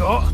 got.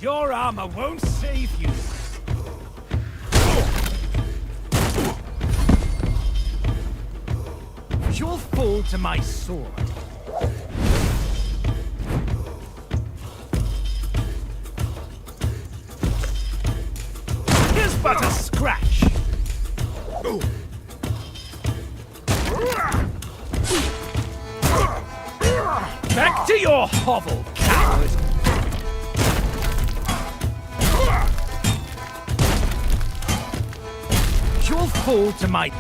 Your armor won't save you. You'll fall to my sword. Here's but a scratch. Back to your hovel, coward. You'll fall to my...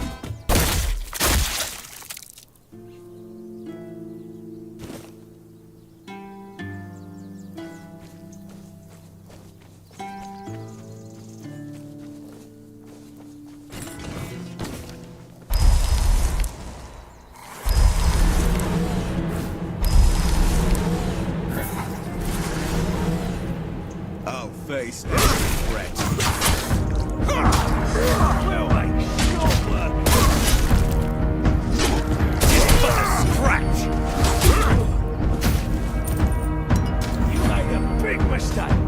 I'll face any threat. Well, like your work. It's but a scratch. You made a big mistake.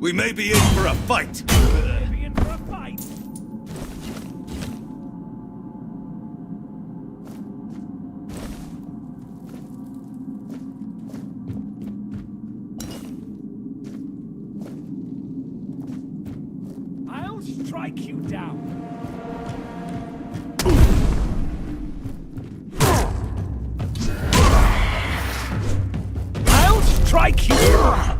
We may be in for a fight. Maybe in for a fight. I'll strike you down. I'll strike you down.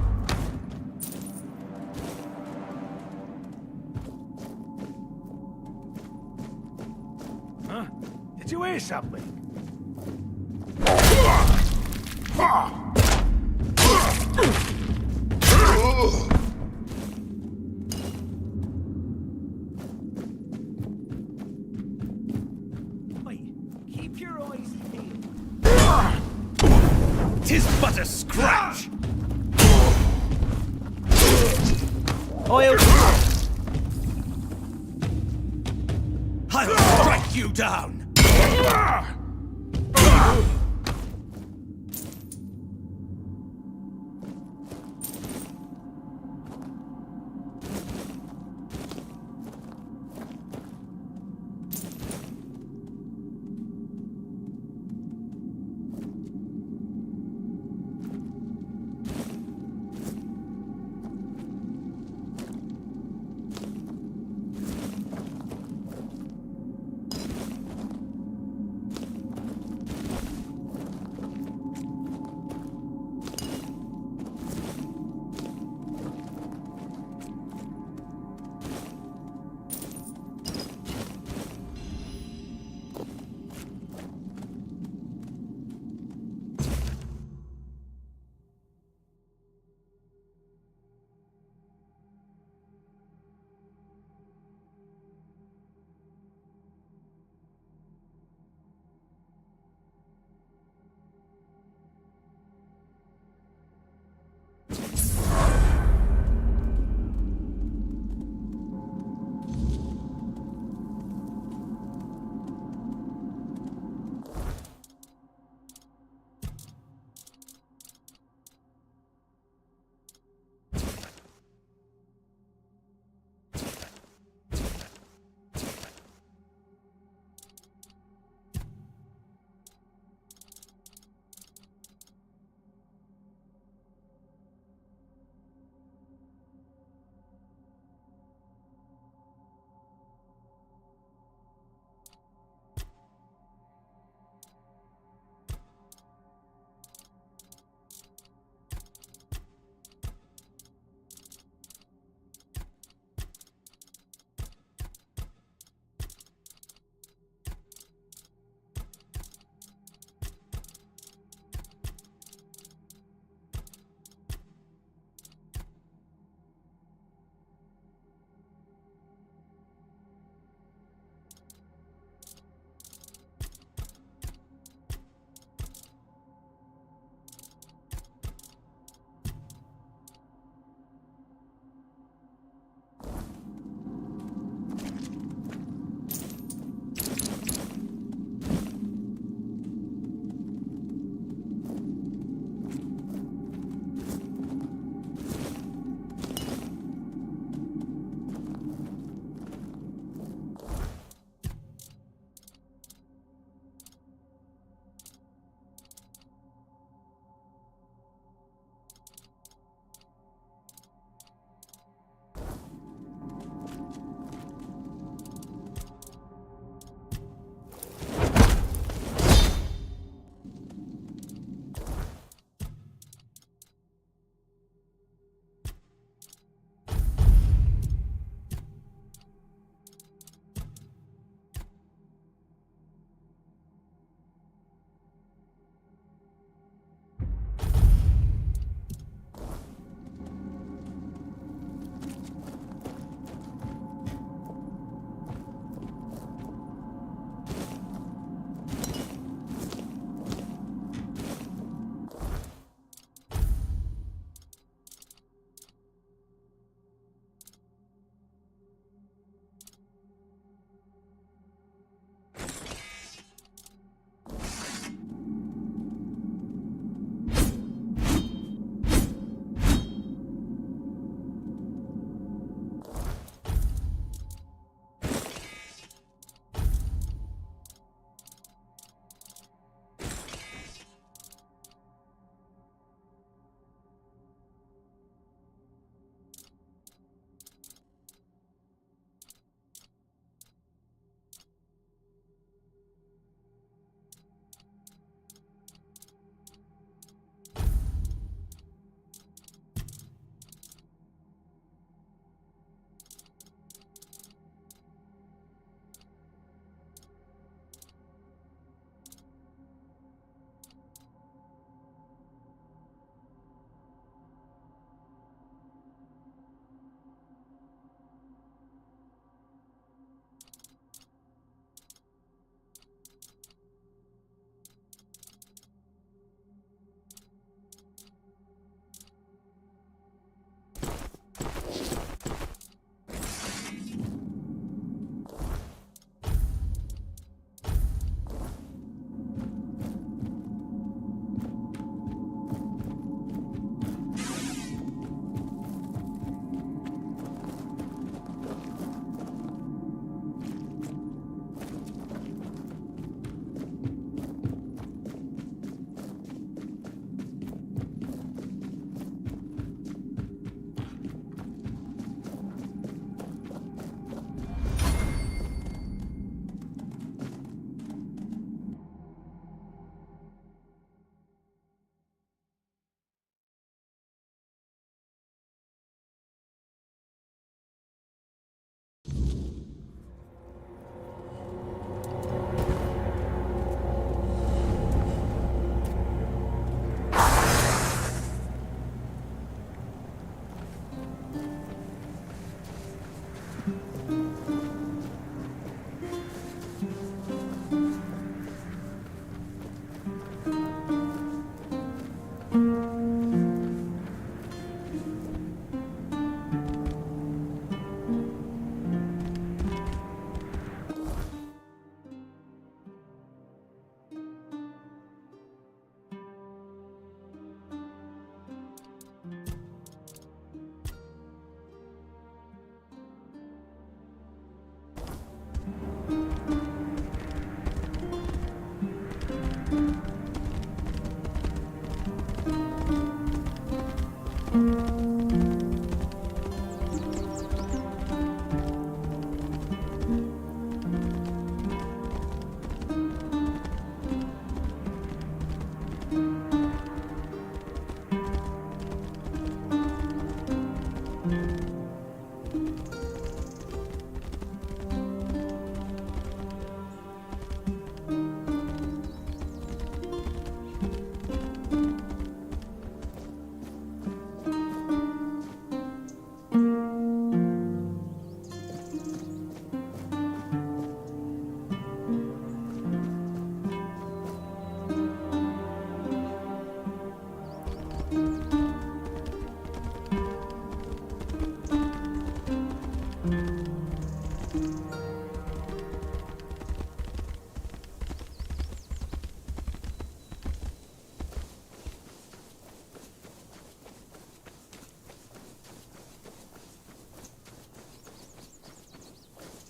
Huh? Did you hear something? Wait, keep your eyes peeled. 'Tis but a scratch. I'll I'll strike you down.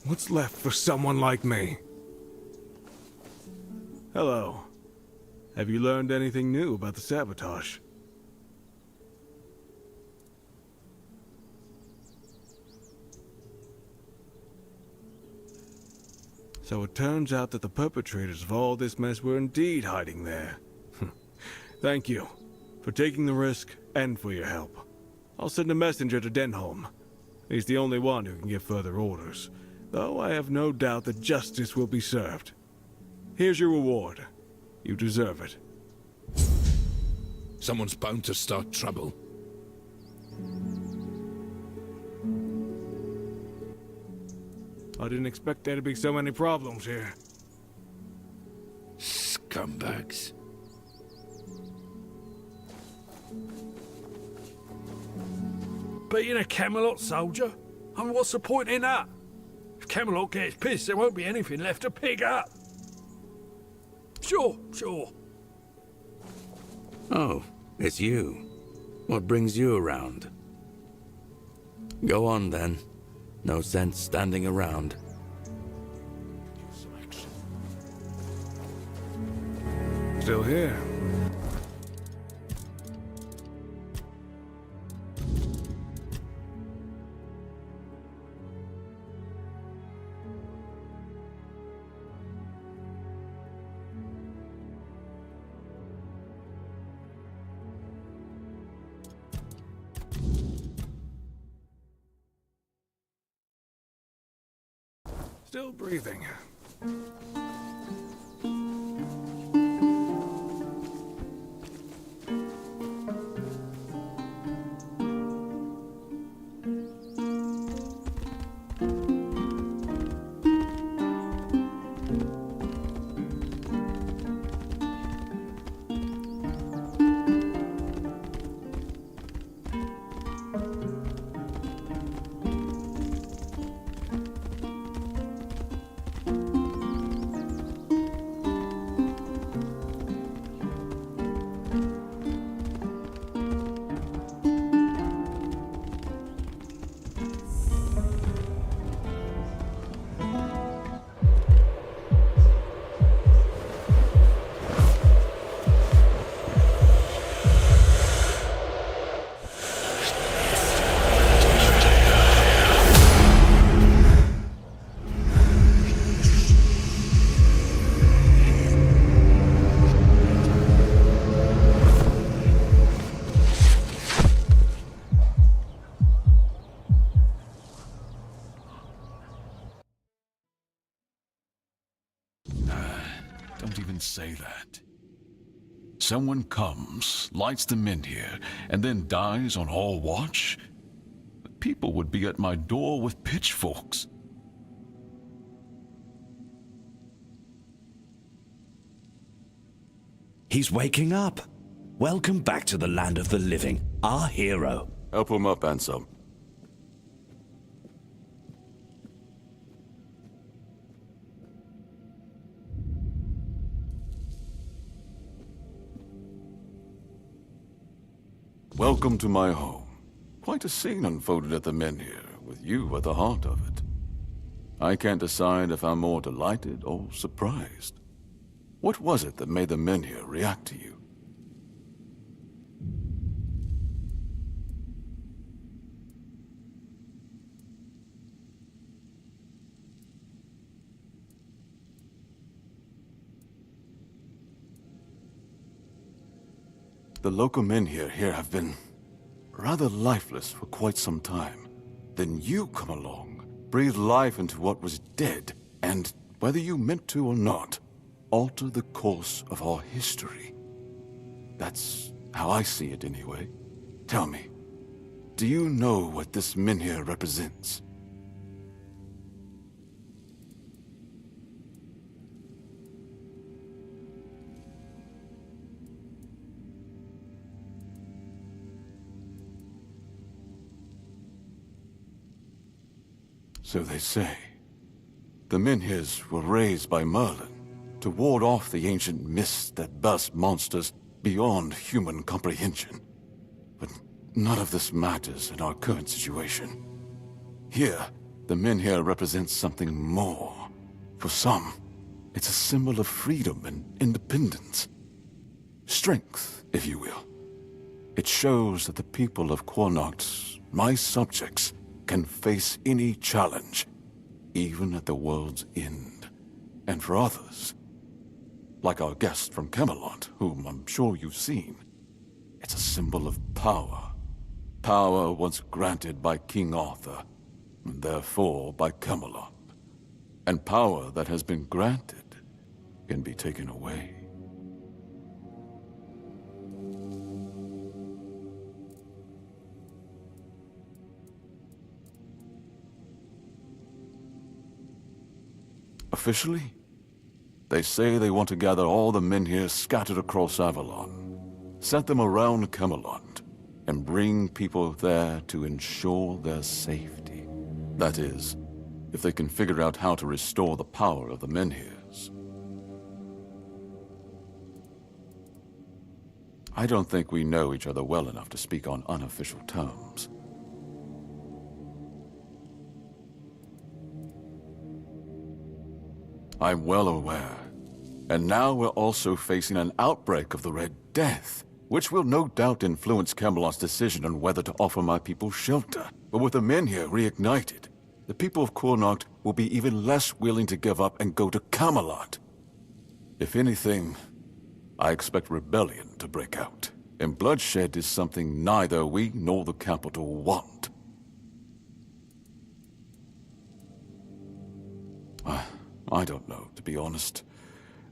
What's left for someone like me? Hello. Have you learned anything new about the sabotage? So it turns out that the perpetrators of all this mess were indeed hiding there. Thank you for taking the risk and for your help. I'll send a messenger to Denholm. He's the only one who can give further orders, though I have no doubt that justice will be served. Here's your reward. You deserve it. Someone's bound to start trouble. I didn't expect there to be so many problems here. Scumbags. Being a Camelot soldier? I mean, what's the point in that? If Camelot gets pissed, there won't be anything left to pick up. Sure. Oh, it's you. What brings you around? Go on, then. No sense standing around. Still here. Still breathing. Don't even say that. Someone comes, lights them in here, and then dies on all watch? People would be at my door with pitchforks. He's waking up. Welcome back to the land of the living, our hero. Help him up, Ansem. Welcome to my home. Quite a scene unfolded at the Menhir, with you at the heart of it. I can't decide if I'm more delighted or surprised. What was it that made the Menhir react to you? The local Menhir here have been rather lifeless for quite some time. Then you come along, breathe life into what was dead, and, whether you meant to or not, alter the course of our history. That's how I see it anyway. Tell me, do you know what this Menhir represents? So they say. The Menhirs were raised by Merlin to ward off the ancient mists that burst monsters beyond human comprehension. But none of this matters in our current situation. Here, the men here represent something more. For some, it's a symbol of freedom and independence. Strength, if you will. It shows that the people of Connacht, my subjects, can face any challenge, even at the world's end. And for others, like our guest from Camelot, whom I'm sure you've seen, it's a symbol of power. Power once granted by King Arthur, and therefore by Camelot. And power that has been granted can be taken away. Officially, they say they want to gather all the men here scattered across Avalon, set them around Camelot, and bring people there to ensure their safety. That is, if they can figure out how to restore the power of the Menhirs. I don't think we know each other well enough to speak on unofficial terms. I'm well aware. And now we're also facing an outbreak of the Red Death, which will no doubt influence Camelot's decision on whether to offer my people shelter. But with the men here reignited, the people of Connacht will be even less willing to give up and go to Camelot. If anything, I expect rebellion to break out, and bloodshed is something neither we nor the capital want. I don't know, to be honest.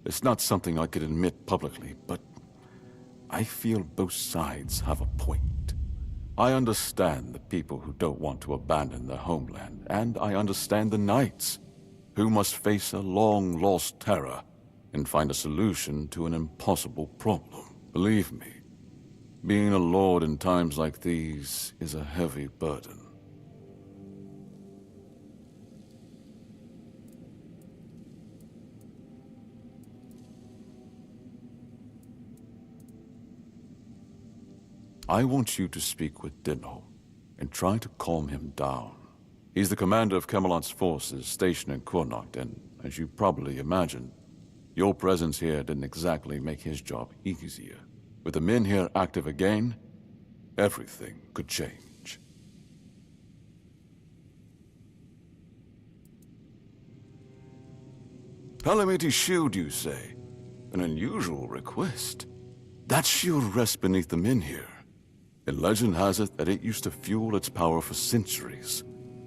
It's not something I could admit publicly, but I feel both sides have a point. I understand the people who don't want to abandon their homeland, and I understand the knights, who must face a long-lost terror and find a solution to an impossible problem. Believe me, being a lord in times like these is a heavy burden. I want you to speak with Dinho and try to calm him down. He's the commander of Camelot's forces stationed in Connacht, and as you probably imagined, your presence here didn't exactly make his job easier. With the men here active again, everything could change. Palamiti's shield, you say? An unusual request. That shield rests beneath the men here. And legend has it that it used to fuel its power for centuries.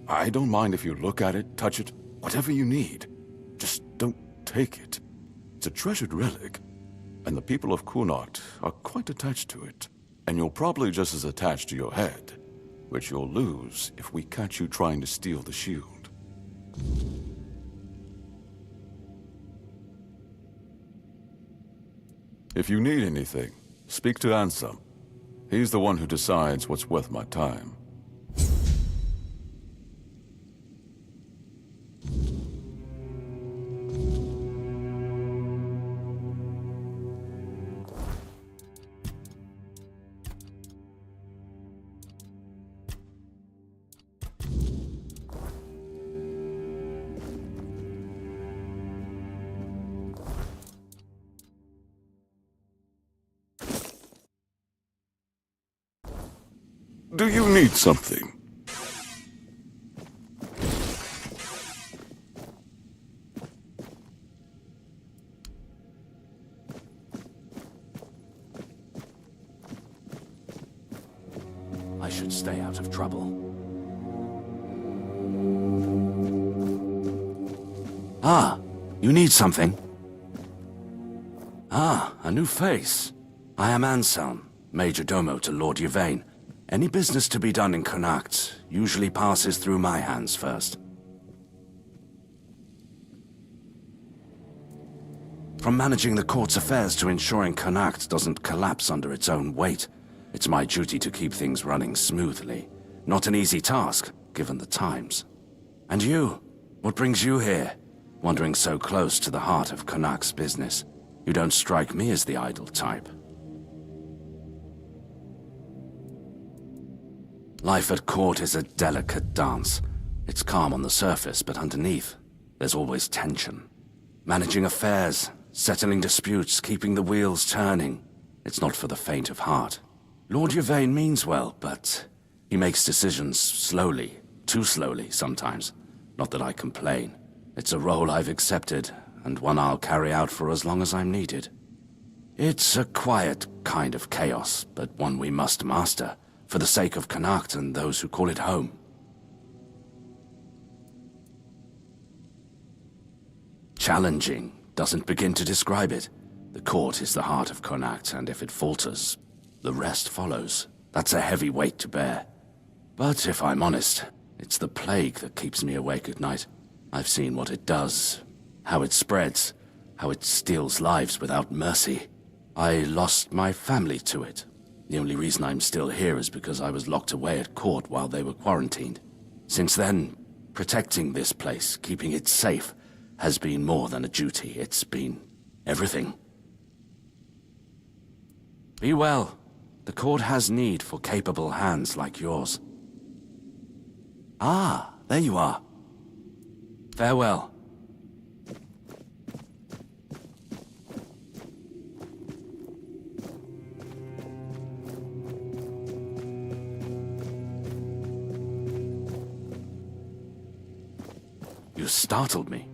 I don't mind if you look at it, touch it, whatever you need. Just don't take it. It's a treasured relic, and the people of Connacht are quite attached to it. And you're probably just as attached to your head, which you'll lose if we catch you trying to steal the shield. If you need anything, speak to Ansem. He's the one who decides what's worth my time. Do you need something? I should stay out of trouble. Ah, you need something? Ah, a new face. I am Anselm, Major Domo to Lord Yvain. Any business to be done in Connacht usually passes through my hands first. From managing the court's affairs to ensuring Connacht doesn't collapse under its own weight, it's my duty to keep things running smoothly. Not an easy task, given the times. And you? What brings you here? Wandering so close to the heart of Connacht's business. You don't strike me as the idle type. Life at court is a delicate dance. It's calm on the surface, but underneath, there's always tension. Managing affairs, settling disputes, keeping the wheels turning. It's not for the faint of heart. Lord Yvain means well, but he makes decisions slowly, too slowly sometimes. Not that I complain. It's a role I've accepted, and one I'll carry out for as long as I'm needed. It's a quiet kind of chaos, but one we must master, for the sake of Connacht and those who call it home. Challenging doesn't begin to describe it. The court is the heart of Connacht, and if it falters, the rest follows. That's a heavy weight to bear. But if I'm honest, it's the plague that keeps me awake at night. I've seen what it does, how it spreads, how it steals lives without mercy. I lost my family to it. The only reason I'm still here is because I was locked away at court while they were quarantined. Since then, protecting this place, keeping it safe, has been more than a duty. It's been everything. Be well. The court has need for capable hands like yours. Ah, there you are. Farewell. You startled me.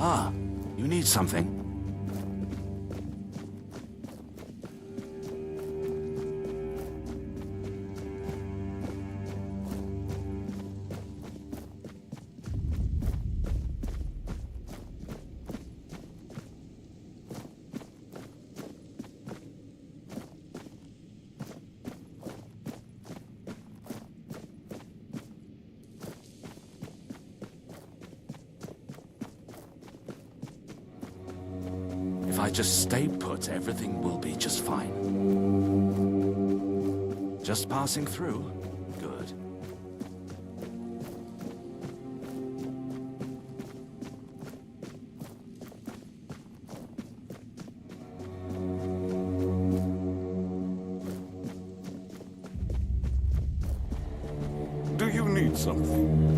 Ah, you need something. If I just stay put, everything will be just fine. Just passing through? Good. Do you need something?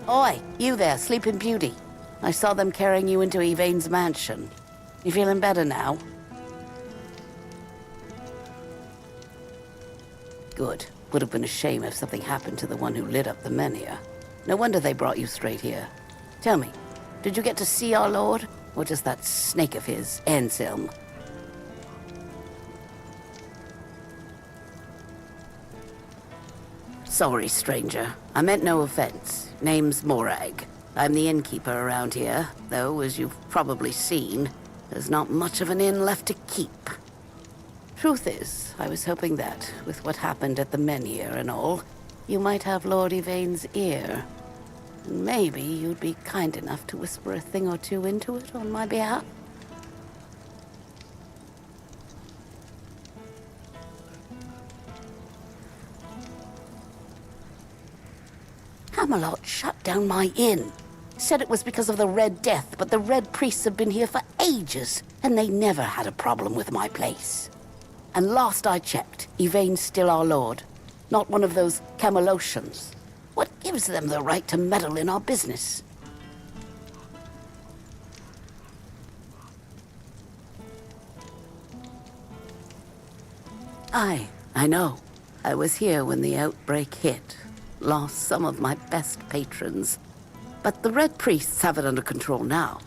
Oi, you there, Sleeping Beauty. I saw them carrying you into Yvain's mansion. You feeling better now? Good. Would have been a shame if something happened to the one who lit up the Menhir. No wonder they brought you straight here. Tell me, Did you get to see our lord? Or just that snake of his, Anselm? Sorry, stranger. I meant no offense. Name's Morag. I'm the innkeeper around here, though, as you've probably seen, there's not much of an inn left to keep. Truth is, I was hoping that, with what happened at the Menhir and all, you might have Lord Yvain's ear. And maybe you'd be kind enough to whisper a thing or two into it on my behalf. Camelot shut down my inn. Said it was because of the Red Death, but the Red Priests have been here for ages, and they never had a problem with my place. And last I checked, Yvain's still our lord, not one of those Camelotians. What gives them the right to meddle in our business? I know. I was here when the outbreak hit. Lost some of my best patrons. But the Red Priests have it under control now.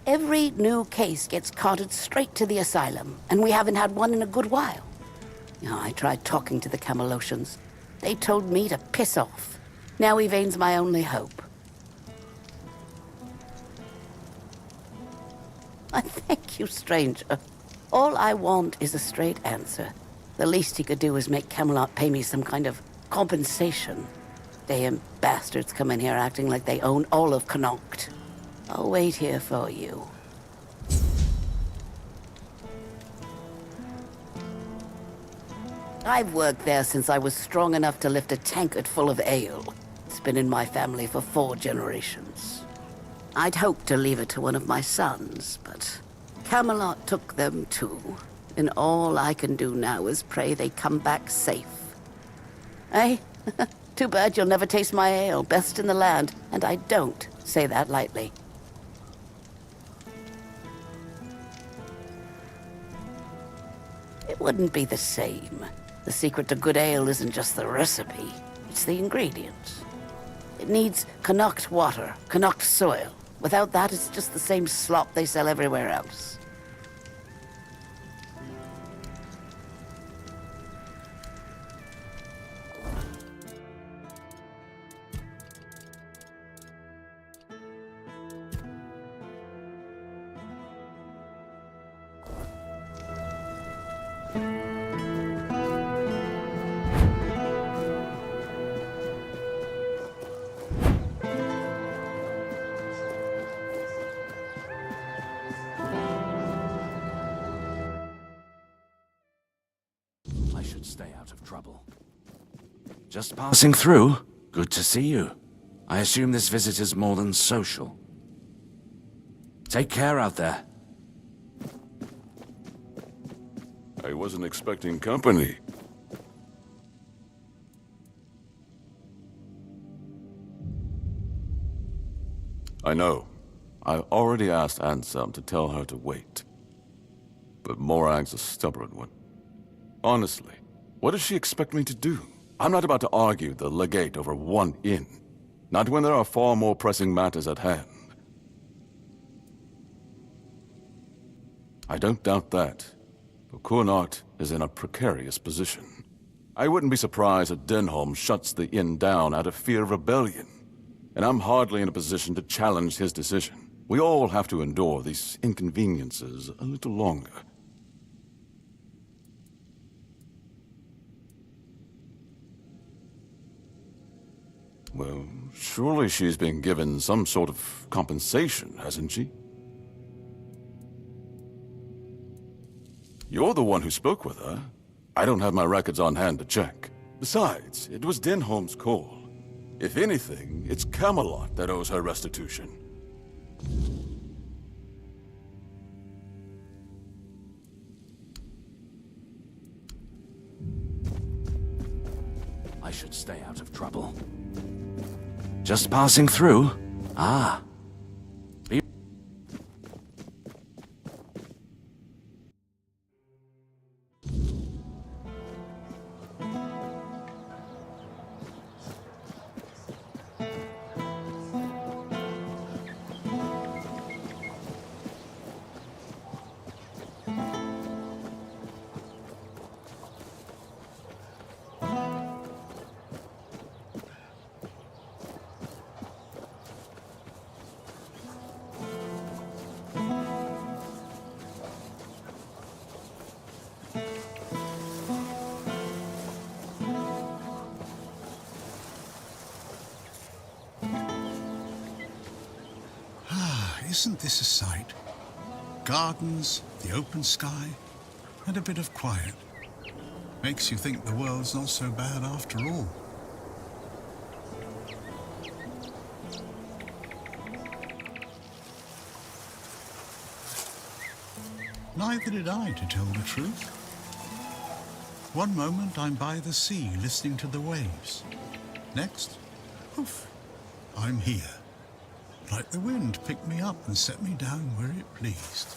Every new case gets carted straight to the asylum, and we haven't had one in a good while. I tried talking to the Camelotians. They told me to piss off. Now Yvain's my only hope. I thank you, stranger. All I want is a straight answer. The least he could do is make Camelot pay me some kind of compensation. Damn bastards come in here acting like they own all of Connacht. I'll wait here for you. I've worked there since I was strong enough to lift a tankard full of ale. It's been in my family for 4 generations. I'd hoped to leave it to one of my sons, but Camelot took them too. And all I can do now is pray they come back safe. Eh? Too bad you'll never taste my ale, best in the land, and I don't say that lightly. It wouldn't be the same. The secret to good ale isn't just the recipe, it's the ingredients. It needs Connacht water, Connacht soil. Without that, it's just the same slop they sell everywhere else. I should stay out of trouble. Just passing through. Good to see you. I assume this visit is more than social. Take care out there. I wasn't expecting company. I know. I already asked Anselm to tell her to wait. But Morag's a stubborn one. Honestly, what does she expect me to do? I'm not about to argue the legate over one inn. Not when there are far more pressing matters at hand. I don't doubt that. But Connacht is in a precarious position. I wouldn't be surprised if Denholm shuts the inn down out of fear of rebellion. And I'm hardly in a position to challenge his decision. We all have to endure these inconveniences a little longer. Well, surely she's been given some sort of compensation, hasn't she? You're the one who spoke with her. I don't have my records on hand to check. Besides, it was Denholm's call. If anything, it's Camelot that owes her restitution. I should stay out of trouble. Just passing through? Ah. Isn't this a sight? Gardens, the open sky, and a bit of quiet. Makes you think the world's not so bad after all. Neither did I, to tell the truth. One moment I'm by the sea listening to the waves. Next, poof, I'm here. Like the wind picked me up and set me down where it pleased.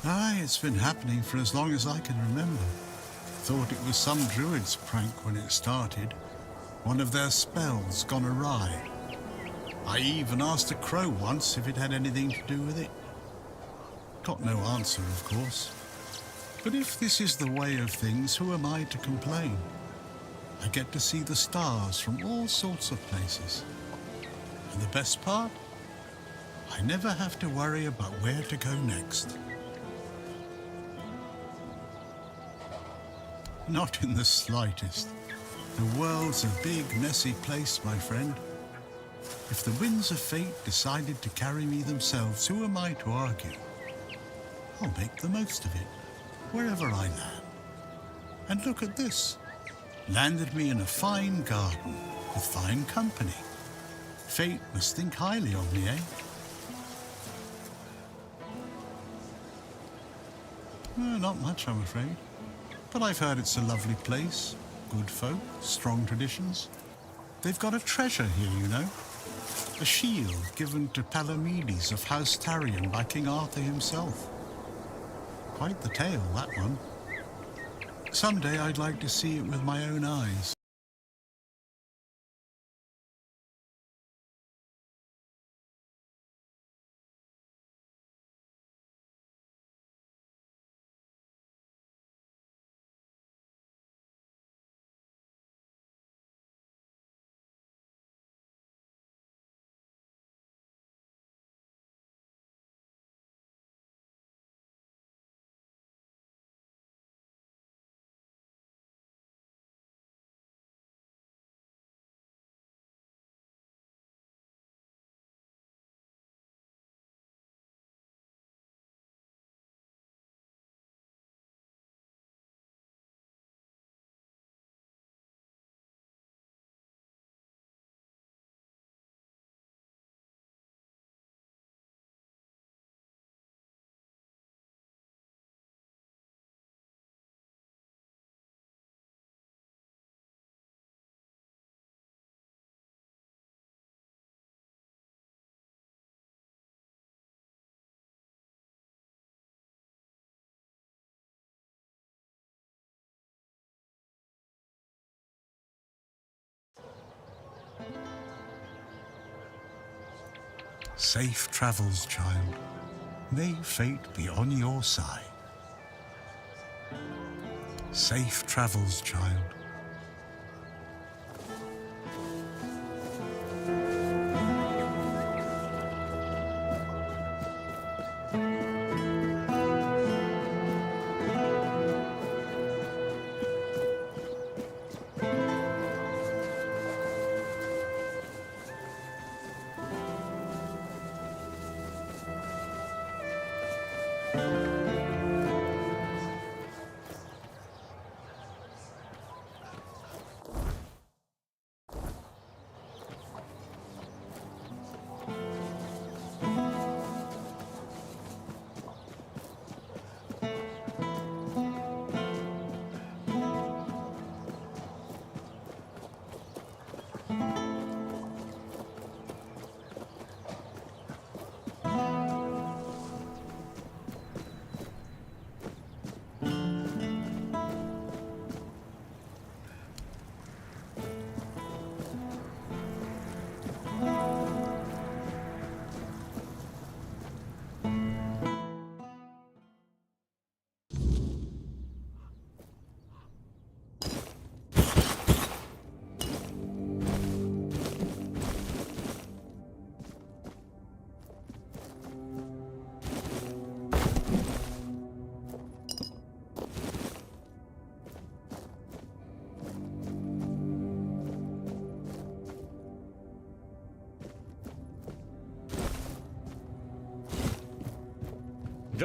Aye, it's been happening for as long as I can remember. Thought it was some druid's prank when it started. One of their spells gone awry. I even asked a crow once if it had anything to do with it. Got no answer, of course. But if this is the way of things, who am I to complain? I get to see the stars from all sorts of places. And the best part? I never have to worry about where to go next. Not in the slightest. The world's a big, messy place, my friend. If the winds of fate decided to carry me themselves, who am I to argue? I'll make the most of it, wherever I land. And look at this. Landed me in a fine garden, with fine company. Fate must think highly of me, eh? Not much, I'm afraid. But I've heard it's a lovely place. Good folk, strong traditions. They've got a treasure here, you know. A shield given to Palamedes of House Tarion by King Arthur himself. Quite the tale, that one. Someday I'd like to see it with my own eyes. Safe travels, child. May fate be on your side. Safe travels, child.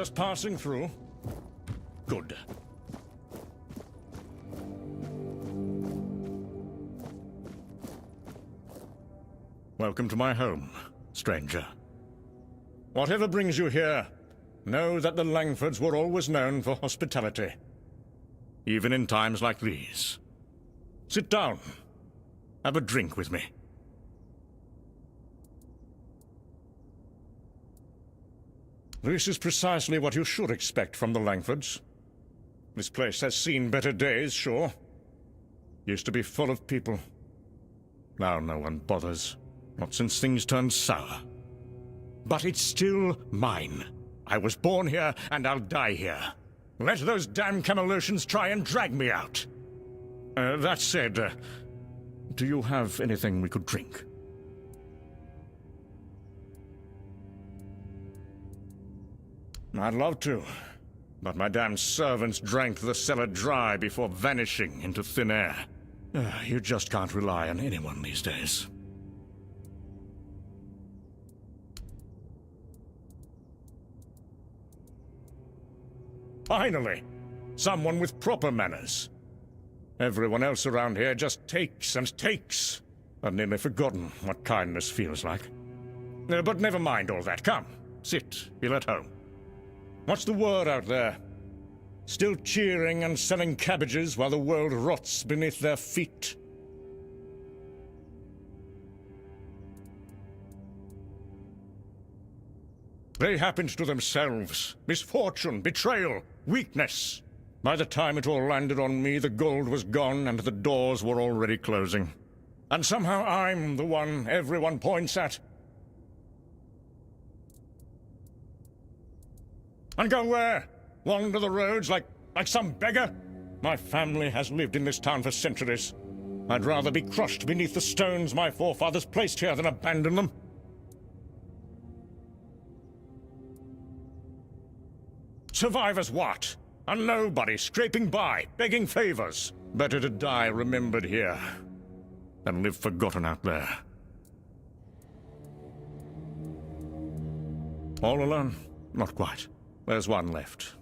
Just passing through. Good. Welcome to my home, stranger. Whatever brings you here, know that the Langfords were always known for hospitality, even in times like these. Sit down. Have a drink with me. This is precisely what you should expect from the Langfords. This place has seen better days, sure. Used to be full of people. Now no one bothers. Not since things turned sour. But it's still mine. I was born here, and I'll die here. Let those damn Camelosians try and drag me out. That said, do you have anything we could drink? I'd love to, but my damn servants drank the cellar dry before vanishing into thin air. You just can't rely on anyone these days. Finally! Someone with proper manners. Everyone else around here just takes and takes. I've nearly forgotten what kindness feels like. But never mind all that. Come, sit, feel at home. What's the word out there? Still cheering and selling cabbages while the world rots beneath their feet? They happened to themselves. Misfortune, betrayal, weakness. By the time it all landed on me, the gold was gone and the doors were already closing. And somehow I'm the one everyone points at. And go where? Wander the roads like some beggar? My family has lived in this town for centuries. I'd rather be crushed beneath the stones my forefathers placed here than abandon them. Survive as what? A nobody scraping by, begging favors. Better to die remembered here than live forgotten out there. All alone? Not quite. There's one left.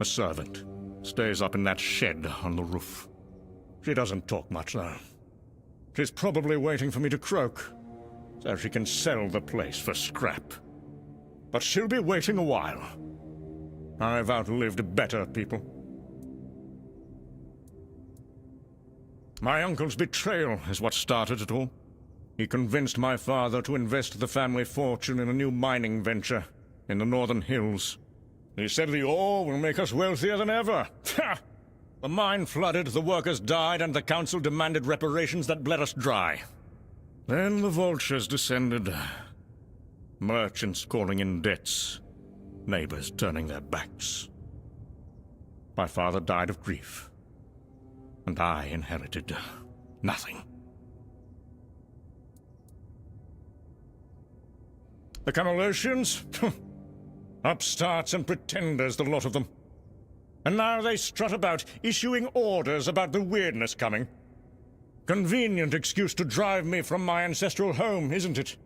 A servant. Stays up in that shed on the roof. She doesn't talk much, though. She's probably waiting for me to croak, so she can sell the place for scrap. But she'll be waiting a while. I've outlived better people. My uncle's betrayal is what started it all. He convinced my father to invest the family fortune in a new mining venture in the northern hills. He said the ore will make us wealthier than ever. Ha! The mine flooded, the workers died, and the council demanded reparations that bled us dry. Then the vultures descended. Merchants calling in debts. Neighbors turning their backs. My father died of grief, and I inherited nothing. The Camelosians? Upstarts and pretenders, the lot of them. And now they strut about, issuing orders about the weirdness coming. Convenient excuse to drive me from my ancestral home, isn't it?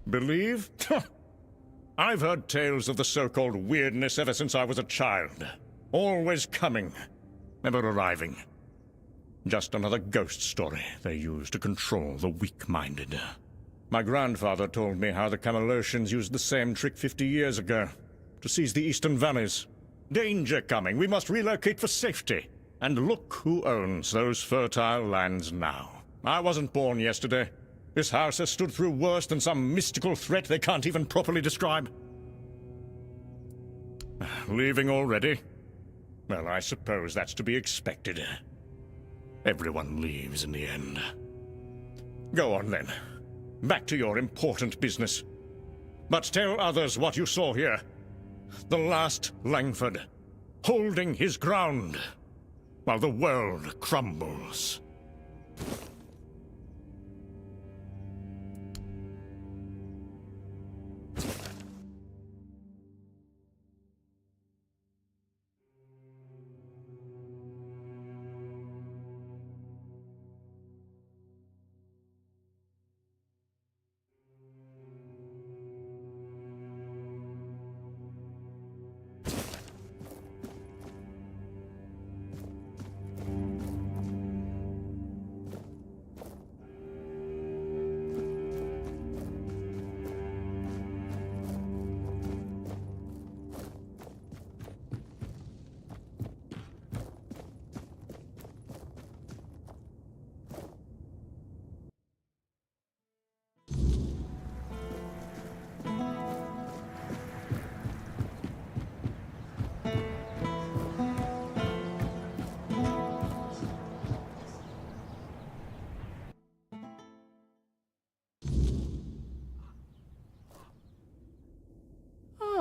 Believe? I've heard tales of the so-called weirdness ever since I was a child. Always coming, never arriving. Just another ghost story they use to control the weak-minded. My grandfather told me how the Camelosians used the same trick 50 years ago, to seize the eastern valleys. Danger coming, we must relocate for safety. And look who owns those fertile lands now. I wasn't born yesterday. This house has stood through worse than some mystical threat they can't even properly describe. Leaving already? Well, I suppose that's to be expected. Everyone leaves in the end. Go on, then. Back to your important business. But tell others what you saw here. The last Langford, holding his ground, while the world crumbles.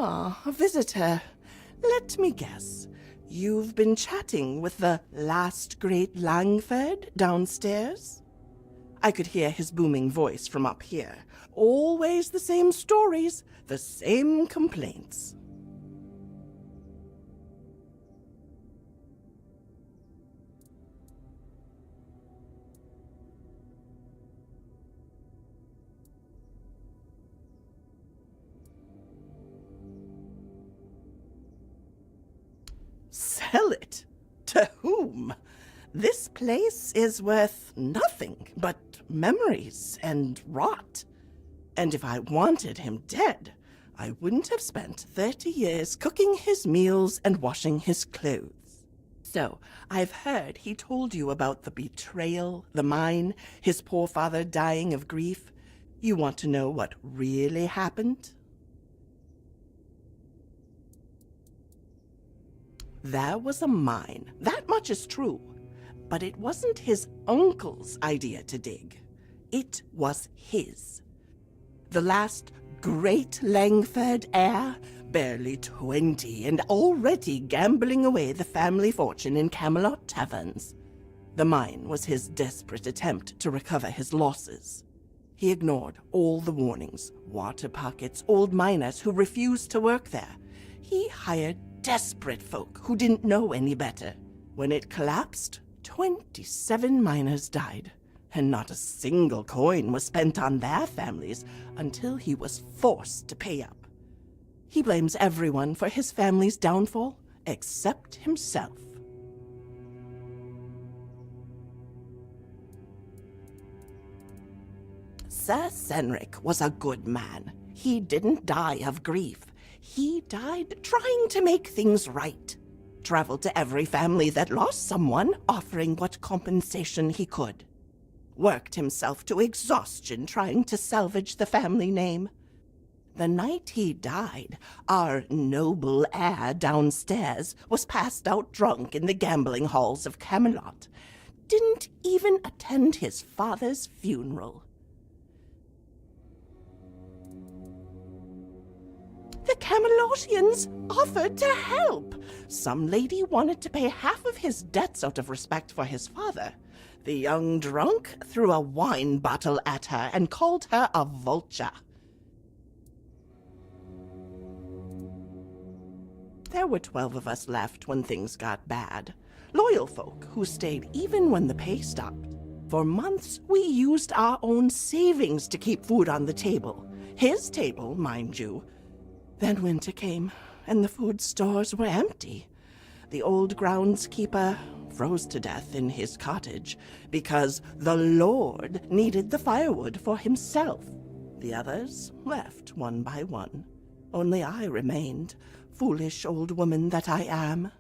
Ah, a visitor. Let me guess. You've been chatting with the last great Langford downstairs? I could hear his booming voice from up here. Always the same stories, the same complaints. Sell it? To whom? This place is worth nothing but memories and rot. And if I wanted him dead, I wouldn't have spent 30 years cooking his meals and washing his clothes. So, I've heard he told you about the betrayal, the mine, his poor father dying of grief. You want to know what really happened? There was a mine, that much is true. But it wasn't his uncle's idea to dig. It was his. The last great Langford heir, barely 20 and already gambling away the family fortune in Camelot taverns. The mine was his desperate attempt to recover his losses. He ignored all the warnings, water pockets, old miners who refused to work there. He hired desperate folk who didn't know any better. When it collapsed, 27 miners died, and not a single coin was spent on their families until he was forced to pay up. He blames everyone for his family's downfall, except himself. Sir Senric was a good man. He didn't die of grief. He died trying to make things right. Traveled to every family that lost someone, offering what compensation he could. Worked himself to exhaustion trying to salvage the family name. The night he died, our noble heir downstairs was passed out drunk in the gambling halls of Camelot. Didn't even attend his father's funeral. The Camelotians offered to help. Some lady wanted to pay half of his debts out of respect for his father. The young drunk threw a wine bottle at her and called her a vulture. There were 12 of us left when things got bad. Loyal folk who stayed even when the pay stopped. For months, we used our own savings to keep food on the table. His table, mind you. Then winter came, and the food stores were empty. The old groundskeeper froze to death in his cottage because the Lord needed the firewood for himself. The others left one by one. Only I remained, foolish old woman that I am.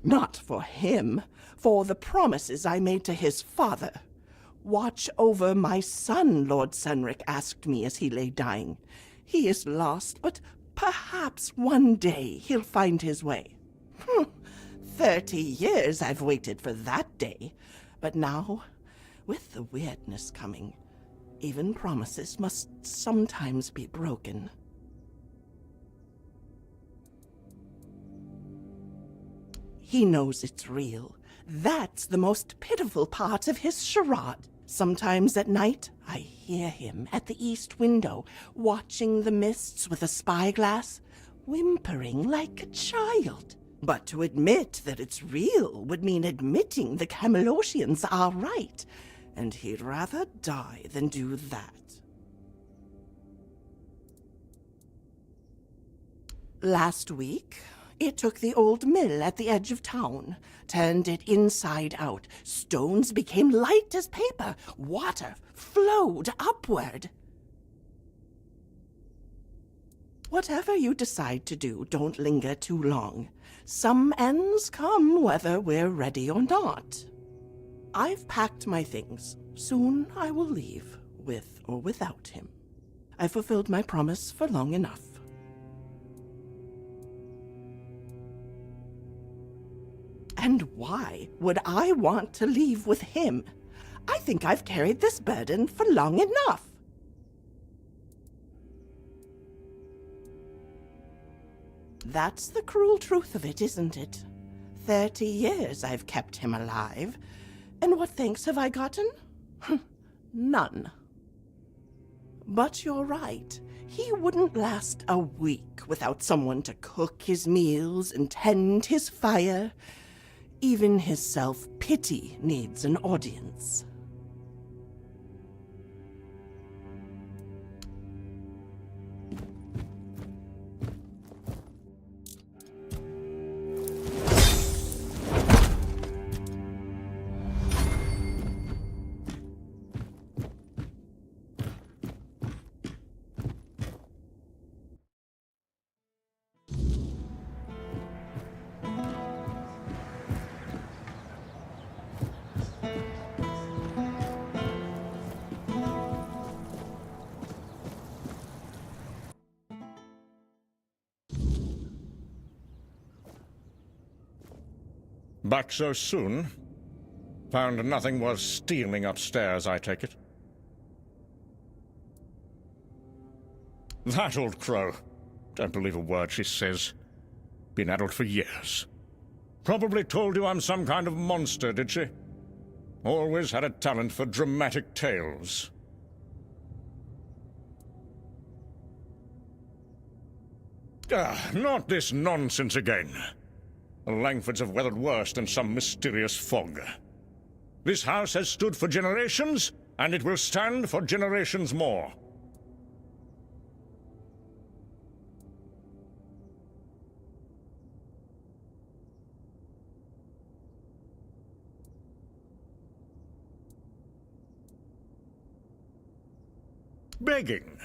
Not for him, for the promises I made to his father. Watch over my son, Lord Senric asked me as he lay dying. He is lost, but perhaps one day he'll find his way. 30 years I've waited for that day. But now, with the weirdness coming, even promises must sometimes be broken. He knows it's real. That's the most pitiful part of his charade. Sometimes at night, I hear him at the east window, watching the mists with a spyglass, whimpering like a child. But to admit that it's real would mean admitting the Camelotians are right, and he'd rather die than do that. Last week, it took the old mill at the edge of town, turned it inside out. Stones became light as paper. Water flowed upward. Whatever you decide to do, don't linger too long. Some ends come whether we're ready or not. I've packed my things. Soon I will leave, with or without him. I fulfilled my promise for long enough. And why would I want to leave with him? I think I've carried this burden for long enough. That's the cruel truth of it, isn't it? 30 years I've kept him alive. And what thanks have I gotten? None. But you're right. He wouldn't last a week without someone to cook his meals and tend his fire. Even his self-pity needs an audience. Back so soon? Found nothing worth stealing upstairs, I take it. That old crow. Don't believe a word she says. Been addled for years. Probably told you I'm some kind of monster, did she? Always had a talent for dramatic tales. Not this nonsense again. The Langfords have weathered worse than some mysterious fog. This house has stood for generations, and it will stand for generations more. Begging?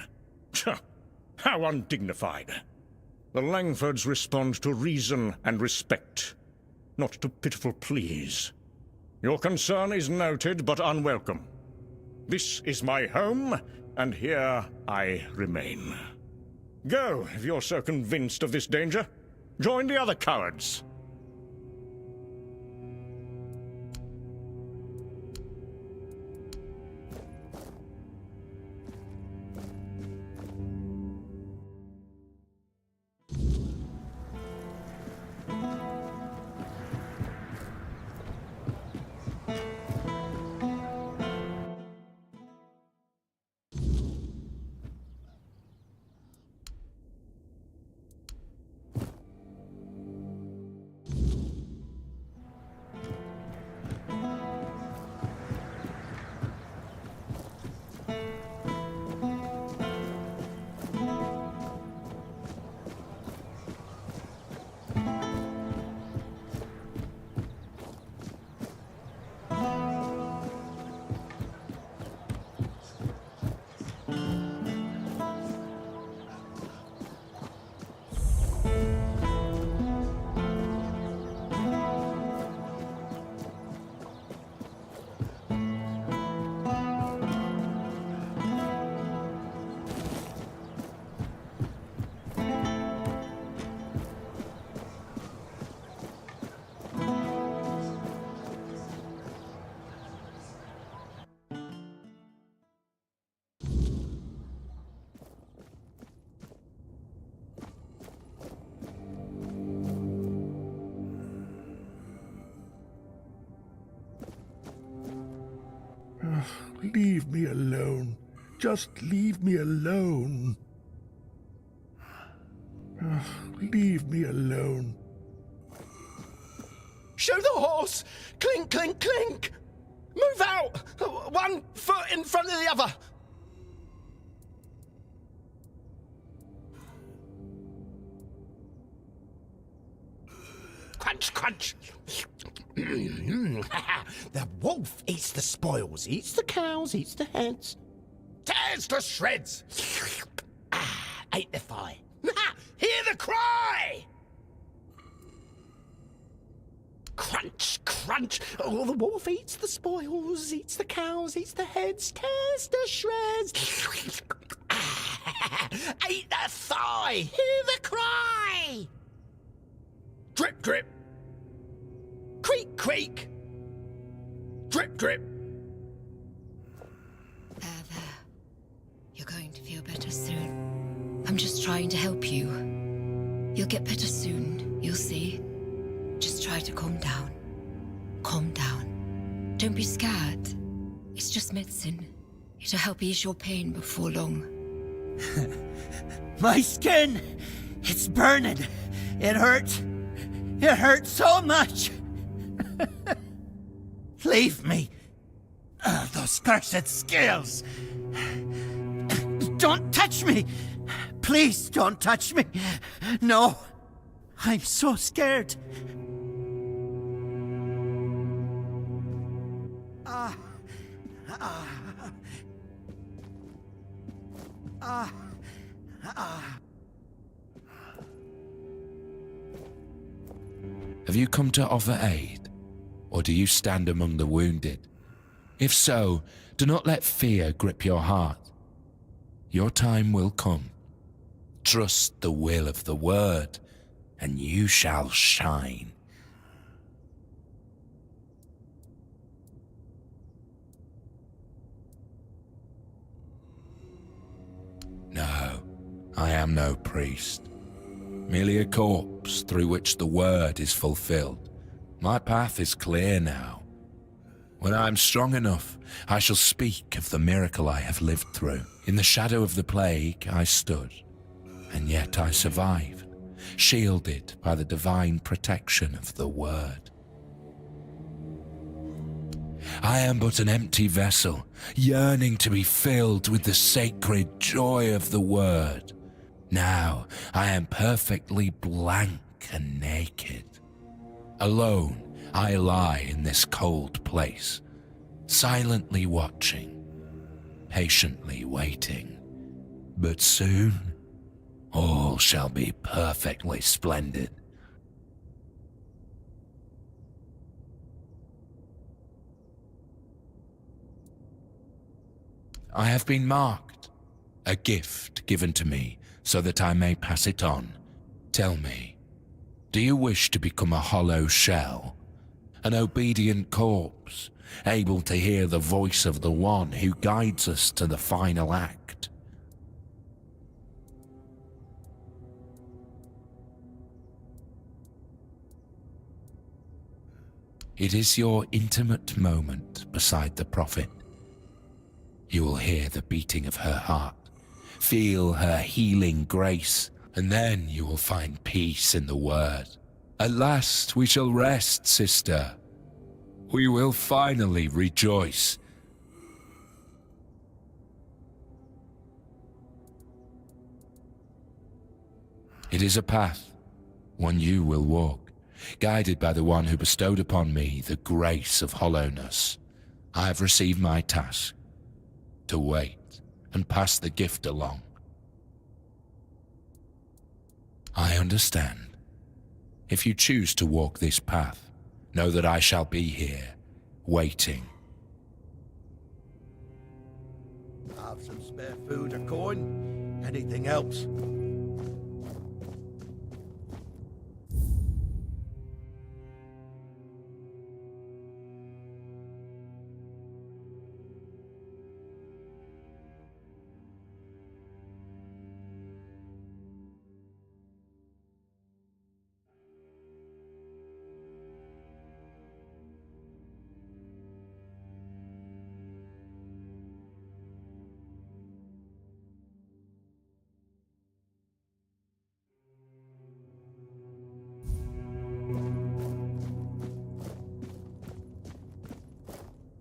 How undignified. The Langfords respond to reason and respect, not to pitiful pleas. Your concern is noted but unwelcome. This is my home, and here I remain. Go, if you're so convinced of this danger. Join the other cowards. Leave me alone. Just leave me alone. Leave me alone. Show the horse! Clink, clink, clink! Move out! 1 foot in front of the other! Crunch, crunch! The wolf eats the spoils, eats the cows, eats the heads. Tears to shreds! Ate the thigh. Hear the cry! Crunch, crunch! Oh, the wolf eats the spoils, eats the cows, eats the heads, tears to shreds. Ate the thigh! Hear the cry! Drip, drip! Creak, creak! Drip, drip! You're going to feel better soon. I'm just trying to help you. You'll get better soon, you'll see. Just try to calm down. Calm down. Don't be scared. It's just medicine. It'll help ease your pain before long. My skin! It's burning! It hurts! It hurts so much! Leave me! Those cursed scales! Don't touch me! Please don't touch me! No! I'm so scared! Have you come to offer aid, or do you stand among the wounded? If so, do not let fear grip your heart. Your time will come. Trust the will of the word, and you shall shine. No, I am no priest. Merely a corpse through which the word is fulfilled. My path is clear now. When I am strong enough, I shall speak of the miracle I have lived through. In the shadow of the plague I stood, and yet I survived, shielded by the divine protection of the word. I am but an empty vessel, yearning to be filled with the sacred joy of the word. Now I am perfectly blank and naked. Alone I lie in this cold place, silently watching, patiently waiting. But soon, all shall be perfectly splendid. I have been marked, a gift given to me so that I may pass it on. Tell me, do you wish to become a hollow shell? An obedient corpse, able to hear the voice of the one who guides us to the final act? It is your intimate moment beside the prophet. You will hear the beating of her heart, feel her healing grace, and then you will find peace in the word. At last we shall rest, sister. We will finally rejoice. It is a path, one you will walk, guided by the one who bestowed upon me the grace of hollowness. I have received my task, to wait and pass the gift along. I understand. If you choose to walk this path, know that I shall be here, waiting. Have some spare food or coin? Anything else?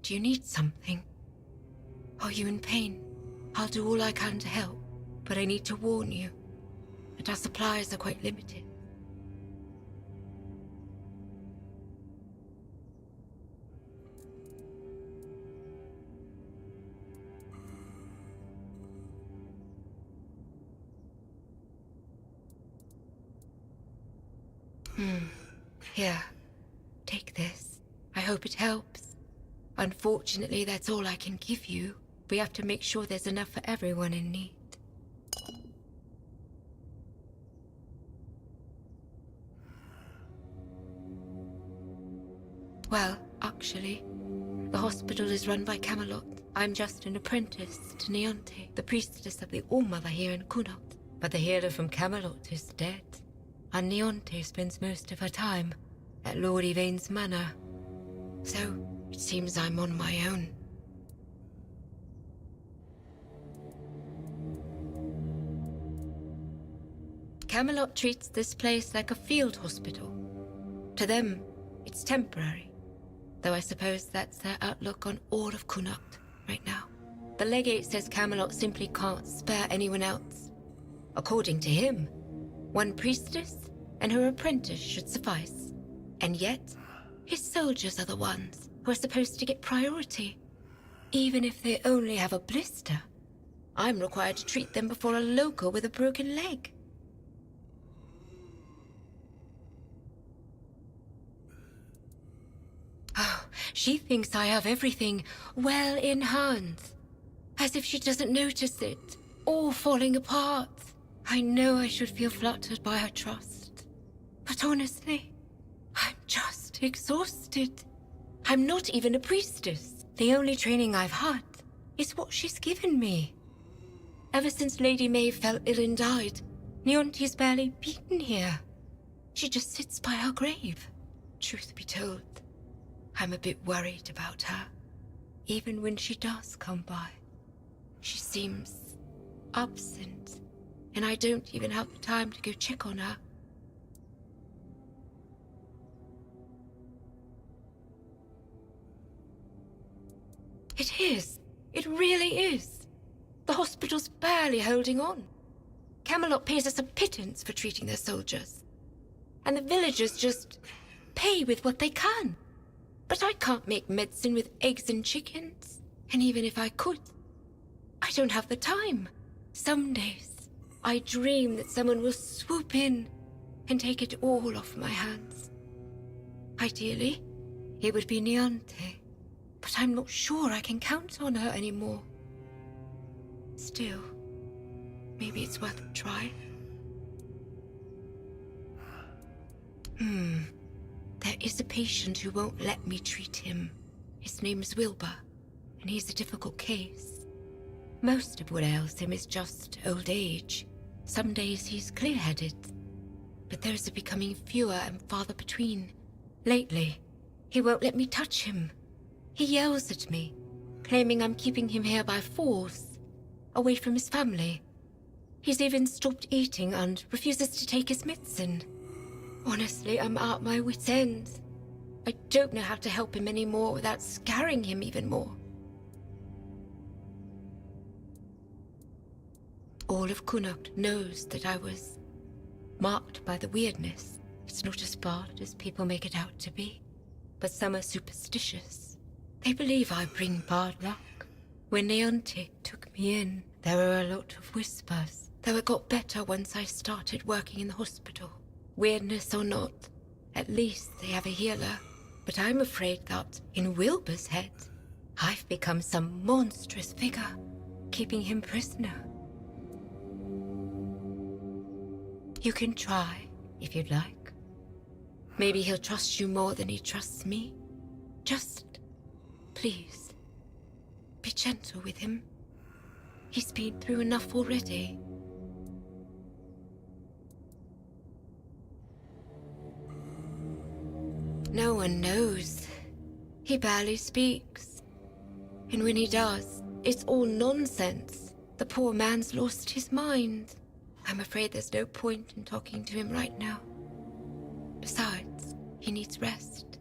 Do you need something? Are you in pain? I'll do all I can to help, but I need to warn you that our supplies are quite limited. Here, take this. I hope it helps. Unfortunately, that's all I can give you. We have to make sure there's enough for everyone in need. Well, actually, the hospital is run by Camelot. I'm just an apprentice to Neonte, the priestess of the All-Mother here in Connaught. But the healer from Camelot is dead, and Neonte spends most of her time at Lord Yvain's manor. So, it seems I'm on my own. Camelot treats this place like a field hospital. To them, it's temporary, though I suppose that's their outlook on all of Connaught right now. The legate says Camelot simply can't spare anyone else. According to him, one priestess and her apprentice should suffice. And yet, his soldiers are the ones who are supposed to get priority, even if they only have a blister. I'm required to treat them before a local with a broken leg. Oh, she thinks I have everything well in hand. As if she doesn't notice it, all falling apart. I know I should feel flattered by her trust. But honestly, I'm just exhausted. I'm not even a priestess. The only training I've had is what she's given me. Ever since Lady May fell ill and died, Neonte's barely beaten here. She just sits by her grave. Truth be told, I'm a bit worried about her. Even when she does come by, she seems absent, and I don't even have the time to go check on her. It is. It really is. The hospital's barely holding on. Camelot pays us a pittance for treating their soldiers. And the villagers just pay with what they can. But I can't make medicine with eggs and chickens. And even if I could, I don't have the time. Some days, I dream that someone will swoop in and take it all off my hands. Ideally, it would be Neonte. But I'm not sure I can count on her anymore. Still, maybe it's worth a try. There is a patient who won't let me treat him. His name's Wilbur, and he's a difficult case. Most of what ails him is just old age. Some days he's clear-headed, but those are becoming fewer and farther between. Lately, he won't let me touch him. He yells at me, claiming I'm keeping him here by force, away from his family. He's even stopped eating and refuses to take his medicine. Honestly, I'm at my wit's end. I don't know how to help him anymore without scaring him even more. All of Connaught knows that I was marked by the weirdness. It's not as bad as people make it out to be, but some are superstitious. They believe I bring bad luck. When Neonte took me in, there were a lot of whispers, though it got better once I started working in the hospital. Weirdness or not, at least they have a healer. But I'm afraid that, in Wilbur's head, I've become some monstrous figure, keeping him prisoner. You can try, if you'd like. Maybe he'll trust you more than he trusts me. Just, please, be gentle with him. He's been through enough already. No one knows. He barely speaks. And when he does, it's all nonsense. The poor man's lost his mind. I'm afraid there's no point in talking to him right now. Besides, he needs rest.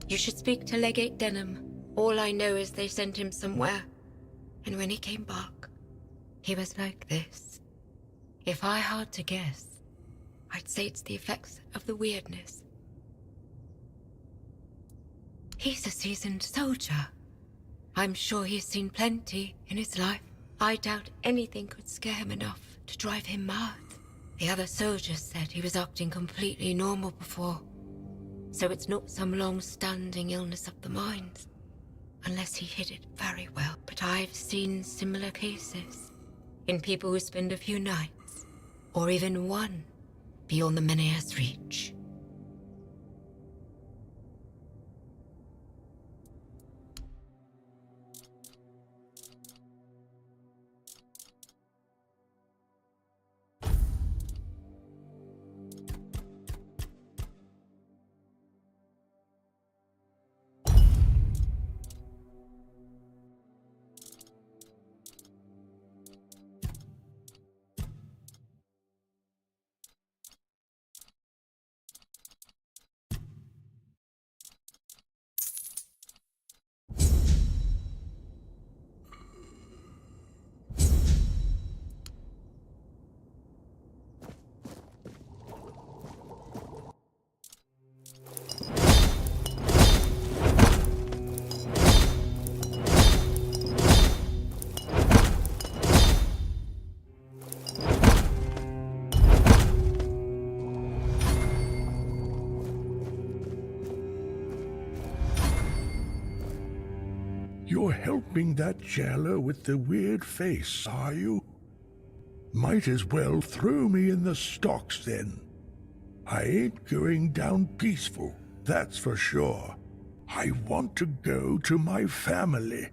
You should speak to Legate Denham. All I know is they sent him somewhere. And when he came back, he was like this. If I had to guess, I'd say it's the effects of the weirdness. He's a seasoned soldier. I'm sure he's seen plenty in his life. I doubt anything could scare him enough to drive him mad. The other soldiers said he was acting completely normal before. So it's not some long-standing illness of the mind, unless he hid it very well. But I've seen similar cases in people who spend a few nights, or even one, beyond the Menea's reach. You're helping that jailer with the weird face, are you? Might as well throw me in the stocks then. I ain't going down peaceful, that's for sure. I want to go to my family.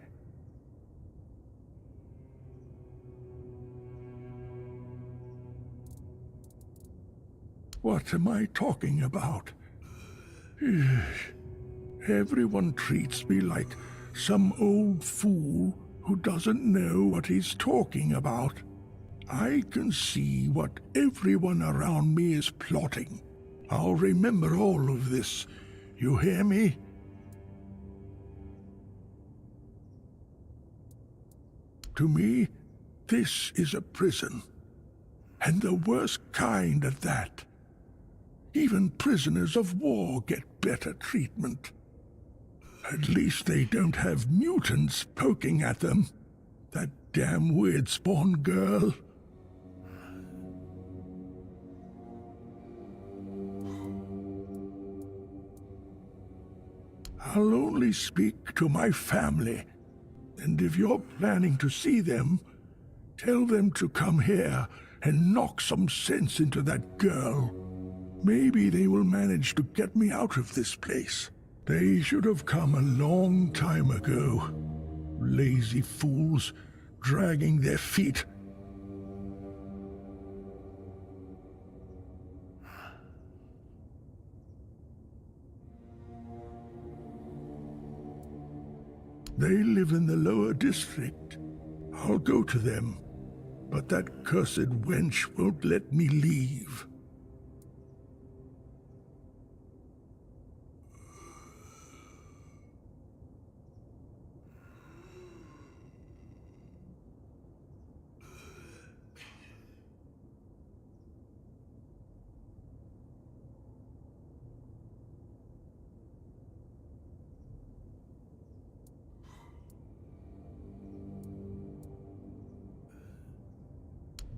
What am I talking about? Everyone treats me like some old fool who doesn't know what he's talking about. I can see what everyone around me is plotting. I'll remember all of this. You hear me? To me, this is a prison. And the worst kind at that. Even prisoners of war get better treatment. At least they don't have mutants poking at them. That damn weird spawn girl. I'll only speak to my family. And if you're planning to see them, tell them to come here and knock some sense into that girl. Maybe they will manage to get me out of this place. They should have come a long time ago. Lazy fools, dragging their feet. They live in the lower district. I'll go to them, but that cursed wench won't let me leave.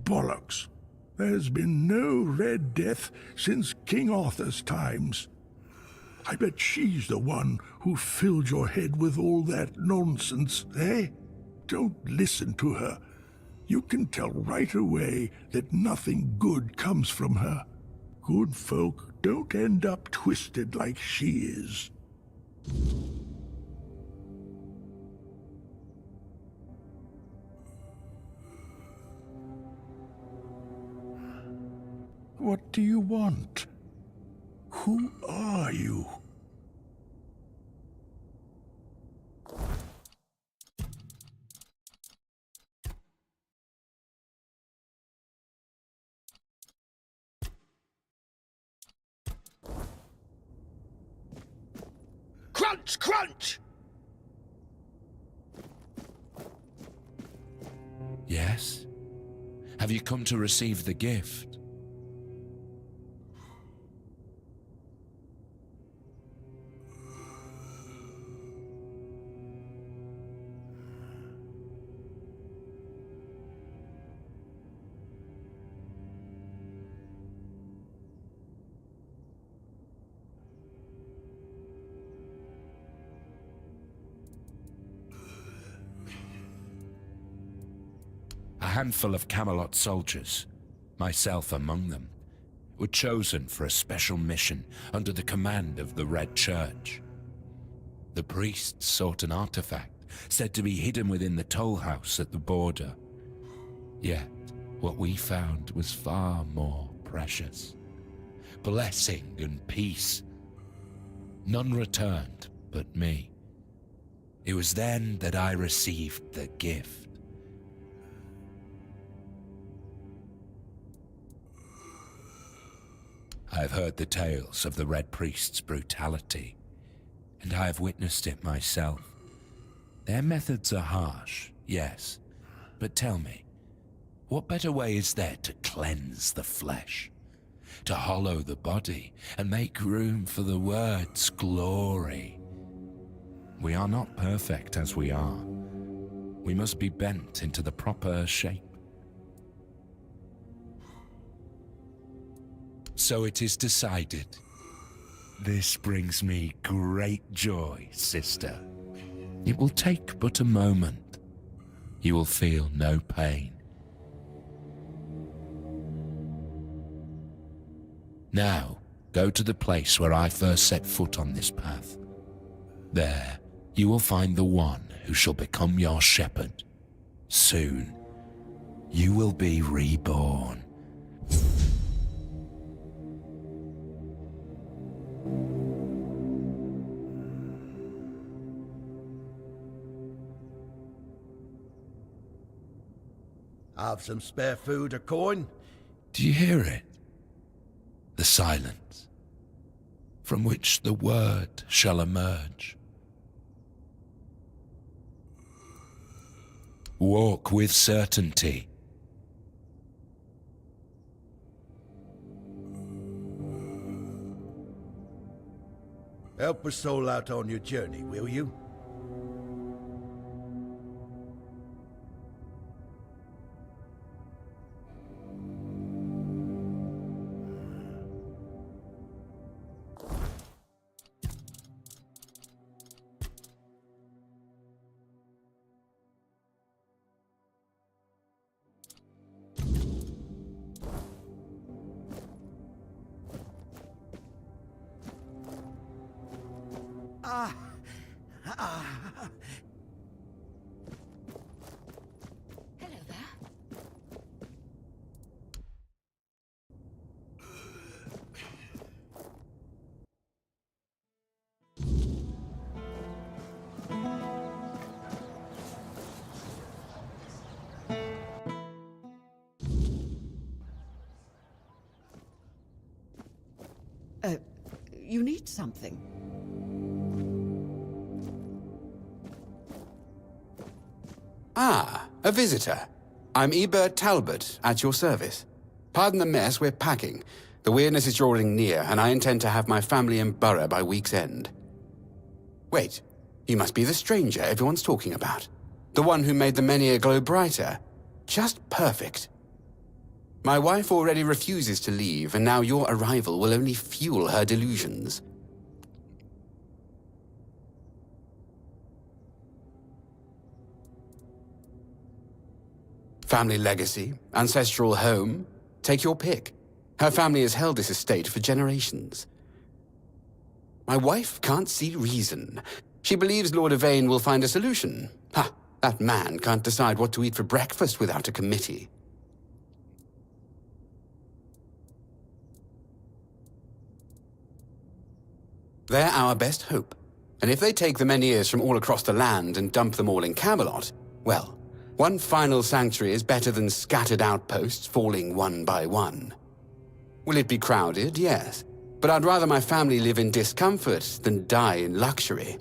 Bollocks. There's been no Red Death since King Arthur's times. I bet she's the one who filled your head with all that nonsense, eh? Don't listen to her. You can tell right away that nothing good comes from her. Good folk don't end up twisted like she is. What do you want? Who are you? Crunch, crunch! Yes? Have you come to receive the gift? A handful of Camelot soldiers, myself among them, were chosen for a special mission under the command of the Red Church. The priests sought an artifact said to be hidden within the toll house at the border. Yet, what we found was far more precious. Blessing and peace. None returned but me. It was then that I received the gift. I have heard the tales of the Red Priest's brutality, and I have witnessed it myself. Their methods are harsh, yes, but tell me, what better way is there to cleanse the flesh, to hollow the body, and make room for the word's glory? We are not perfect as we are. We must be bent into the proper shape. So it is decided. This brings me great joy, sister. It will take but a moment. You will feel no pain. Now, go to the place where I first set foot on this path. There, you will find the one who shall become your shepherd. Soon, you will be reborn. Have some spare food or coin? Do you hear it? The silence, from which the word shall emerge. Walk with certainty. Help a soul out on your journey, will you? Hello there. You need something. Ah, a visitor. I'm Ebert Talbot, at your service. Pardon the mess, we're packing. The weirdness is drawing near, and I intend to have my family in Borough by week's end. Wait, you must be the stranger everyone's talking about. The one who made the Menhir glow brighter. Just perfect. My wife already refuses to leave, and now your arrival will only fuel her delusions. Family legacy, ancestral home, take your pick. Her family has held this estate for generations. My wife can't see reason. She believes Lord Yvain will find a solution. Ha! That man can't decide what to eat for breakfast without a committee. They're our best hope. And if they take the Menhirs from all across the land and dump them all in Camelot, well, one final sanctuary is better than scattered outposts falling one by one. Will it be crowded? Yes. But I'd rather my family live in discomfort than die in luxury.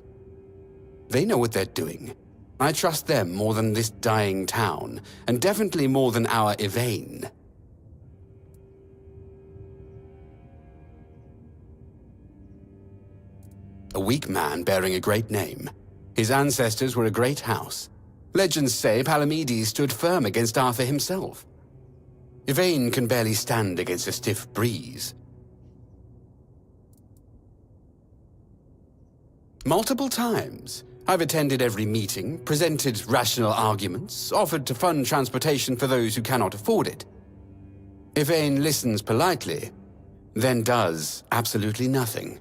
They know what they're doing. I trust them more than this dying town, and definitely more than our Yvain. A weak man bearing a great name. His ancestors were a great house. Legends say Palamedes stood firm against Arthur himself. Yvain can barely stand against a stiff breeze. Multiple times, I've attended every meeting, presented rational arguments, offered to fund transportation for those who cannot afford it. Yvain listens politely, then does absolutely nothing.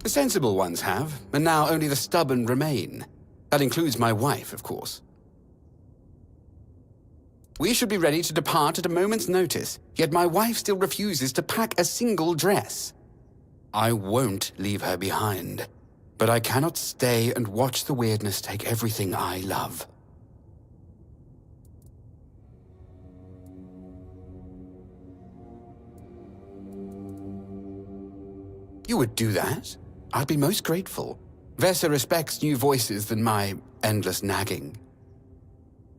The sensible ones have, and now only the stubborn remain. That includes my wife, of course. We should be ready to depart at a moment's notice, yet my wife still refuses to pack a single dress. I won't leave her behind, but I cannot stay and watch the weirdness take everything I love. You would do that? I'd be most grateful. Vesa respects new voices than my endless nagging.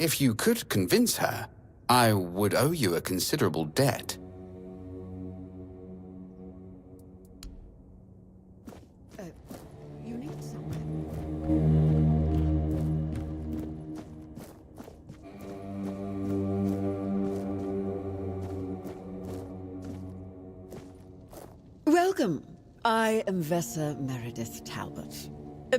If you could convince her, I would owe you a considerable debt. You need something. Welcome. I am Vessa Meredith Talbot.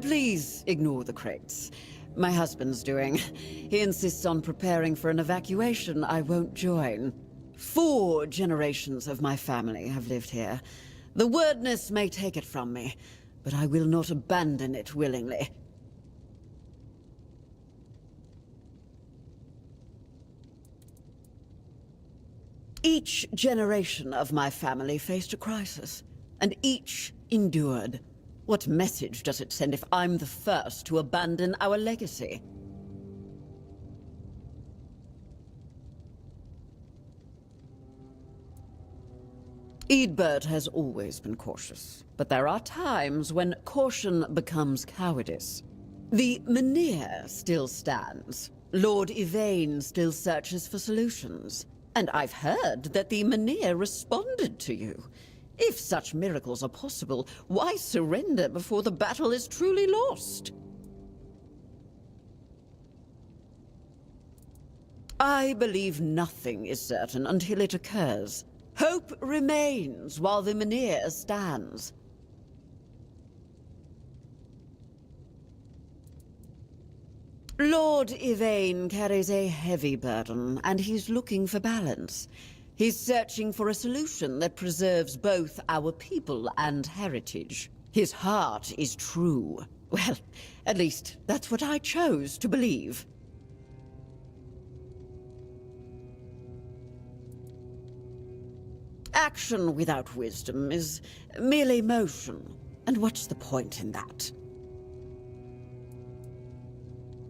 Please ignore the crates. My husband's doing. He insists on preparing for an evacuation I won't join. 4 generations of my family have lived here. The wordness may take it from me, but I will not abandon it willingly. Each generation of my family faced a crisis, and each endured. What message does it send if I'm the first to abandon our legacy? Eadbert has always been cautious, but there are times when caution becomes cowardice. The Menhir still stands. Lord Yvain still searches for solutions. And I've heard that the Menhir responded to you. If such miracles are possible, why surrender before the battle is truly lost? I believe nothing is certain until it occurs. Hope remains while the Menhir stands. Lord Yvain carries a heavy burden, and he's looking for balance. He's searching for a solution that preserves both our people and heritage. His heart is true. Well, at least that's what I chose to believe. Action without wisdom is merely motion, and what's the point in that?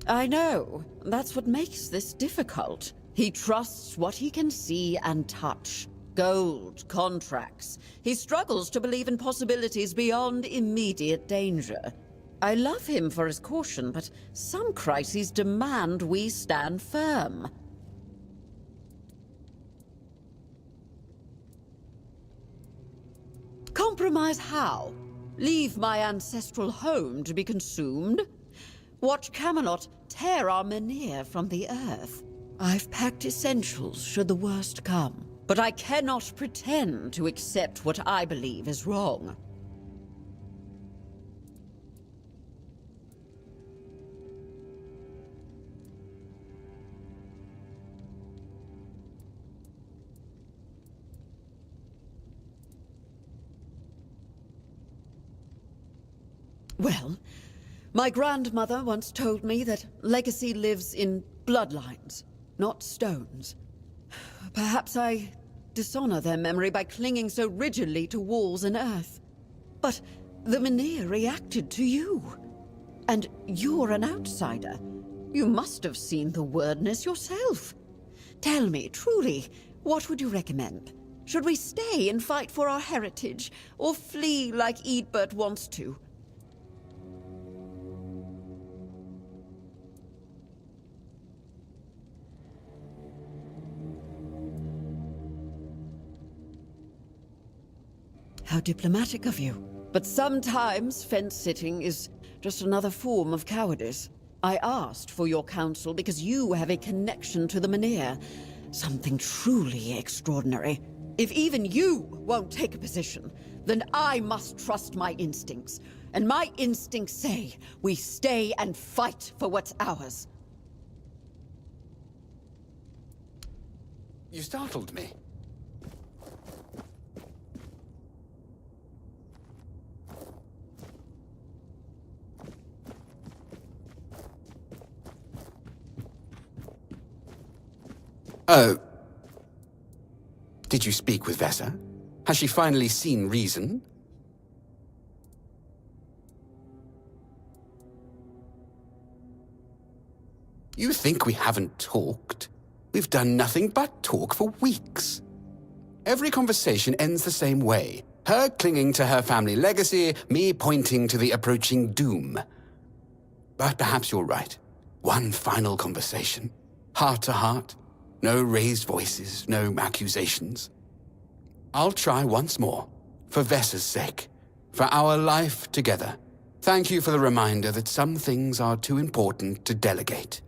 I know. That's what makes this difficult. He trusts what he can see and touch. Gold, contracts. He struggles to believe in possibilities beyond immediate danger. I love him for his caution, but some crises demand we stand firm. Compromise how? Leave my ancestral home to be consumed? Watch Camelot tear our Menhir from the earth. I've packed essentials should the worst come, but I cannot pretend to accept what I believe is wrong. Well, my grandmother once told me that legacy lives in bloodlines, not stones. Perhaps I dishonor their memory by clinging so rigidly to walls and earth. But the Menhir reacted to you. And you're an outsider. You must have seen the wordness yourself. Tell me, truly, what would you recommend? Should we stay and fight for our heritage, or flee like Eadbert wants to? How diplomatic of you. But sometimes fence-sitting is just another form of cowardice. I asked for your counsel because you have a connection to the Menhir. Something truly extraordinary. If even you won't take a position, then I must trust my instincts. And my instincts say we stay and fight for what's ours. You startled me. Oh. Did you speak with Vessa? Has she finally seen reason? You think we haven't talked? We've done nothing but talk for weeks. Every conversation ends the same way. Her clinging to her family legacy, me pointing to the approaching doom. But perhaps you're right. One final conversation. Heart to heart. No raised voices, no accusations. I'll try once more, for Vessa's sake, for our life together. Thank you for the reminder that some things are too important to delegate.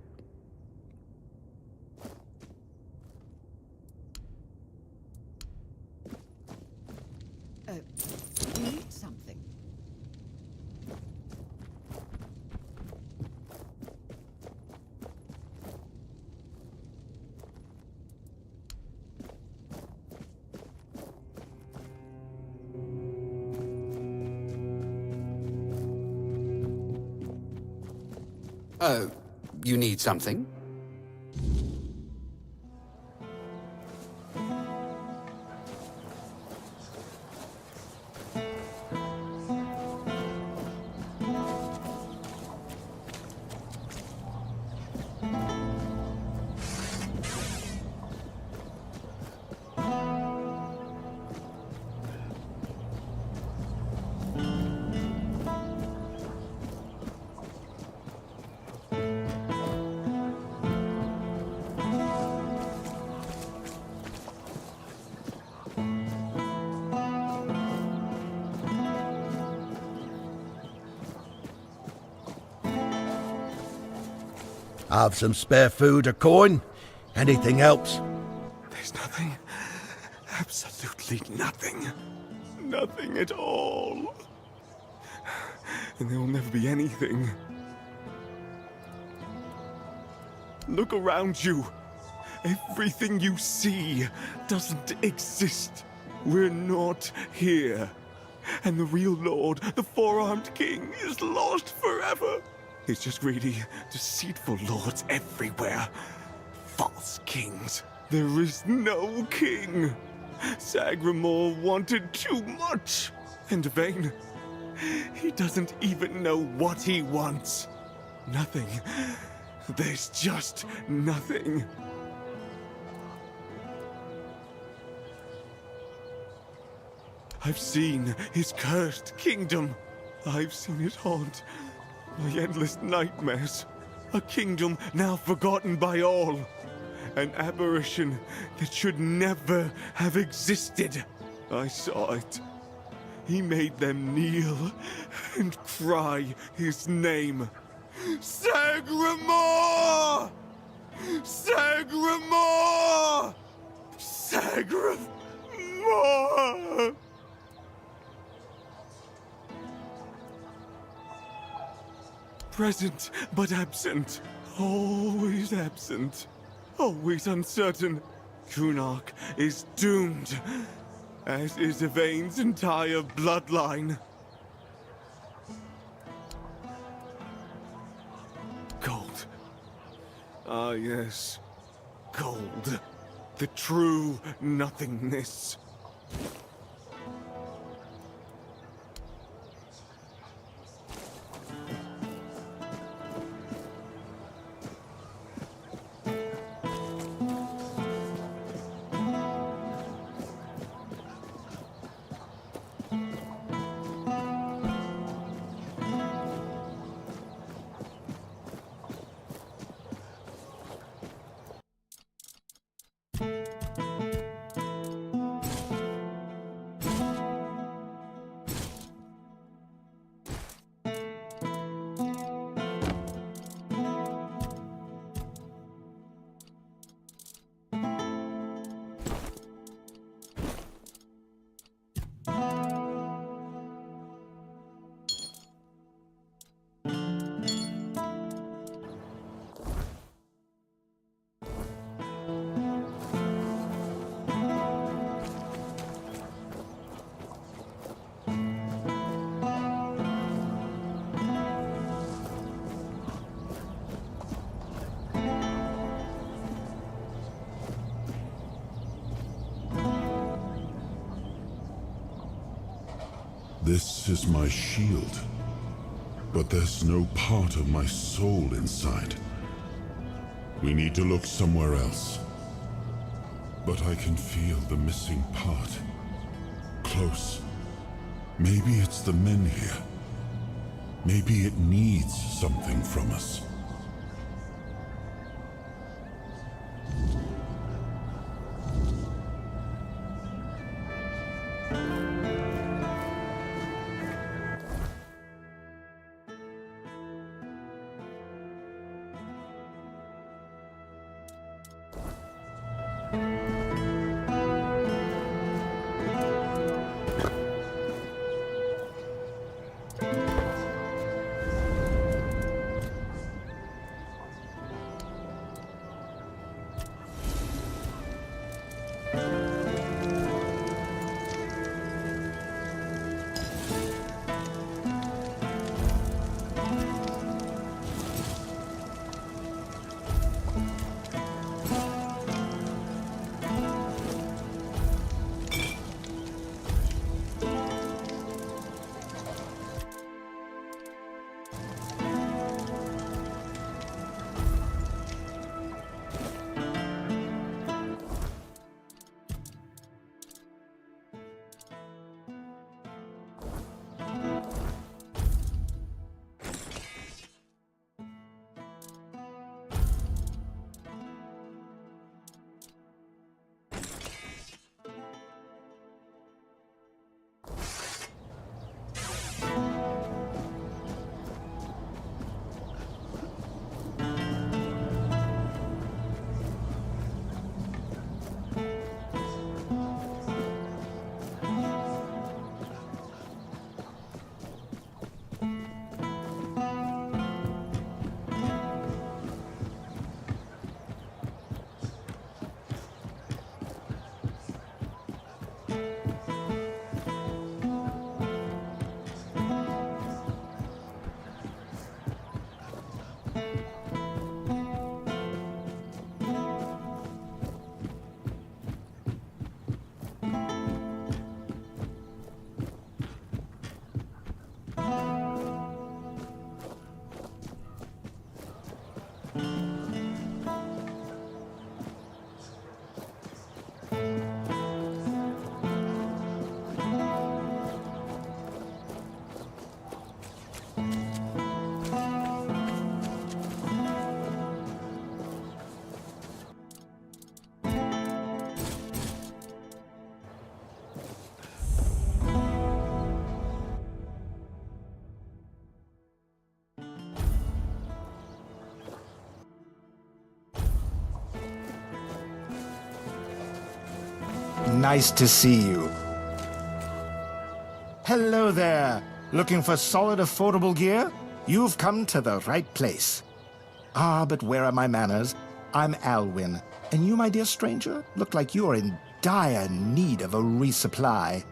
You need something? You need something? Have some spare food or coin? Anything helps. There's nothing. Absolutely nothing. Nothing at all. And there will never be anything. Look around you. Everything you see doesn't exist. We're not here. And the real Lord, the four-armed king, is lost forever. It's just greedy, deceitful lords everywhere. False kings. There is no king. Sagramor wanted too much. And vain. He doesn't even know what he wants. Nothing. There's just nothing. I've seen his cursed kingdom. I've seen it haunt my endless nightmares. A kingdom now forgotten by all. An apparition that should never have existed. I saw it. He made them kneel and cry his name. Sagramor! Sagramor! Sagramor! Present, but absent. Always absent. Always uncertain. Kunark is doomed, as is Yvain's entire bloodline. Gold. Ah, yes. Gold. The true nothingness. This is my shield, but there's no part of my soul inside. We need to look somewhere else. But I can feel the missing part. Close. Maybe it's the men here. Maybe it needs something from us. Nice to see you. Hello there. Looking for solid, affordable gear? You've come to the right place. Ah, but where are my manners? I'm Alwyn, and you, my dear stranger, look like you're in dire need of a resupply.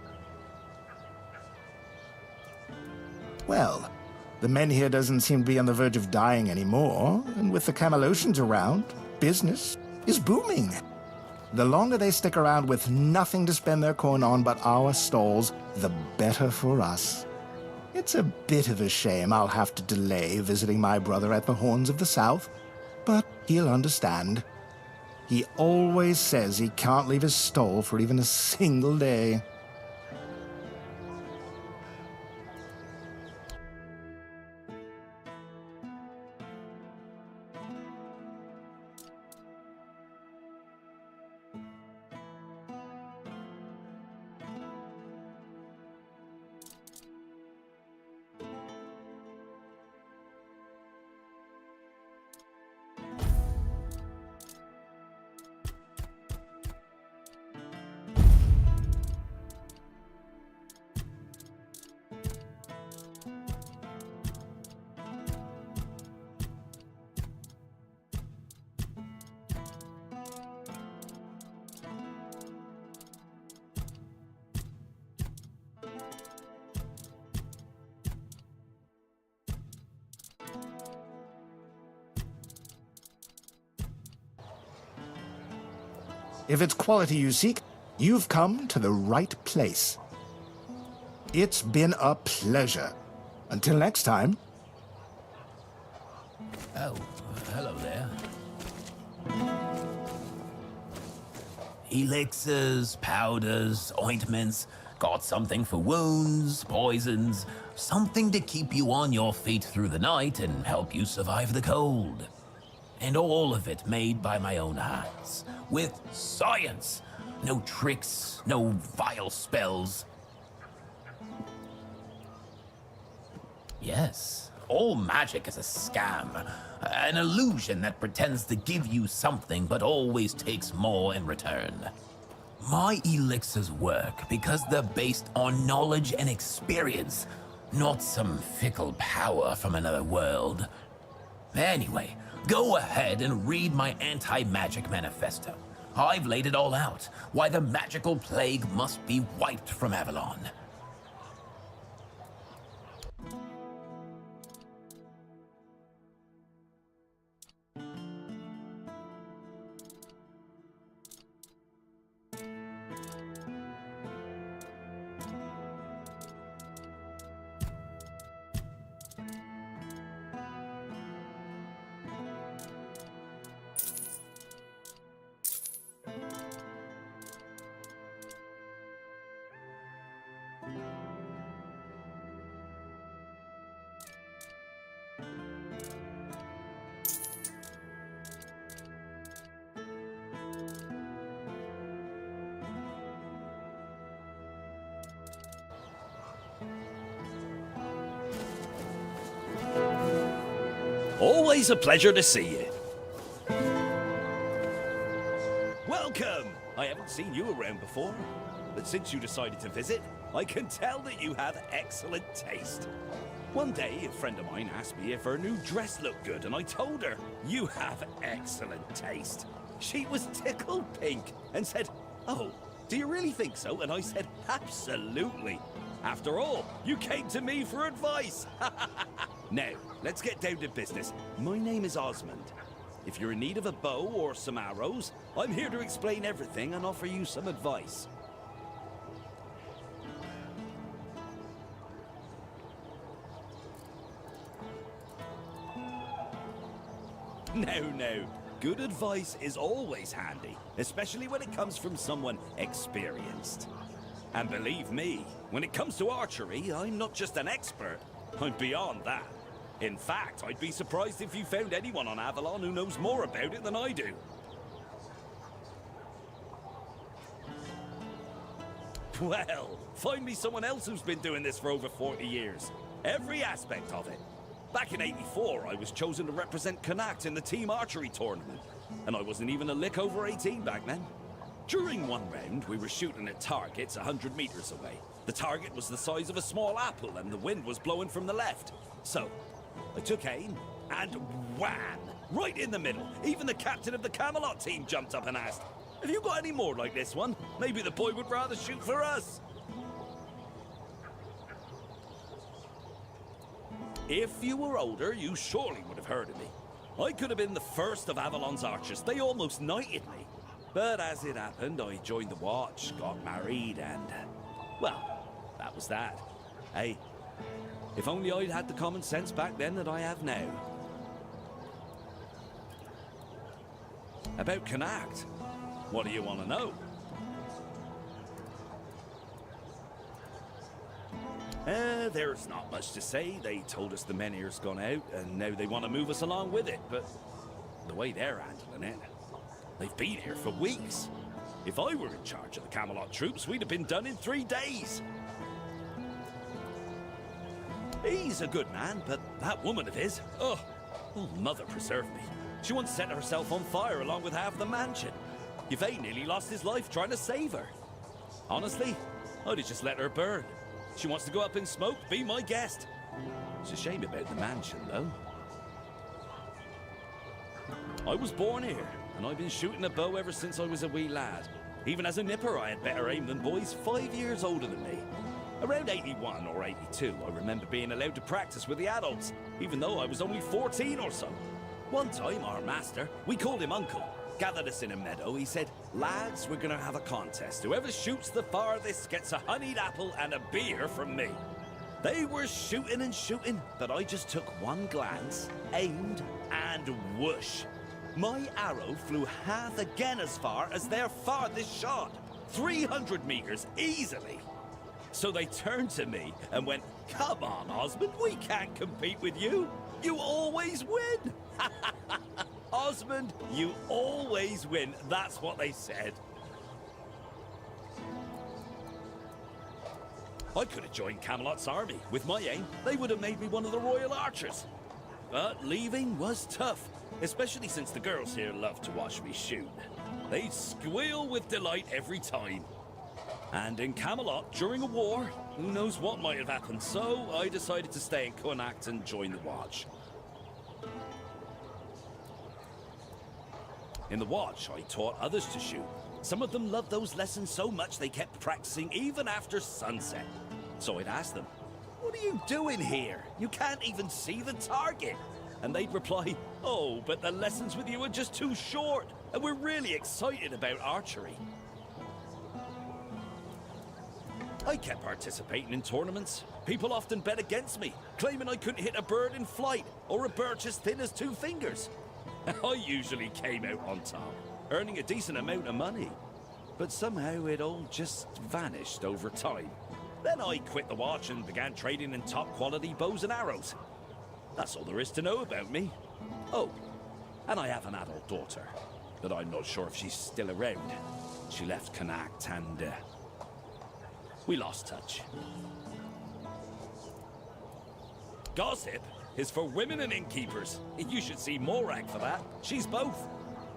Well, the men here doesn't seem to be on the verge of dying anymore, and with the Camelotians around, business is booming. The longer they stick around with nothing to spend their coin on but our stalls, the better for us. It's a bit of a shame I'll have to delay visiting my brother at the Horns of the South, but he'll understand. He always says he can't leave his stall for even a single day. If it's quality you seek, you've come to the right place. It's been a pleasure. Until next time. Oh, hello there. Elixirs, powders, ointments. Got something for wounds, poisons, something to keep you on your feet through the night and help you survive the cold. And all of it made by my own hands, with science. No tricks, no vile spells. Yes, all magic is a scam, an illusion that pretends to give you something but always takes more in return. My elixirs work because they're based on knowledge and experience, not some fickle power from another world. Anyway, go ahead and read my anti-magic manifesto. I've laid it all out, why the magical plague must be wiped from Avalon. Always a pleasure to see you. Welcome! I haven't seen you around before, but since you decided to visit, I can tell that you have excellent taste. One day, a friend of mine asked me if her new dress looked good, and I told her, "You have excellent taste." She was tickled pink and said, "Oh, do you really think so?" And I said, "Absolutely. After all, you came to me for advice." Now, let's get down to business. My name is Osmond. If you're in need of a bow or some arrows, I'm here to explain everything and offer you some advice. No. Good advice is always handy, especially when it comes from someone experienced. And believe me, when it comes to archery, I'm not just an expert. I'm beyond that. In fact, I'd be surprised if you found anyone on Avalon who knows more about it than I do. Well, find me someone else who's been doing this for over 40 years. Every aspect of it. Back in '84, I was chosen to represent Connacht in the team archery tournament. And I wasn't even a lick over 18 back then. During one round, we were shooting at targets 100 meters away. The target was the size of a small apple, and the wind was blowing from the left. So, I took aim, and wham! Right in the middle. Even the captain of the Camelot team jumped up and asked, "Have you got any more like this one? Maybe the boy would rather shoot for us." If you were older, you surely would have heard of me. I could have been the first of Avalon's archers. They almost knighted me. But as it happened, I joined the Watch, got married, and... well, that was that. Hey, if only I'd had the common sense back then that I have now. About Connacht, what do you want to know? There's not much to say. They told us the men here's gone out, and now they want to move us along with it, but the way they're handling it, they've been here for weeks. If I were in charge of the Camelot troops, we'd have been done in 3 days. He's a good man, but that woman of his, oh, mother preserve me. She once set herself on fire along with half the mansion. Yvain nearly lost his life trying to save her. Honestly, I'd have just let her burn. She wants to go up in smoke, be my guest. It's a shame about the mansion, though. I was born here, and I've been shooting a bow ever since I was a wee lad. Even as a nipper, I had better aim than boys 5 years older than me. Around 81 or 82, I remember being allowed to practice with the adults, even though I was only 14 or so. One time, our master, we called him Uncle, gathered us in a meadow. He said, "Lads, we're gonna have a contest. Whoever shoots the farthest gets a honeyed apple and a beer from me." They were shooting and shooting, but I just took one glance, aimed, and whoosh. My arrow flew half again as far as their farthest shot. 300 meters, easily. So they turned to me and went, "Come on, Osmond, we can't compete with you. You always win." Osmond, you always win. That's what they said. I could have joined Camelot's army. With my aim, they would have made me one of the royal archers. But leaving was tough, especially since the girls here love to watch me shoot. They'd squeal with delight every time. And in Camelot, during a war, who knows what might have happened, so I decided to stay in Connacht and join the Watch. In the Watch, I taught others to shoot. Some of them loved those lessons so much they kept practicing even after sunset. So I'd ask them, "What are you doing here? You can't even see the target." And they'd reply, "Oh, but the lessons with you are just too short, and we're really excited about archery." I kept participating in tournaments. People often bet against me, claiming I couldn't hit a bird in flight or a birch as thin as 2 fingers. I usually came out on top, earning a decent amount of money. But somehow it all just vanished over time. Then I quit the Watch and began trading in top-quality bows and arrows. That's all there is to know about me. Oh, and I have an adult daughter, but I'm not sure if she's still around. She left Connacht and we lost touch. Gossip is for women and innkeepers. You should see Morag for that. She's both.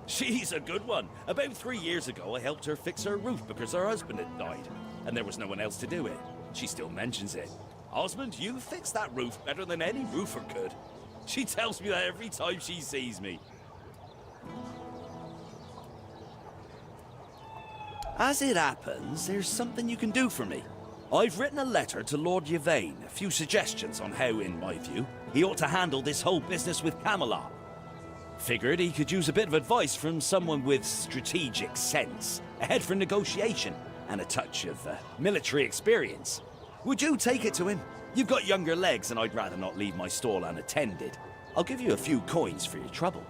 She's a good one. About 3 years ago, I helped her fix her roof because her husband had died, and there was no one else to do it. She still mentions it. "Osmond, you fixed that roof better than any roofer could." She tells me that every time she sees me. As it happens, there's something you can do for me. I've written a letter to Lord Yvain, a few suggestions on how, in my view, he ought to handle this whole business with Camelot. Figured he could use a bit of advice from someone with strategic sense, a head for negotiation, and a touch of military experience. Would you take it to him? You've got younger legs, and I'd rather not leave my stall unattended. I'll give you a few coins for your trouble.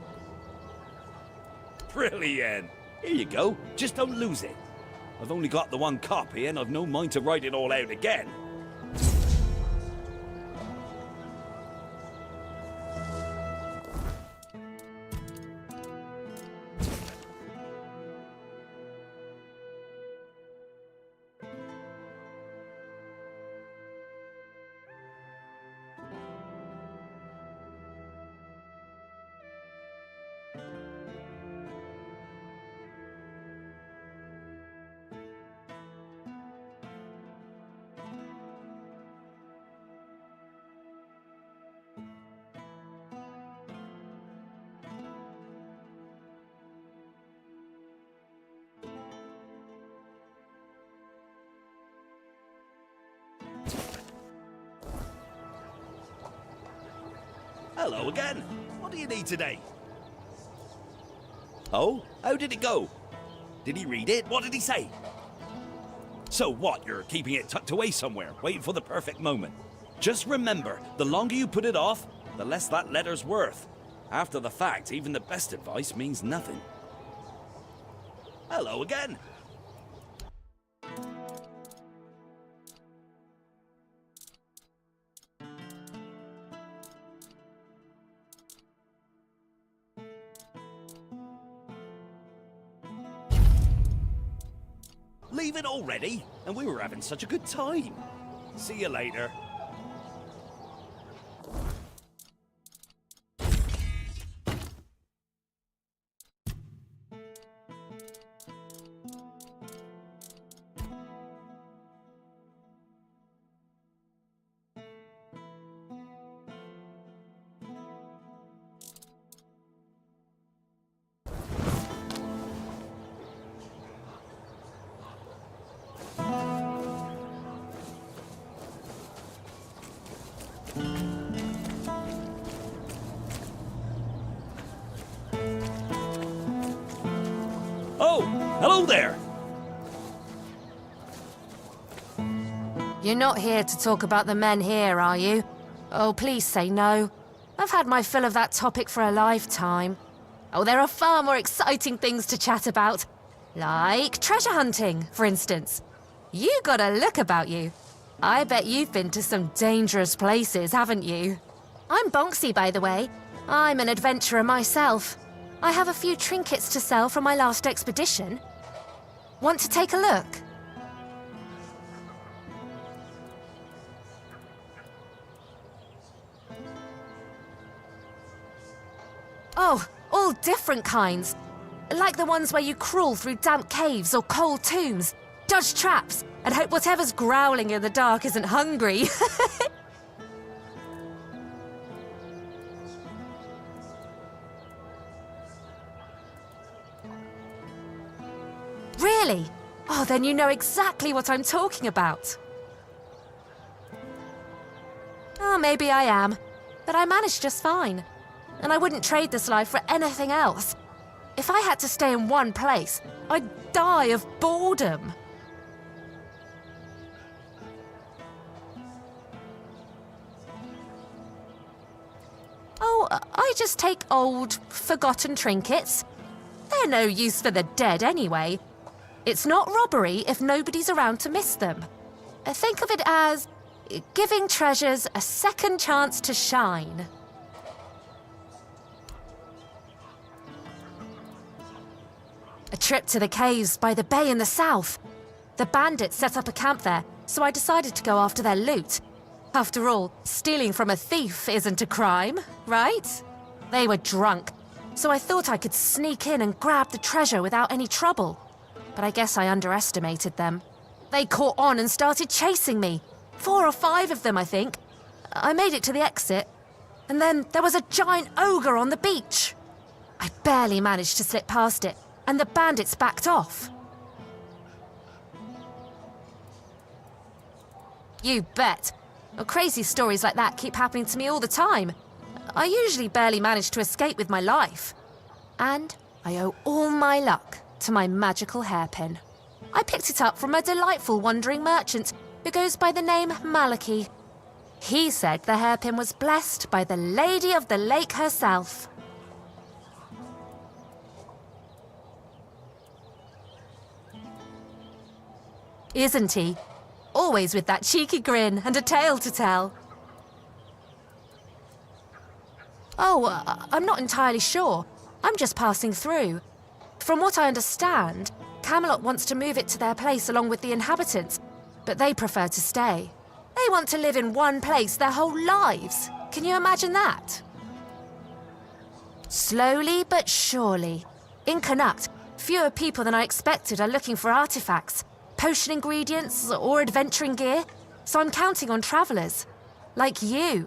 Brilliant! Here you go. Just don't lose it. I've only got the one copy, and I've no mind to write it all out again. Hello again. What do you need today? Oh, how did it go? Did he read it? What did he say? So what, you're keeping it tucked away somewhere, waiting for the perfect moment. Just remember, the longer you put it off, the less that letter's worth. After the fact, even the best advice means nothing. Hello again. Leave it already? And we were having such a good time. See you later. Oh, hello there. You're not here to talk about the men here, are you? Oh, please say no. I've had my fill of that topic for a lifetime. Oh, there are far more exciting things to chat about. Like treasure hunting, for instance. You got a look about you. I bet you've been to some dangerous places, haven't you? I'm Bonksy, by the way. I'm an adventurer myself. I have a few trinkets to sell from my last expedition. Want to take a look? Oh, all different kinds. Like the ones where you crawl through damp caves or cold tombs, dodge traps, and hope whatever's growling in the dark isn't hungry. Really? Oh, then you know exactly what I'm talking about. Oh, maybe I am, but I manage just fine. And I wouldn't trade this life for anything else. If I had to stay in one place, I'd die of boredom. Oh, I just take old, forgotten trinkets. They're no use for the dead anyway. It's not robbery if nobody's around to miss them. Think of it as giving treasures a second chance to shine. A trip to the caves by the bay in the south. The bandits set up a camp there, so I decided to go after their loot. After all, stealing from a thief isn't a crime, right? They were drunk, so I thought I could sneak in and grab the treasure without any trouble. But I guess I underestimated them. They caught on and started chasing me. 4 or 5 of them, I think. I made it to the exit, and then there was a giant ogre on the beach. I barely managed to slip past it, and the bandits backed off. You bet. Well, crazy stories like that keep happening to me all the time. I usually barely manage to escape with my life. And I owe all my luck to my magical hairpin. I picked it up from a delightful wandering merchant who goes by the name Malachi. He said the hairpin was blessed by the Lady of the Lake herself. Isn't he? Always with that cheeky grin and a tale to tell. Oh, I'm not entirely sure. I'm just passing through. From what I understand, Camelot wants to move it to their place along with the inhabitants, but they prefer to stay. They want to live in one place their whole lives. Can you imagine that? Slowly but surely. In Connacht, fewer people than I expected are looking for artifacts, potion ingredients, or adventuring gear, so I'm counting on travelers. Like you.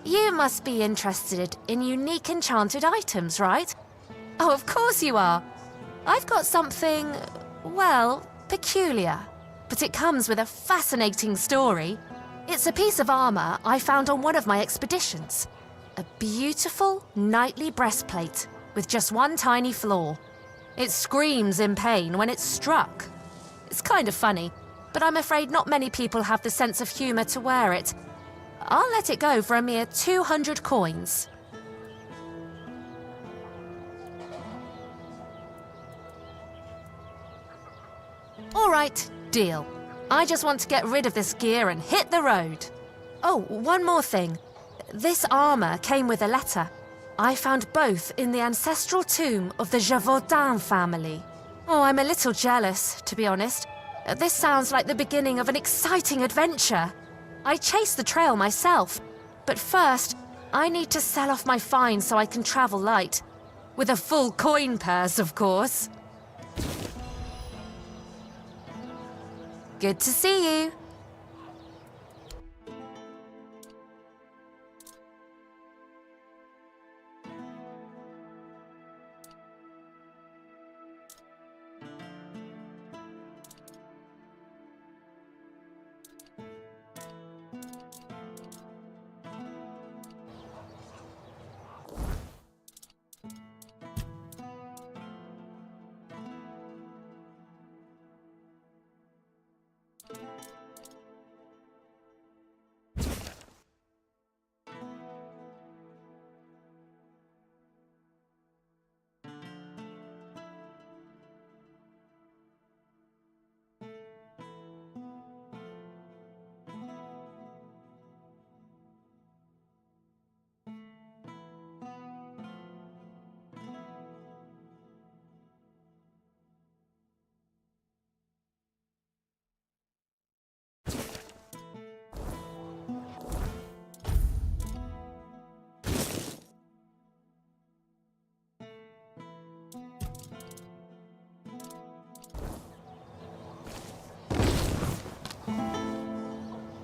You must be interested in unique enchanted items, right? Oh, of course you are. I've got something, well, peculiar, but it comes with a fascinating story. It's a piece of armor I found on one of my expeditions. A beautiful, knightly breastplate with just one tiny flaw. It screams in pain when it's struck. It's kind of funny, but I'm afraid not many people have the sense of humor to wear it. I'll let it go for a mere 200 coins. All right, deal. I just want to get rid of this gear and hit the road. Oh, one more thing. This armor came with a letter. I found both in the ancestral tomb of the Gévaudan family. Oh, I'm a little jealous, to be honest. This sounds like the beginning of an exciting adventure. I chased the trail myself, but first, I need to sell off my find so I can travel light. With a full coin purse, of course. Good to see you.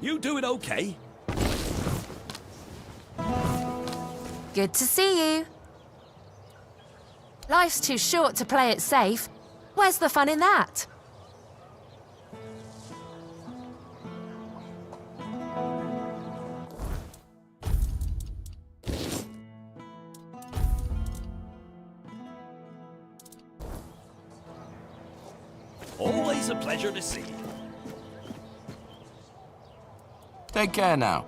You doing okay? Good to see you. Life's too short to play it safe. Where's the fun in that? Always a pleasure to see you. Take care now.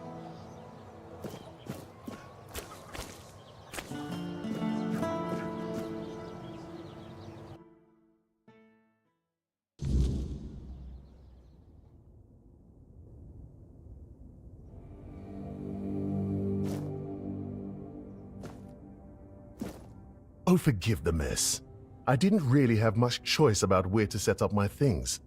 Oh, forgive the mess. I didn't really have much choice about where to set up my things.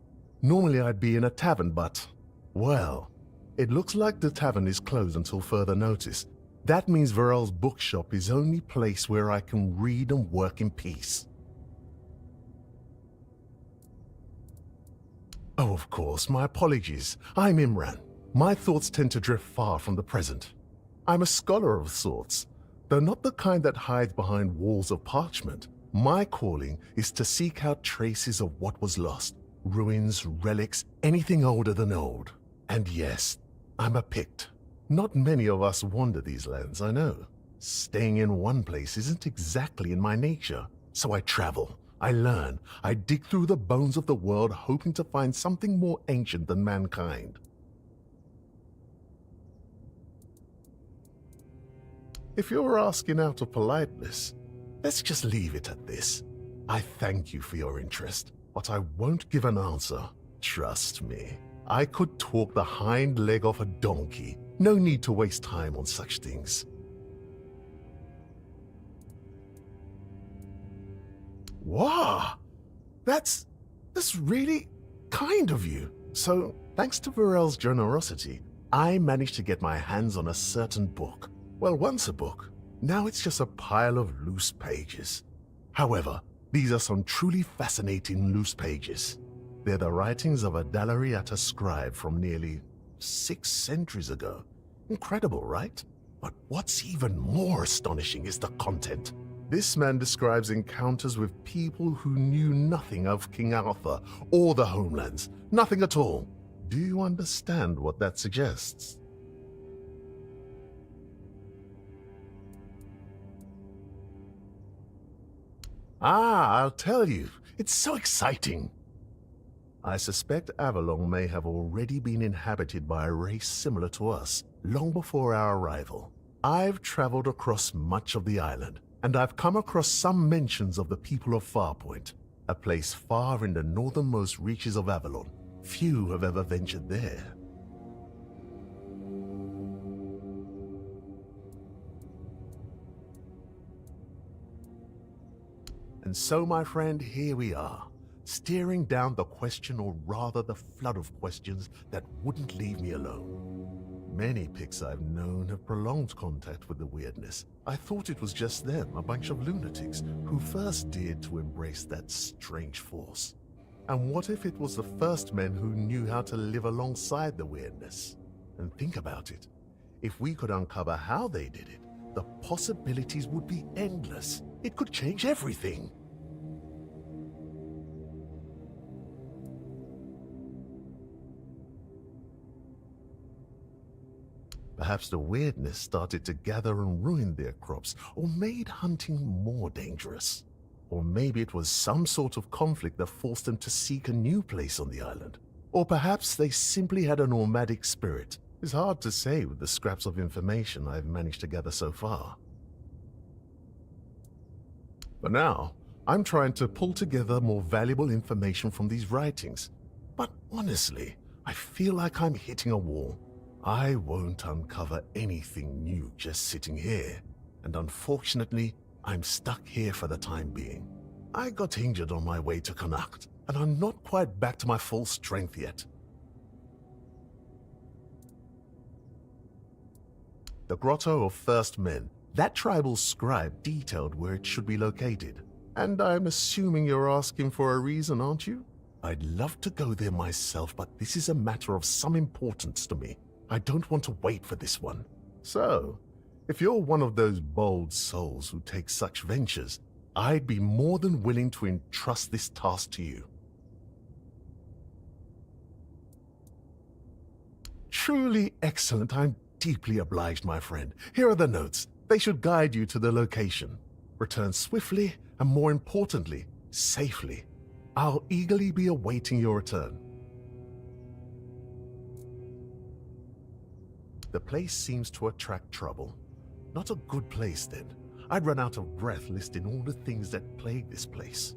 Normally I'd be in a tavern, but, well, it looks like the tavern is closed until further notice. That means Varel's bookshop is the only place where I can read and work in peace. Oh, of course, my apologies. I'm Imran. My thoughts tend to drift far from the present. I'm a scholar of sorts, though not the kind that hides behind walls of parchment. My calling is to seek out traces of what was lost. Ruins, relics, anything older than old. And yes, I'm a Pict. Not many of us wander these lands, I know. Staying in one place isn't exactly in my nature. So I travel, I learn, I dig through the bones of the world hoping to find something more ancient than mankind. If you're asking out of politeness, let's just leave it at this. I thank you for your interest, but I won't give an answer. Trust me. I could talk the hind leg off a donkey. No need to waste time on such things. Wow! That's really kind of you. So, thanks to Varel's generosity, I managed to get my hands on a certain book. Well, once a book. Now it's just a pile of loose pages. However, these are some truly fascinating loose pages. They're the writings of a Dalariata scribe from nearly 6 centuries ago. Incredible, right? But what's even more astonishing is the content. This man describes encounters with people who knew nothing of King Arthur or the homelands. Nothing at all. Do you understand what that suggests? Ah, I'll tell you. It's so exciting. I suspect Avalon may have already been inhabited by a race similar to us, long before our arrival. I've traveled across much of the island, and I've come across some mentions of the people of Farpoint, a place far in the northernmost reaches of Avalon. Few have ever ventured there. And so, my friend, here we are, staring down the question, or rather the flood of questions that wouldn't leave me alone. Many Picts I've known have prolonged contact with the weirdness. I thought it was just them, a bunch of lunatics, who first dared to embrace that strange force. And what if it was the first men who knew how to live alongside the weirdness? And think about it. If we could uncover how they did it, the possibilities would be endless. It could change everything. Perhaps the weirdness started to gather and ruin their crops, or made hunting more dangerous. Or maybe it was some sort of conflict that forced them to seek a new place on the island. Or perhaps they simply had a nomadic spirit. It's hard to say with the scraps of information I've managed to gather so far. For now, I'm trying to pull together more valuable information from these writings. But honestly, I feel like I'm hitting a wall. I won't uncover anything new just sitting here, and unfortunately, I'm stuck here for the time being. I got injured on my way to Connacht, and I'm not quite back to my full strength yet. The Grotto of First Men, that tribal scribe detailed where it should be located. And I'm assuming you're asking for a reason, aren't you? I'd love to go there myself, but this is a matter of some importance to me. I don't want to wait for this one. So, if you're one of those bold souls who take such ventures, I'd be more than willing to entrust this task to you. Truly excellent. I'm deeply obliged, my friend. Here are the notes. They should guide you to the location. Return swiftly, and more importantly, safely. I'll eagerly be awaiting your return. The place seems to attract trouble. Not a good place, then. I'd run out of breath listing all the things that plague this place.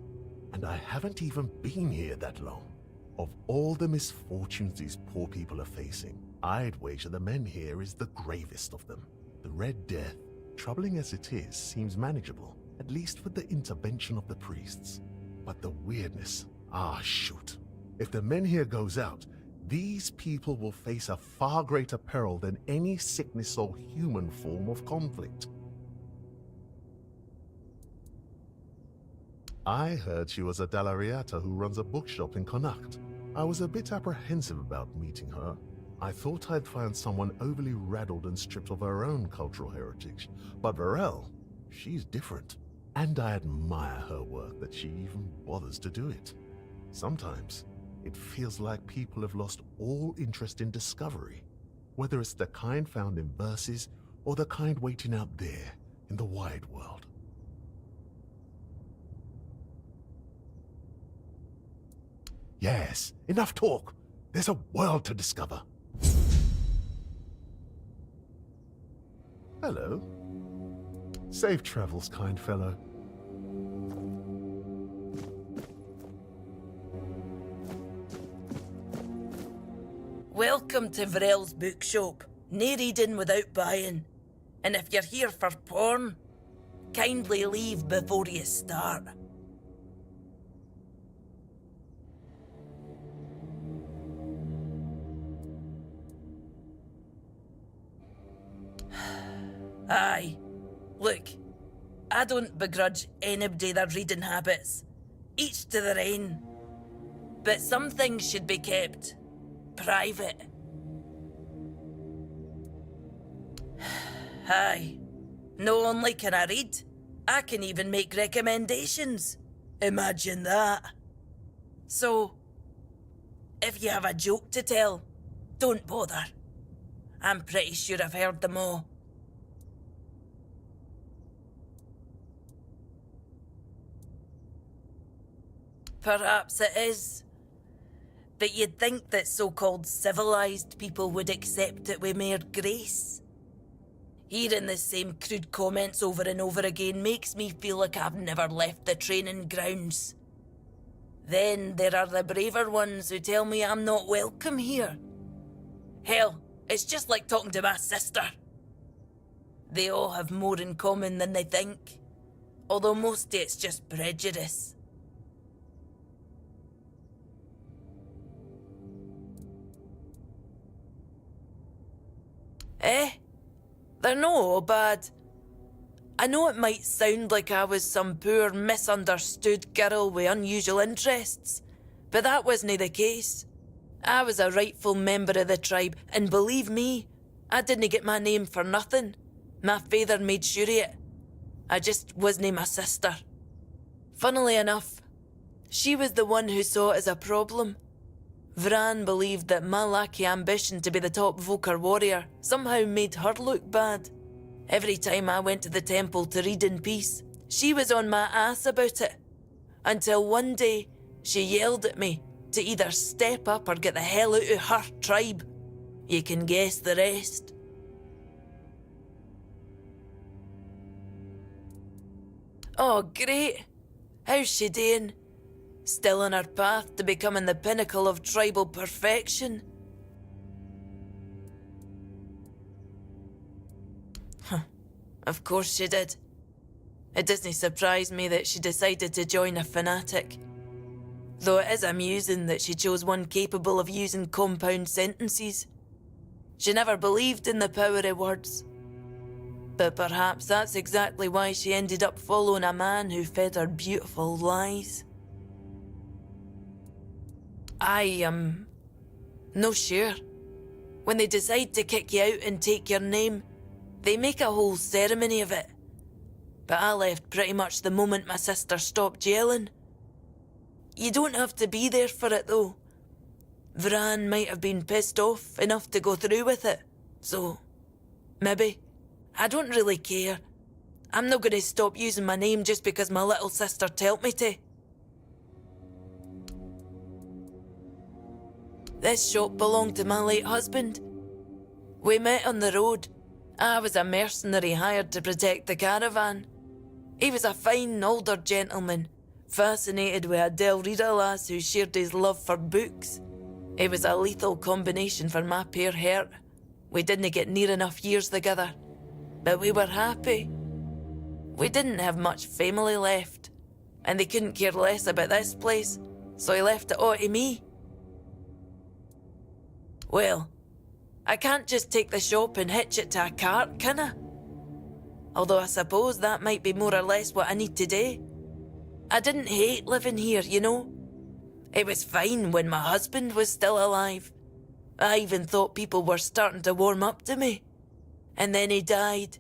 And I haven't even been here that long. Of all the misfortunes these poor people are facing, I'd wager the men here is the gravest of them. The Red Death, troubling as it is, seems manageable, at least with the intervention of the priests. But the weirdness, shoot. If the men here goes out, these people will face a far greater peril than any sickness or human form of conflict. I heard she was a Dalariata who runs a bookshop in Connacht. I was a bit apprehensive about meeting her. I thought I'd find someone overly rattled and stripped of her own cultural heritage. But Varel, she's different. And I admire her work that she even bothers to do it. Sometimes, it feels like people have lost all interest in discovery, whether it's the kind found in verses or the kind waiting out there in the wide world. Yes, enough talk. There's a world to discover. Hello. Safe travels, kind fellow. Welcome to Varel's bookshop. No reading without buying. And if you're here for porn, kindly leave before you start. Aye. Look, I don't begrudge anybody their reading habits. Each to their own. But some things should be kept private. Aye. Not only can I read, I can even make recommendations. Imagine that. So, if you have a joke to tell, don't bother. I'm pretty sure I've heard them all. Perhaps it is. But you'd think that so-called civilized people would accept it with more grace. Hearing the same crude comments over and over again makes me feel like I've never left the training grounds. Then there are the braver ones who tell me I'm not welcome here. Hell, it's just like talking to my sister. They all have more in common than they think, although mostly it's just prejudice. They're not all bad. I know it might sound like I was some poor, misunderstood girl with unusual interests, but that wasn't the case. I was a rightful member of the tribe, and believe me, I didn't get my name for nothing. My father made sure of it. I just wasn't my sister. Funnily enough, she was the one who saw it as a problem. Vran believed that my lack of ambition to be the top Volker warrior somehow made her look bad. Every time I went to the temple to read in peace, she was on my ass about it. Until one day, she yelled at me to either step up or get the hell out of her tribe. You can guess the rest. Oh, great. How's she doing? Still on her path to becoming the pinnacle of tribal perfection? Of course she did. It doesn't surprise me that she decided to join a fanatic. Though it is amusing that she chose one capable of using compound sentences. She never believed in the power of words. But perhaps that's exactly why she ended up following a man who fed her beautiful lies. I am no sure. When they decide to kick you out and take your name, they make a whole ceremony of it. But I left pretty much the moment my sister stopped yelling. You don't have to be there for it though. Vran might have been pissed off enough to go through with it. So, maybe. I don't really care. I'm not going to stop using my name just because my little sister told me to. This shop belonged to my late husband. We met on the road. I was a mercenary hired to protect the caravan. He was a fine older gentleman, fascinated with a Del Rita lass who shared his love for books. It was a lethal combination for my poor heart. We didn't get near enough years together, but we were happy. We didn't have much family left, and they couldn't care less about this place, so he left it all to me. Well, I can't just take the shop and hitch it to a cart, can I? Although I suppose that might be more or less what I need to do. I didn't hate living here, you know. It was fine when my husband was still alive. I even thought people were starting to warm up to me. And then he died,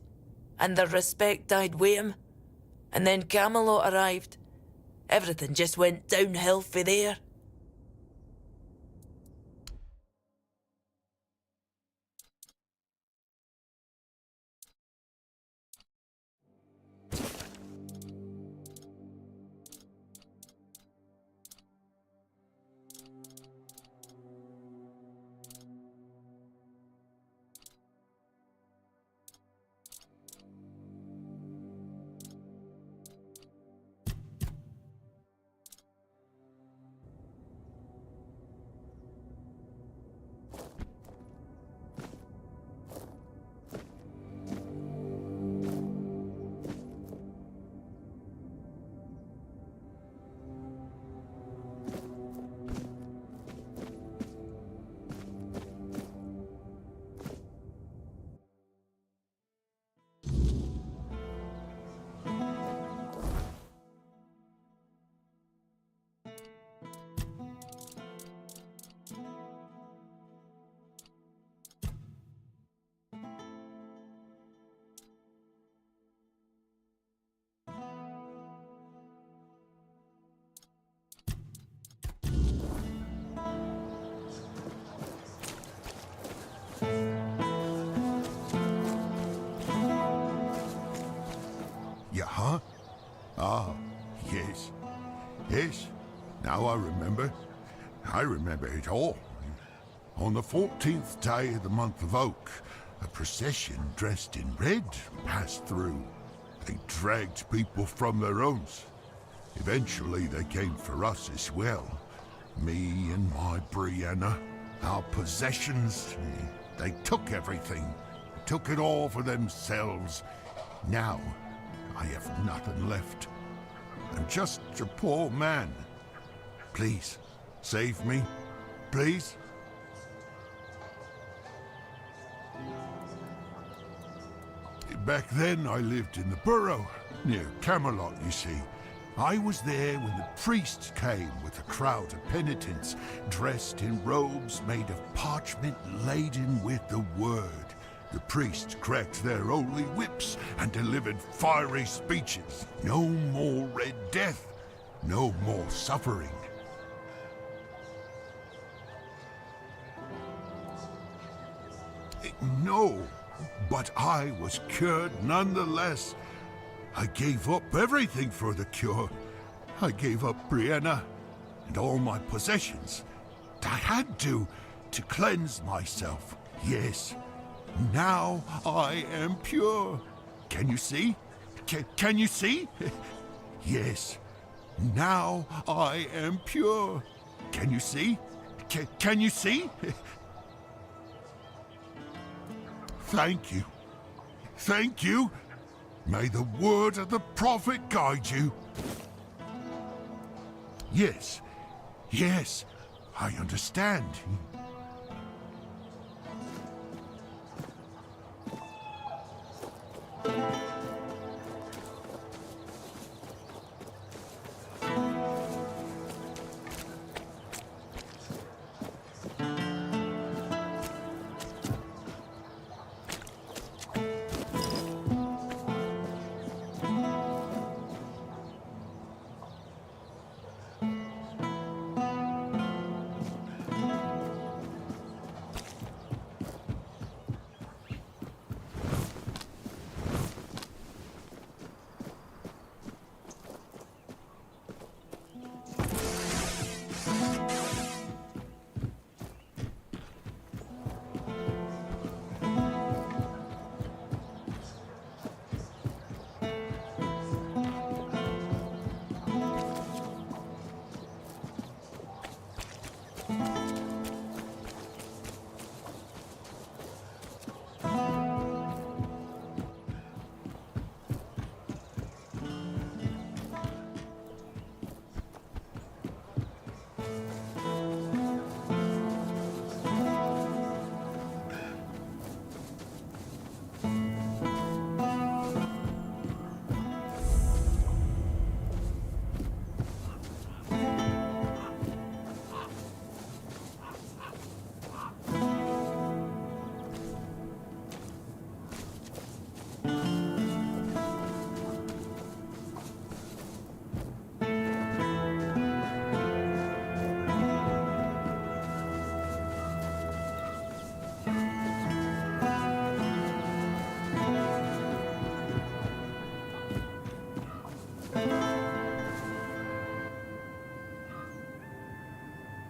and the respect died with him. And then Camelot arrived. Everything just went downhill for there. Yeah? Ah, yes. Yes, Now I remember. I remember it all. On the 14th day of the month of Oak, a procession dressed in red passed through. They dragged people from their homes. Eventually they came for us as well. Me and my Brianna, our possessions. They took everything. Took it all for themselves. Now, I have nothing left. I'm just a poor man. Please, save me. Please. Back then, I lived in the borough, near Camelot, you see. I was there when the priests came with a crowd of penitents, dressed in robes made of parchment laden with the word. The priests cracked their holy whips and delivered fiery speeches. No more Red Death, no more suffering. No, but I was cured nonetheless. I gave up everything for the cure. I gave up Brianna and all my possessions. I had to cleanse myself. Yes, now I am pure. Can you see? Can you see? Yes, now I am pure. Can you see? Can you see? Thank you. Thank you. May the word of the prophet guide you. Yes. Yes. I understand.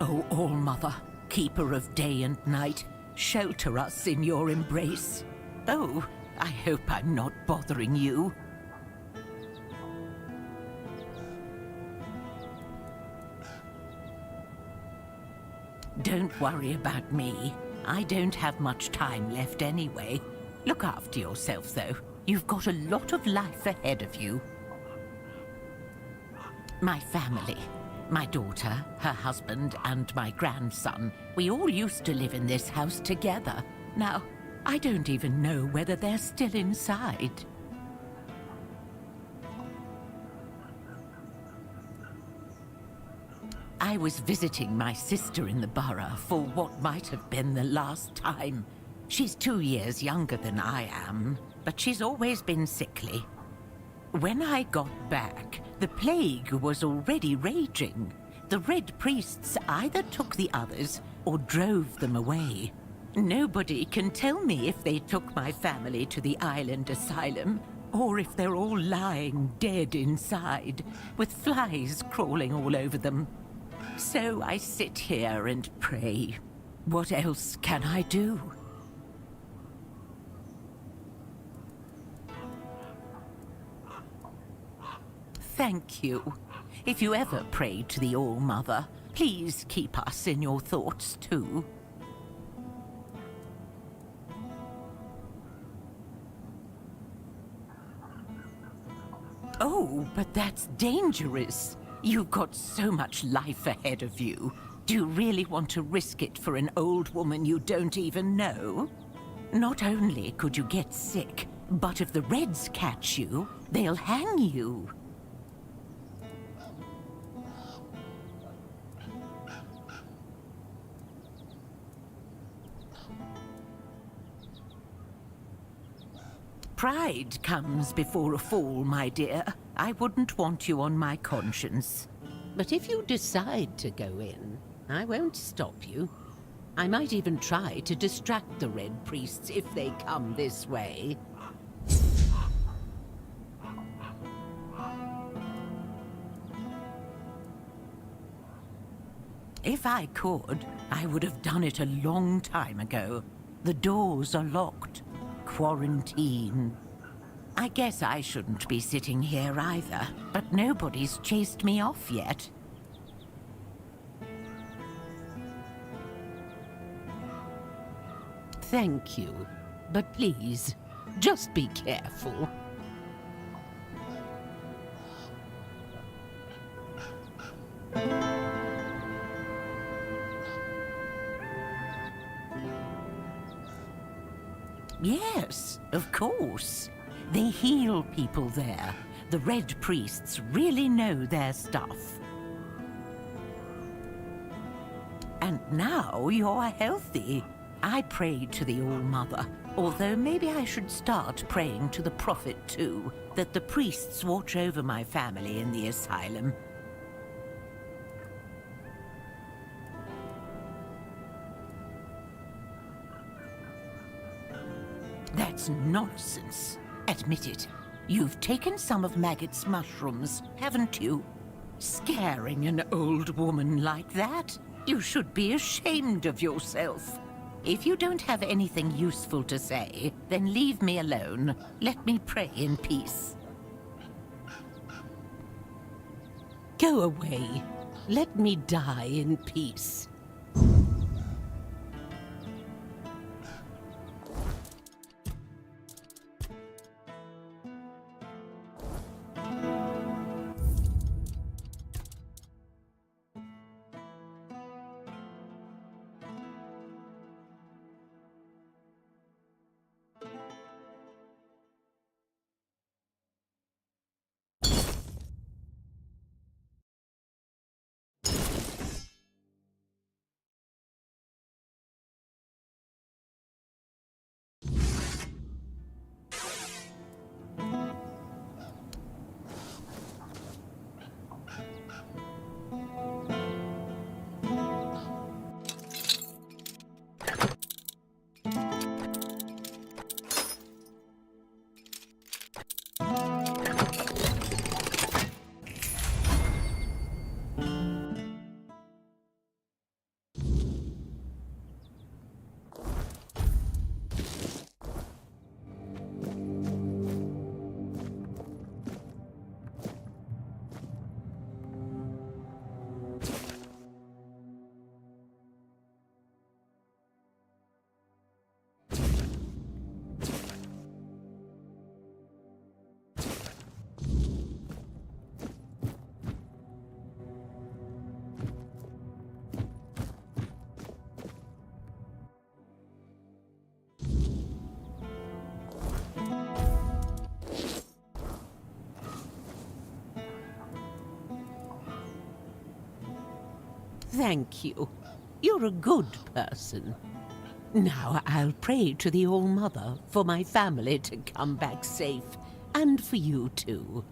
O All-Mother, keeper of day and night, shelter us in your embrace. Oh, I hope I'm not bothering you. Don't worry about me. I don't have much time left anyway. Look after yourself, though. You've got a lot of life ahead of you. My family. My daughter, her husband, and my grandson. We all used to live in this house together. Now, I don't even know whether they're still inside. I was visiting my sister in the borough for what might have been the last time. She's 2 years younger than I am, but she's always been sickly. When I got back, the plague was already raging. The Red Priests either took the others or drove them away. Nobody can tell me if they took my family to the island asylum, or if they're all lying dead inside, with flies crawling all over them. So I sit here and pray. What else can I do? Thank you. If you ever pray to the All-Mother, please keep us in your thoughts too. Oh, but that's dangerous. You've got so much life ahead of you. Do you really want to risk it for an old woman you don't even know? Not only could you get sick, but if the Reds catch you, they'll hang you. Pride comes before a fall, my dear. I wouldn't want you on my conscience. But if you decide to go in, I won't stop you. I might even try to distract the Red Priests if they come this way. If I could, I would have done it a long time ago. The doors are locked. Quarantine. I guess I shouldn't be sitting here either, but nobody's chased me off yet. Thank you, but please, just be careful. Yes, of course. They heal people there. The Red Priests really know their stuff. And now you're healthy. I prayed to the All-Mother, although maybe I should start praying to the Prophet too, that the priests watch over my family in the asylum. That's nonsense. Admit it. You've taken some of Maggot's mushrooms, haven't you? Scaring an old woman like that? You should be ashamed of yourself. If you don't have anything useful to say, then leave me alone. Let me pray in peace. Go away. Let me die in peace. Thank you. You're a good person. Now I'll pray to the All-Mother for my family to come back safe, and for you too.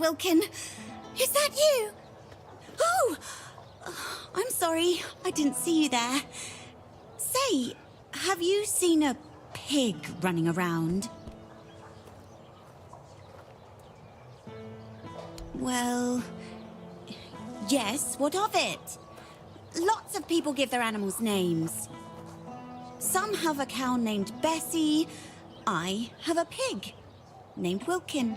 Wilkin. Is that you? Oh! I'm sorry. I didn't see you there. Say, have you seen a pig running around? Well, yes, what of it? Lots of people give their animals names. Some have a cow named Bessie. I have a pig named Wilkin.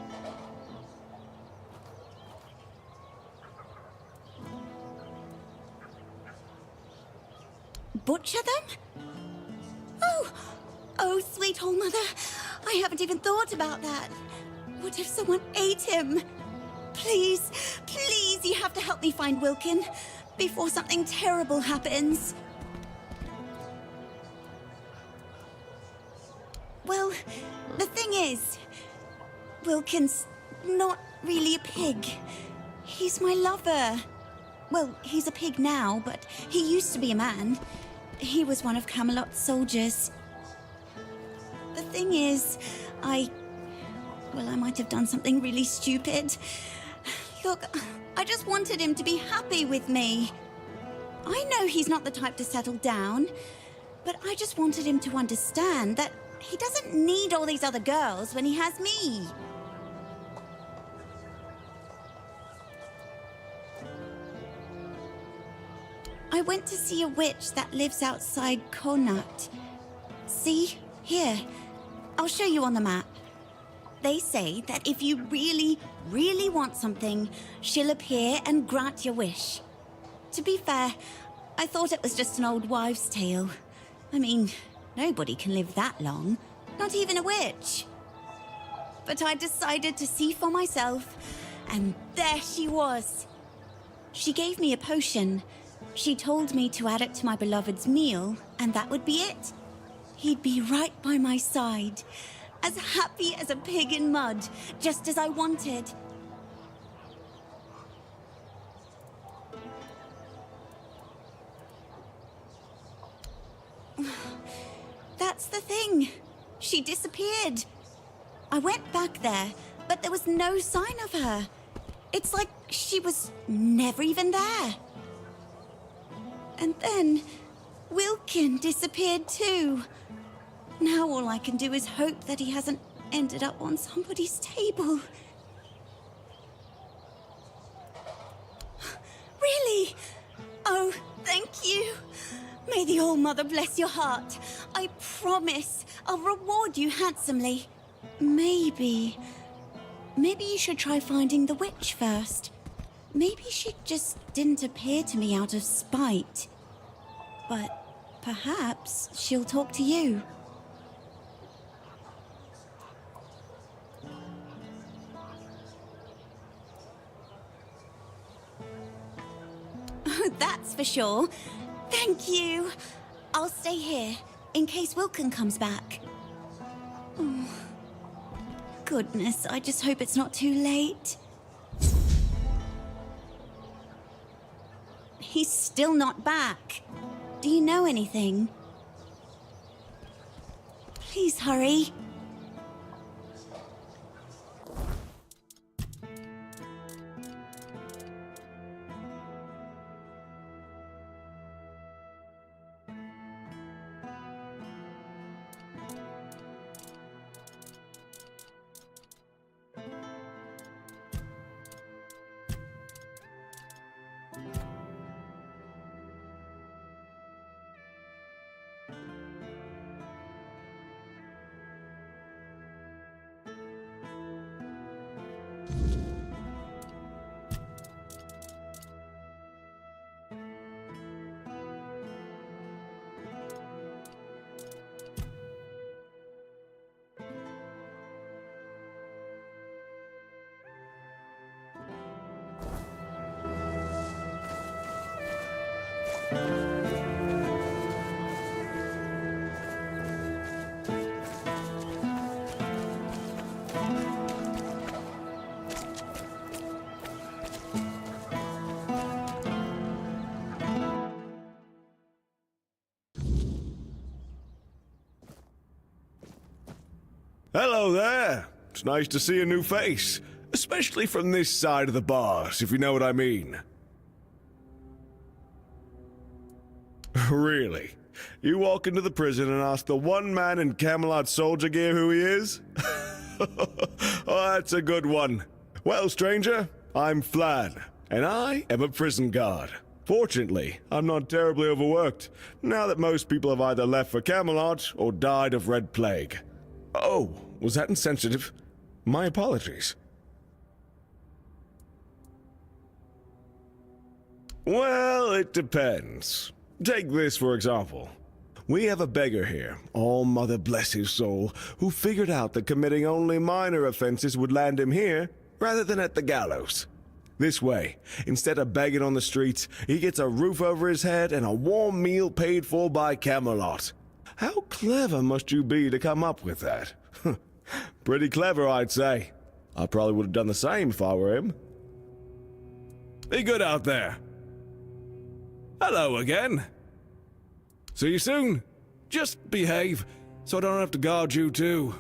Butcher them? Oh, sweet old mother. I haven't even thought about that. What if someone ate him? Please, please, you have to help me find Wilkin before something terrible happens. Well, the thing is, Wilkin's not really a pig. He's my lover. Well, he's a pig now, but he used to be a man. He was one of Camelot's soldiers. The thing is, I might have done something really stupid. Look, I just wanted him to be happy with me. I know he's not the type to settle down, but I just wanted him to understand that he doesn't need all these other girls when he has me. I went to see a witch that lives outside Connacht. See? Here. I'll show you on the map. They say that if you really, really want something, she'll appear and grant your wish. To be fair, I thought it was just an old wives' tale. I mean, nobody can live that long. Not even a witch. But I decided to see for myself, and there she was. She gave me a potion. She told me to add it to my beloved's meal, and that would be it. He'd be right by my side, as happy as a pig in mud, just as I wanted. That's the thing. She disappeared. I went back there, but there was no sign of her. It's like she was never even there. And then Wilkin disappeared too. Now all I can do is hope that he hasn't ended up on somebody's table. Really? Oh, thank you. May the All-Mother bless your heart. I promise I'll reward you handsomely. Maybe you should try finding the witch first. Maybe she just didn't appear to me out of spite. But perhaps she'll talk to you. Oh, that's for sure. Thank you. I'll stay here in case Wilkin comes back. Oh, goodness, I just hope it's not too late. He's still not back. Do you know anything? Please hurry. Hello there. It's nice to see a new face. Especially from this side of the bars, if you know what I mean. Really? You walk into the prison and ask the one man in Camelot soldier gear who he is? Oh, that's a good one. Well, stranger, I'm Flan, and I am a prison guard. Fortunately, I'm not terribly overworked, now that most people have either left for Camelot or died of Red Plague. Oh, was that insensitive? My apologies. Well, it depends. Take this, for example. We have a beggar here, all mother bless his soul, who figured out that committing only minor offenses would land him here, rather than at the gallows. This way, instead of begging on the streets, he gets a roof over his head and a warm meal paid for by Camelot. How clever must you be to come up with that? Pretty clever, I'd say. I probably would have done the same if I were him. Be good out there. Hello again. See you soon. Just behave, so I don't have to guard you too.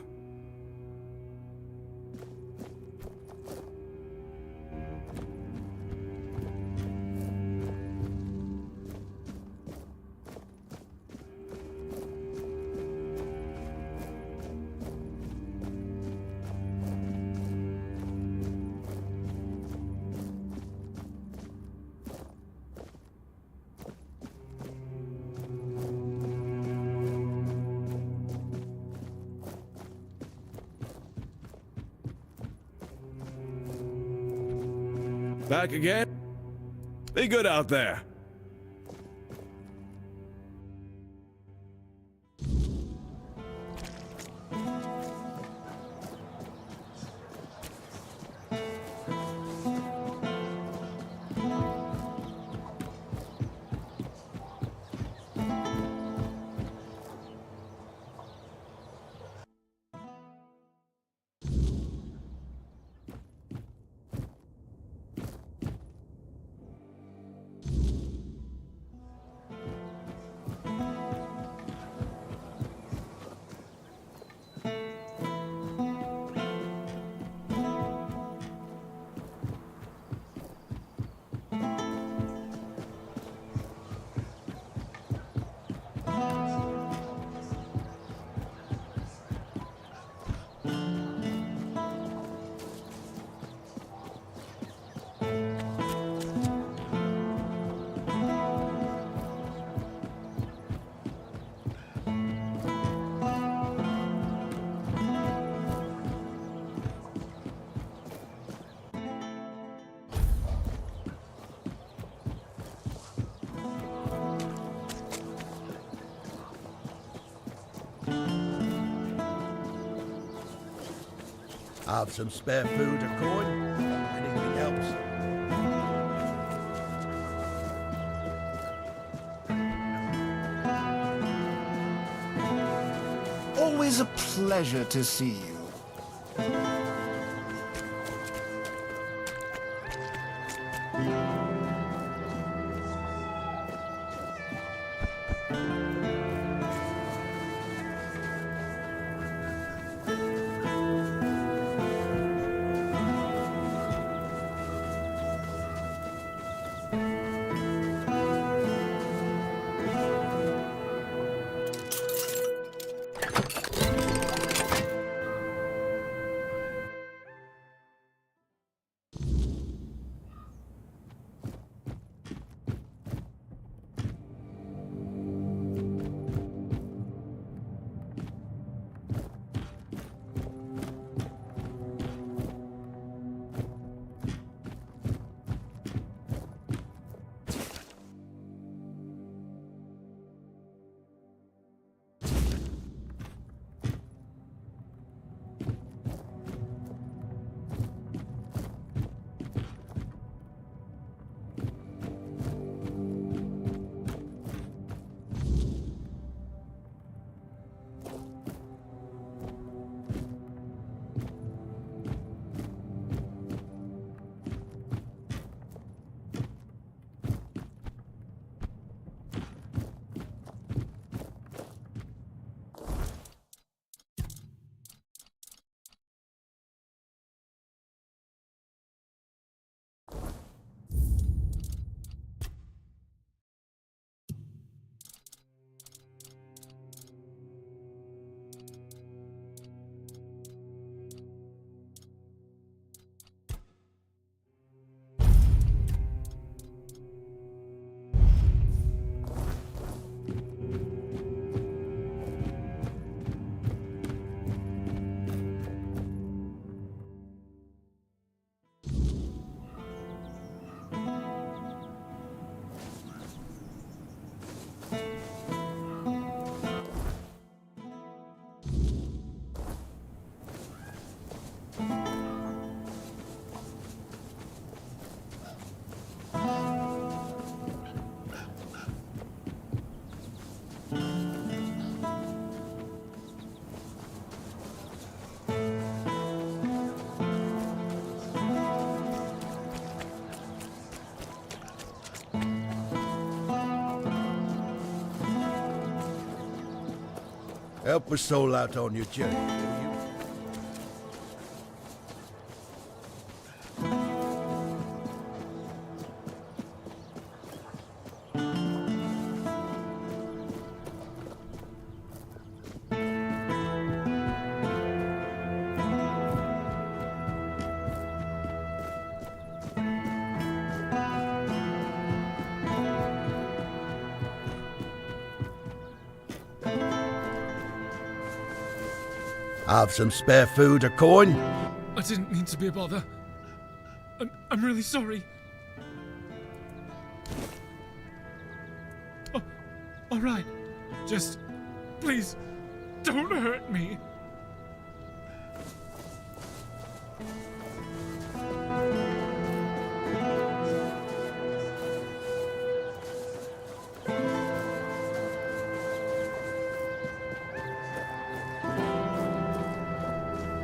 Back again? Be good out there. Have some spare food or coin? Anything else? Always a pleasure to see you. Help a soul out on your journey, will you? Have some spare food or coin? I didn't mean to be a bother. I'm really sorry. Oh, all right. Just, please, don't hurt me.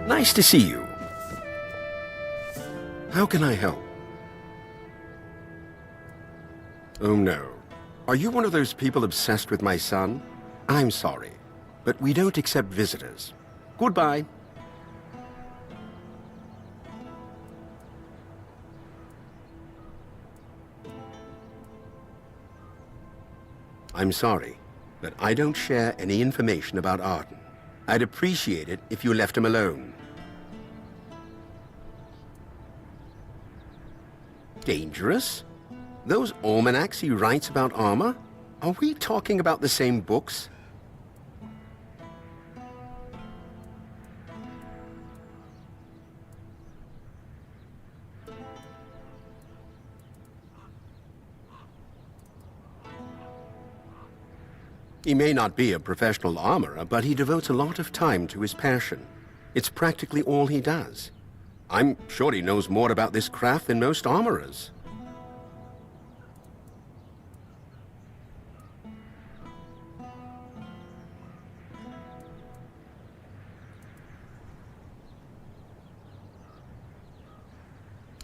Nice to see you. How can I help? Oh no. Are you one of those people obsessed with my son? I'm sorry, but we don't accept visitors. Goodbye. I'm sorry, but I don't share any information about Arden. I'd appreciate it if you left him alone. Dangerous? Those almanacs he writes about armor? Are we talking about the same books? He may not be a professional armorer, but he devotes a lot of time to his passion. It's practically all he does. I'm sure he knows more about this craft than most armorers.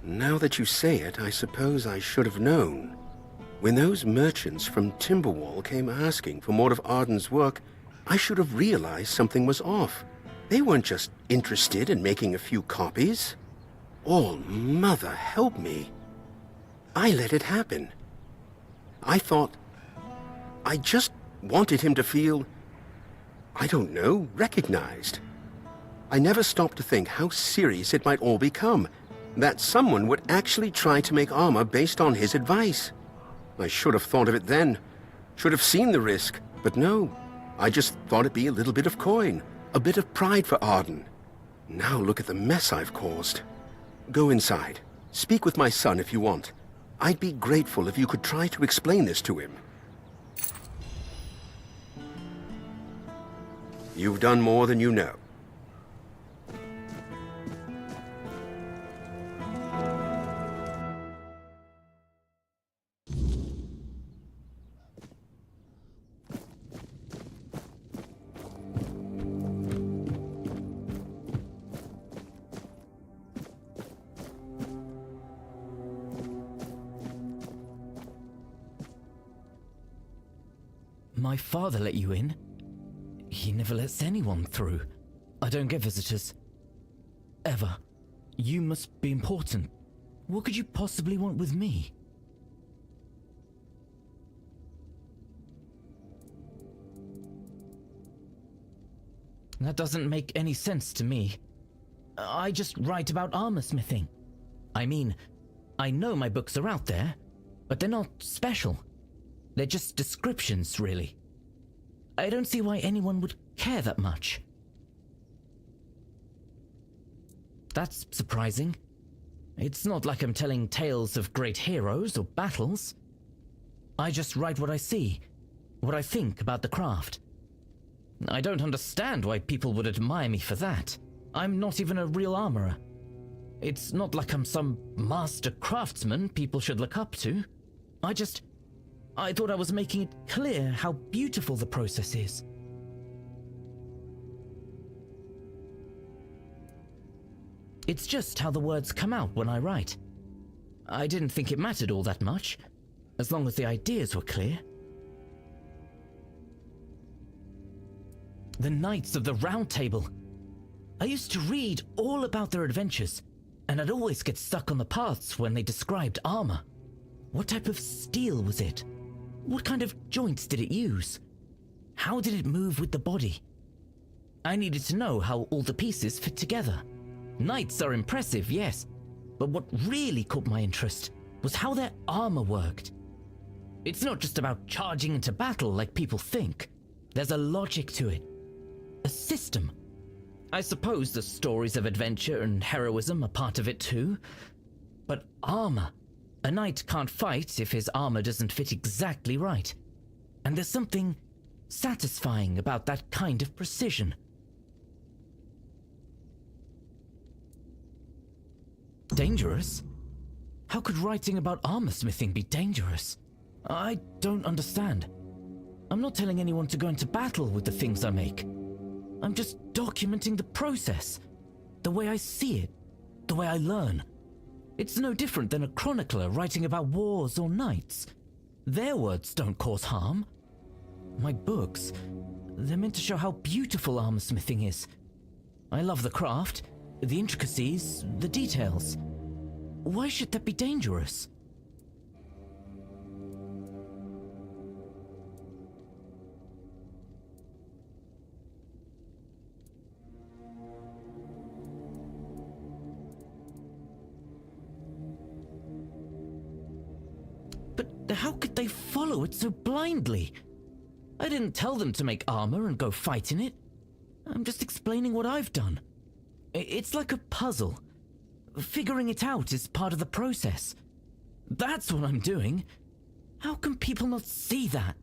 Now that you say it, I suppose I should have known. When those merchants from Timberwall came asking for more of Arden's work, I should have realized something was off. They weren't just interested in making a few copies. Oh, Mother, help me. I let it happen. I just wanted him to feel, I don't know, recognized. I never stopped to think how serious it might all become, that someone would actually try to make armor based on his advice. I should have thought of it then, should have seen the risk, but no. I just thought it'd be a little bit of coin, a bit of pride for Arden. Now look at the mess I've caused. Go inside. Speak with my son if you want. I'd be grateful if you could try to explain this to him. You've done more than you know. My father let you in? He never lets anyone through. I don't get visitors. Ever. You must be important. What could you possibly want with me? That doesn't make any sense to me. I just write about armor smithing. I mean, I know my books are out there, but they're not special. They're just descriptions, really. I don't see why anyone would care that much. That's surprising. It's not like I'm telling tales of great heroes or battles. I just write what I see, what I think about the craft. I don't understand why people would admire me for that. I'm not even a real armorer. It's not like I'm some master craftsman people should look up to. I thought I was making it clear how beautiful the process is. It's just how the words come out when I write. I didn't think it mattered all that much, as long as the ideas were clear. The Knights of the Round Table. I used to read all about their adventures, and I'd always get stuck on the paths when they described armor. What type of steel was it? What kind of joints did it use? How did it move with the body? I needed to know how all the pieces fit together. Knights are impressive, yes, but what really caught my interest was how their armor worked. It's not just about charging into battle like people think. There's a logic to it. A system. I suppose the stories of adventure and heroism are part of it too. But armor. A knight can't fight if his armor doesn't fit exactly right. And there's something satisfying about that kind of precision. Dangerous? How could writing about armorsmithing be dangerous? I don't understand. I'm not telling anyone to go into battle with the things I make. I'm just documenting the process, the way I see it, the way I learn. It's no different than a chronicler writing about wars or knights. Their words don't cause harm. My books, they're meant to show how beautiful armorsmithing is. I love the craft, the intricacies, the details. Why should that be dangerous? But how could they follow it so blindly? I didn't tell them to make armor and go fight in it. I'm just explaining what I've done. It's like a puzzle. Figuring it out is part of the process. That's what I'm doing. How can people not see that?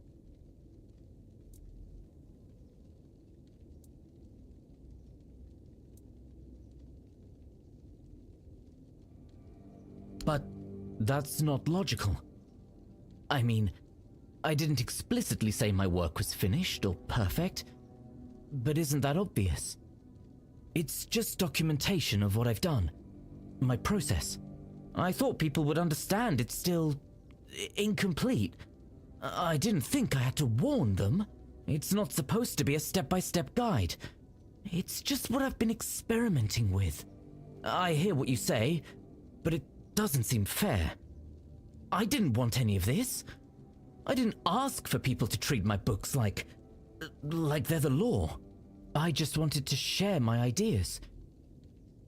But that's not logical. I mean, I didn't explicitly say my work was finished or perfect, but isn't that obvious? It's just documentation of what I've done, my process. I thought people would understand it's still incomplete. I didn't think I had to warn them. It's not supposed to be a step-by-step guide. It's just what I've been experimenting with. I hear what you say, but it doesn't seem fair. I didn't want any of this. I didn't ask for people to treat my books like they're the law. I just wanted to share my ideas.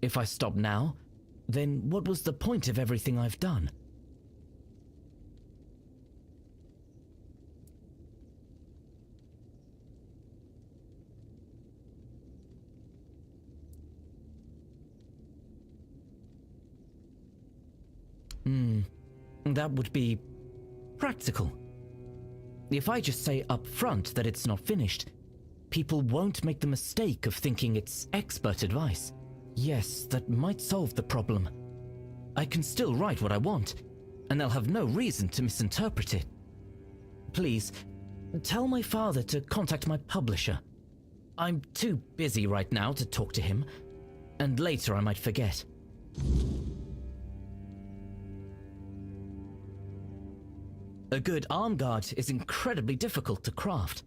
If I stop now, then what was the point of everything I've done? That would be practical. If I just say up front that it's not finished, people won't make the mistake of thinking it's expert advice. Yes, that might solve the problem. I can still write what I want, and they'll have no reason to misinterpret it. Please, tell my father to contact my publisher. I'm too busy right now to talk to him, and later I might forget. A good arm guard is incredibly difficult to craft.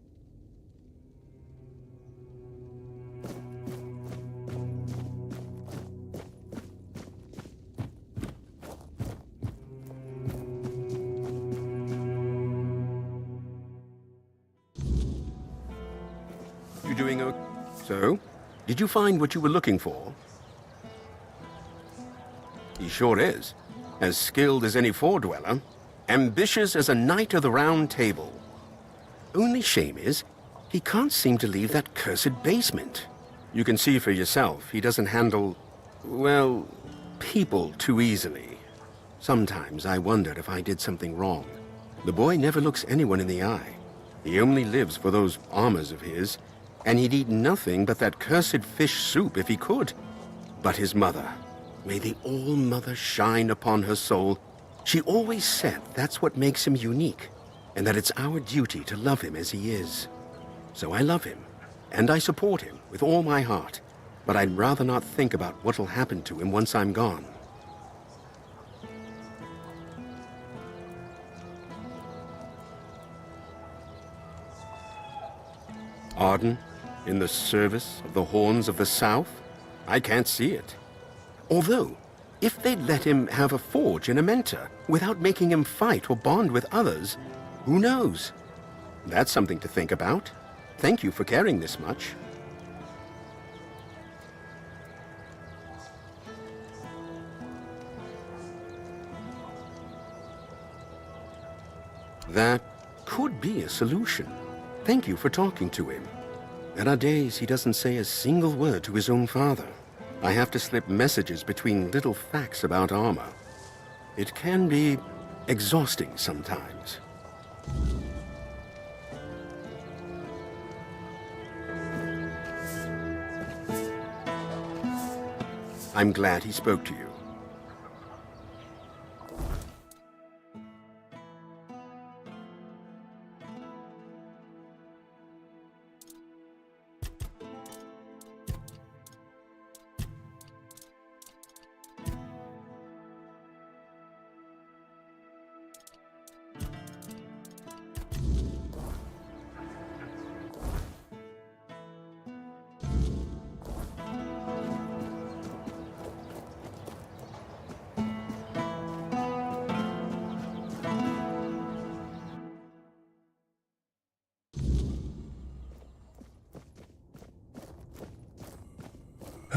You doing okay? So, did you find what you were looking for? He sure is. As skilled as any four-dweller. Ambitious as a knight of the Round Table. Only shame is, he can't seem to leave that cursed basement. You can see for yourself, he doesn't handle, well, people too easily. Sometimes I wondered if I did something wrong. The boy never looks anyone in the eye. He only lives for those armors of his, and he'd eat nothing but that cursed fish soup if he could. But his mother, may the All-Mother shine upon her soul, she always said that's what makes him unique, and that it's our duty to love him as he is. So I love him, and I support him with all my heart, but I'd rather not think about what'll happen to him once I'm gone. Arden, In the service of the Horns of the South? I can't see it. Although, if they'd let him have a forge and a mentor, without making him fight or bond with others, who knows? That's something to think about. Thank you for caring this much. That could be a solution. Thank you for talking to him. There are days he doesn't say a single word to his own father. I have to slip messages between little facts about armor. It can be exhausting sometimes. I'm glad he spoke to you.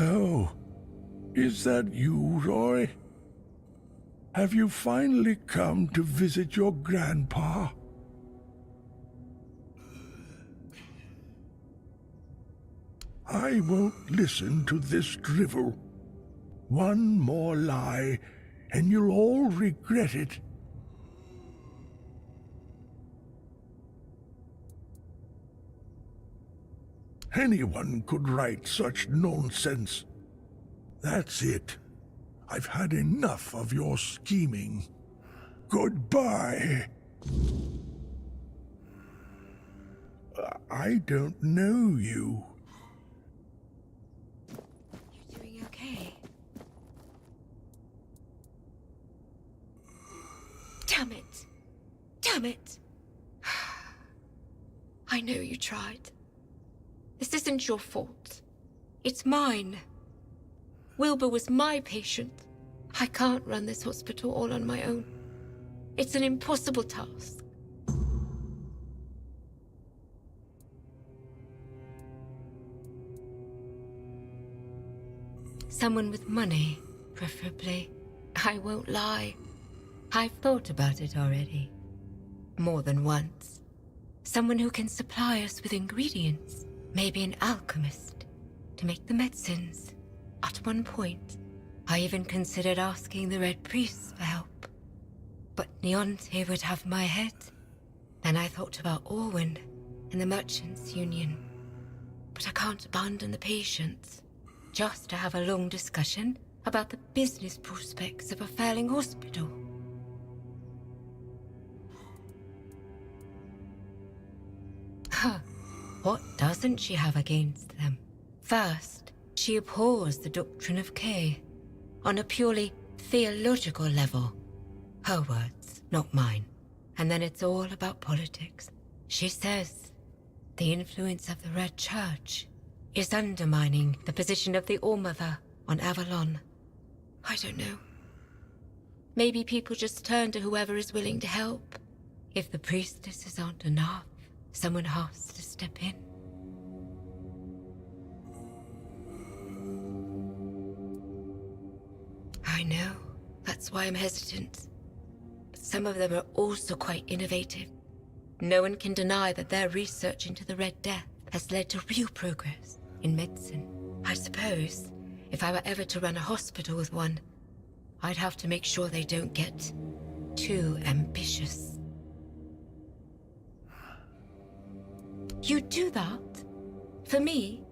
Oh, is that you, Roy? Have you finally come to visit your grandpa? I won't listen to this drivel. One more lie, and you'll all regret it. Anyone could write such nonsense. That's it. I've had enough of your scheming. Goodbye. I don't know you. You doing okay? Damn it! Damn it! I know you tried. This isn't your fault. It's mine. Wilbur was my patient. I can't run this hospital all on my own. It's an impossible task. Someone with money, preferably. I won't lie. I've thought about it already. More than once. Someone who can supply us with ingredients. Maybe an alchemist to make the medicines. At one point, I even considered asking the Red Priests for help. But Neonte would have my head. Then I thought about Orwin and the Merchants' Union. But I can't abandon the patients, just to have a long discussion about the business prospects of a failing hospital. Huh. What doesn't she have against them? First, she abhors the doctrine of K, on a purely theological level. Her words, not mine. And then it's all about politics. She says the influence of the Red Church is undermining the position of the All-Mother on Avalon. I don't know. Maybe people just turn to whoever is willing to help. If the priestesses aren't enough, someone has to step in. I know. That's why I'm hesitant. But some of them are also quite innovative. No one can deny that their research into the Red Death has led to real progress in medicine. I suppose if I were ever to run a hospital with one, I'd have to make sure they don't get too ambitious. You'd do that? For me?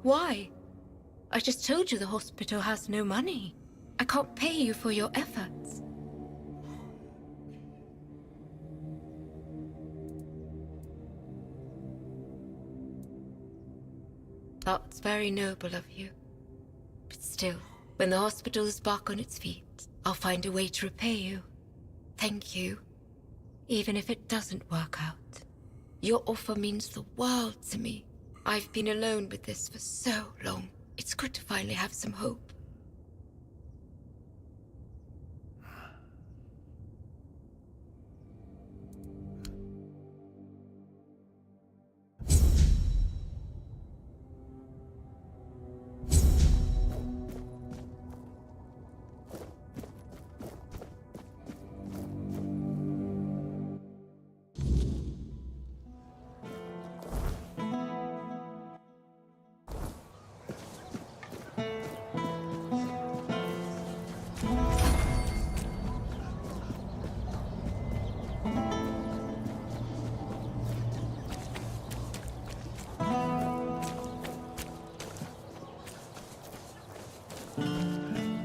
Why? I just told you the hospital has no money. I can't pay you for your efforts. That's very noble of you. But still, when the hospital is back on its feet, I'll find a way to repay you. Thank you. Even if it doesn't work out. Your offer means the world to me. I've been alone with this for so long. It's good to finally have some hope.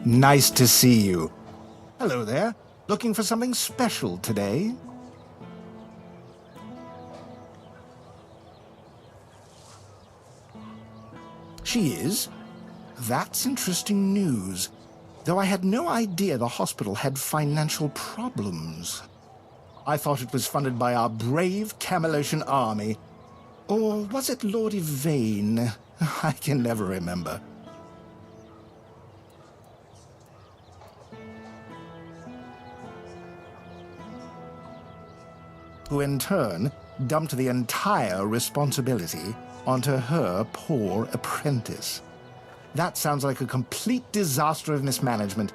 Nice to see you. Hello there. Looking for something special today? She is? That's interesting news. Though I had no idea the hospital had financial problems. I thought it was funded by our brave Camelosian army. Or was it Lord Yvain? I can never remember. Who in turn dumped the entire responsibility onto her poor apprentice. That sounds like a complete disaster of mismanagement.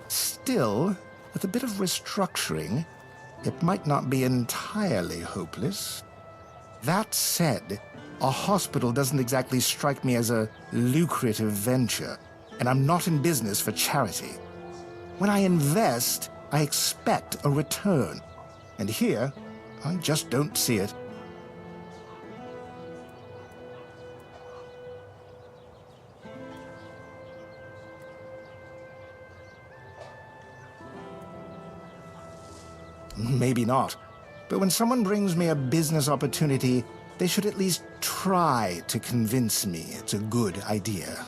Still, with a bit of restructuring, it might not be entirely hopeless. That said, a hospital doesn't exactly strike me as a lucrative venture, and I'm not in business for charity. When I invest, I expect a return. And here, I just don't see it. Maybe not. But when someone brings me a business opportunity, they should at least try to convince me it's a good idea.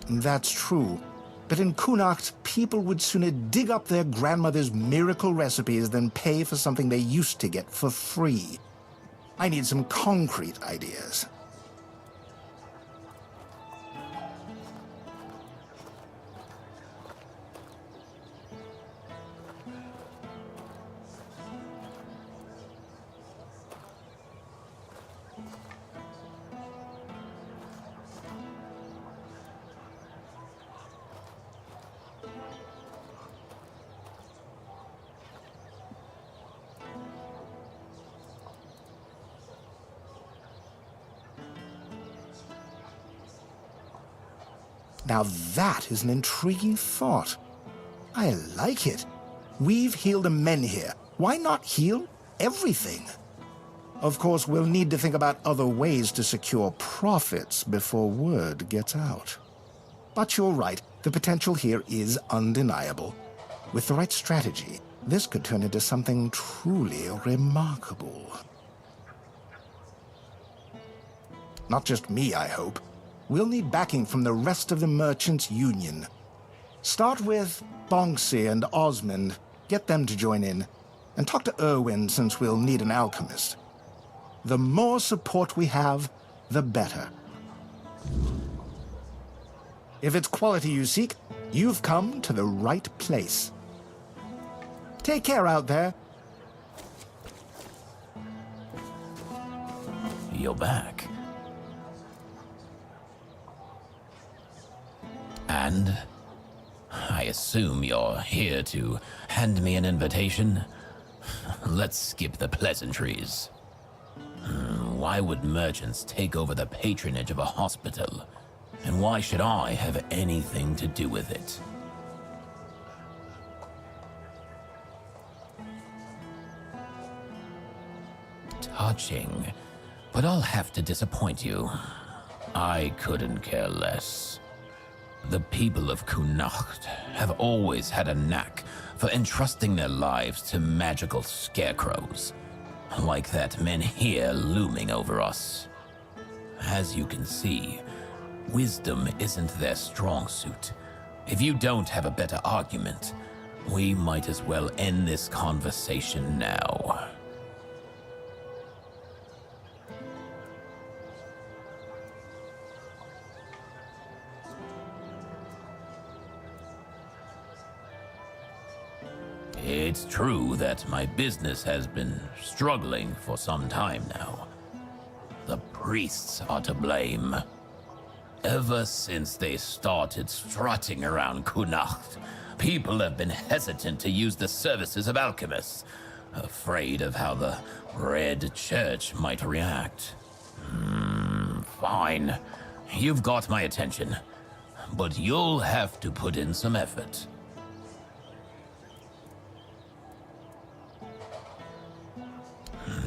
That's true. But in Connacht, people would sooner dig up their grandmother's miracle recipes than pay for something they used to get for free. I need some concrete ideas. Now that is an intriguing thought. I like it. We've healed the men here. Why not heal everything? Of course, we'll need to think about other ways to secure profits before word gets out. But you're right, the potential here is undeniable. With the right strategy, this could turn into something truly remarkable. Not just me, I hope. We'll need backing from the rest of the Merchants' Union. Start with Bonksy and Osmond. Get them to join in. And talk to Erwin, since we'll need an alchemist. The more support we have, the better. If it's quality you seek, you've come to the right place. Take care out there. You're back. And I assume you're here to hand me an invitation? Let's skip the pleasantries. Why would merchants take over the patronage of a hospital? And why should I have anything to do with it? Touching, but I'll have to disappoint you. I couldn't care less. The people of Connacht have always had a knack for entrusting their lives to magical scarecrows, like that men here looming over us. As you can see, wisdom isn't their strong suit. If you don't have a better argument, We might as well end this conversation now. It's true that my business has been struggling for some time now. The priests are to blame. Ever since they started strutting around Connacht, people have been hesitant to use the services of alchemists, afraid of how the Red Church might react. Fine. You've got my attention, but you'll have to put in some effort.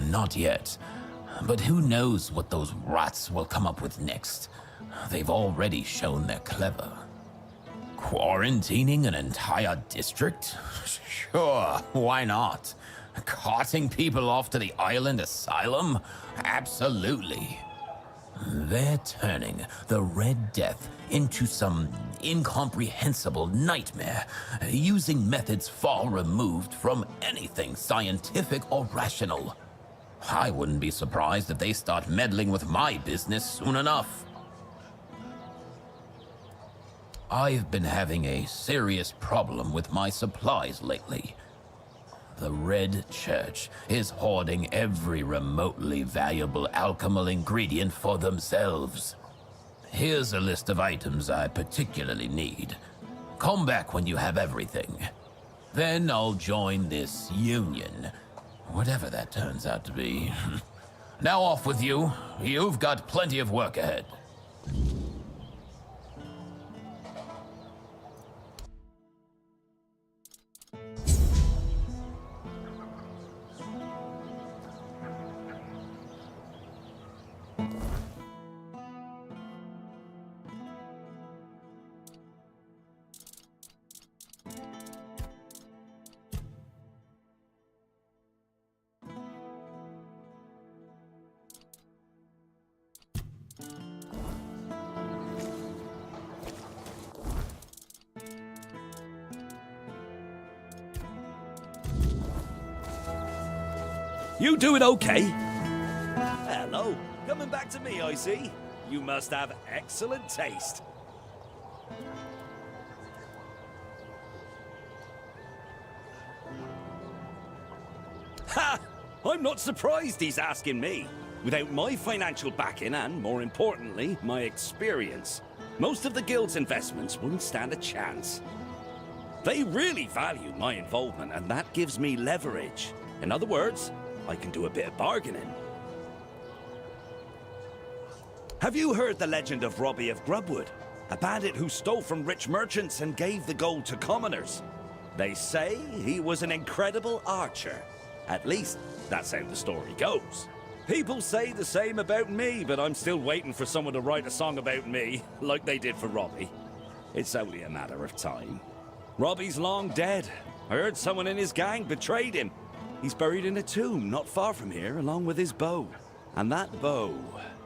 Not yet. But who knows what those rats will come up with next? They've already shown they're clever. Quarantining an entire district? Sure, why not? Carting people off to the island asylum? Absolutely. They're turning the Red Death into some incomprehensible nightmare, using methods far removed from anything scientific or rational. I wouldn't be surprised if they start meddling with my business soon enough. I've been having a serious problem with my supplies lately. The Red Church is hoarding every remotely valuable alchemical ingredient for themselves. Here's a list of items I particularly need. Come back when you have everything. Then I'll join this union. Whatever that turns out to be. Now off with you. You've got plenty of work ahead. You doing okay? Hello. Coming back to me, I see. You must have excellent taste. Ha! I'm not surprised he's asking me. Without my financial backing and, more importantly, my experience, most of the guild's investments wouldn't stand a chance. They really value my involvement, and that gives me leverage. In other words, I can do a bit of bargaining. Have you heard the legend of Robbie of Grubwood? A bandit who stole from rich merchants and gave the gold to commoners. They say he was an incredible archer. At least, that's how the story goes. People say the same about me, but I'm still waiting for someone to write a song about me, like they did for Robbie. It's only a matter of time. Robbie's long dead. I heard someone in his gang betrayed him. He's buried in a tomb not far from here, along with his bow. And that bow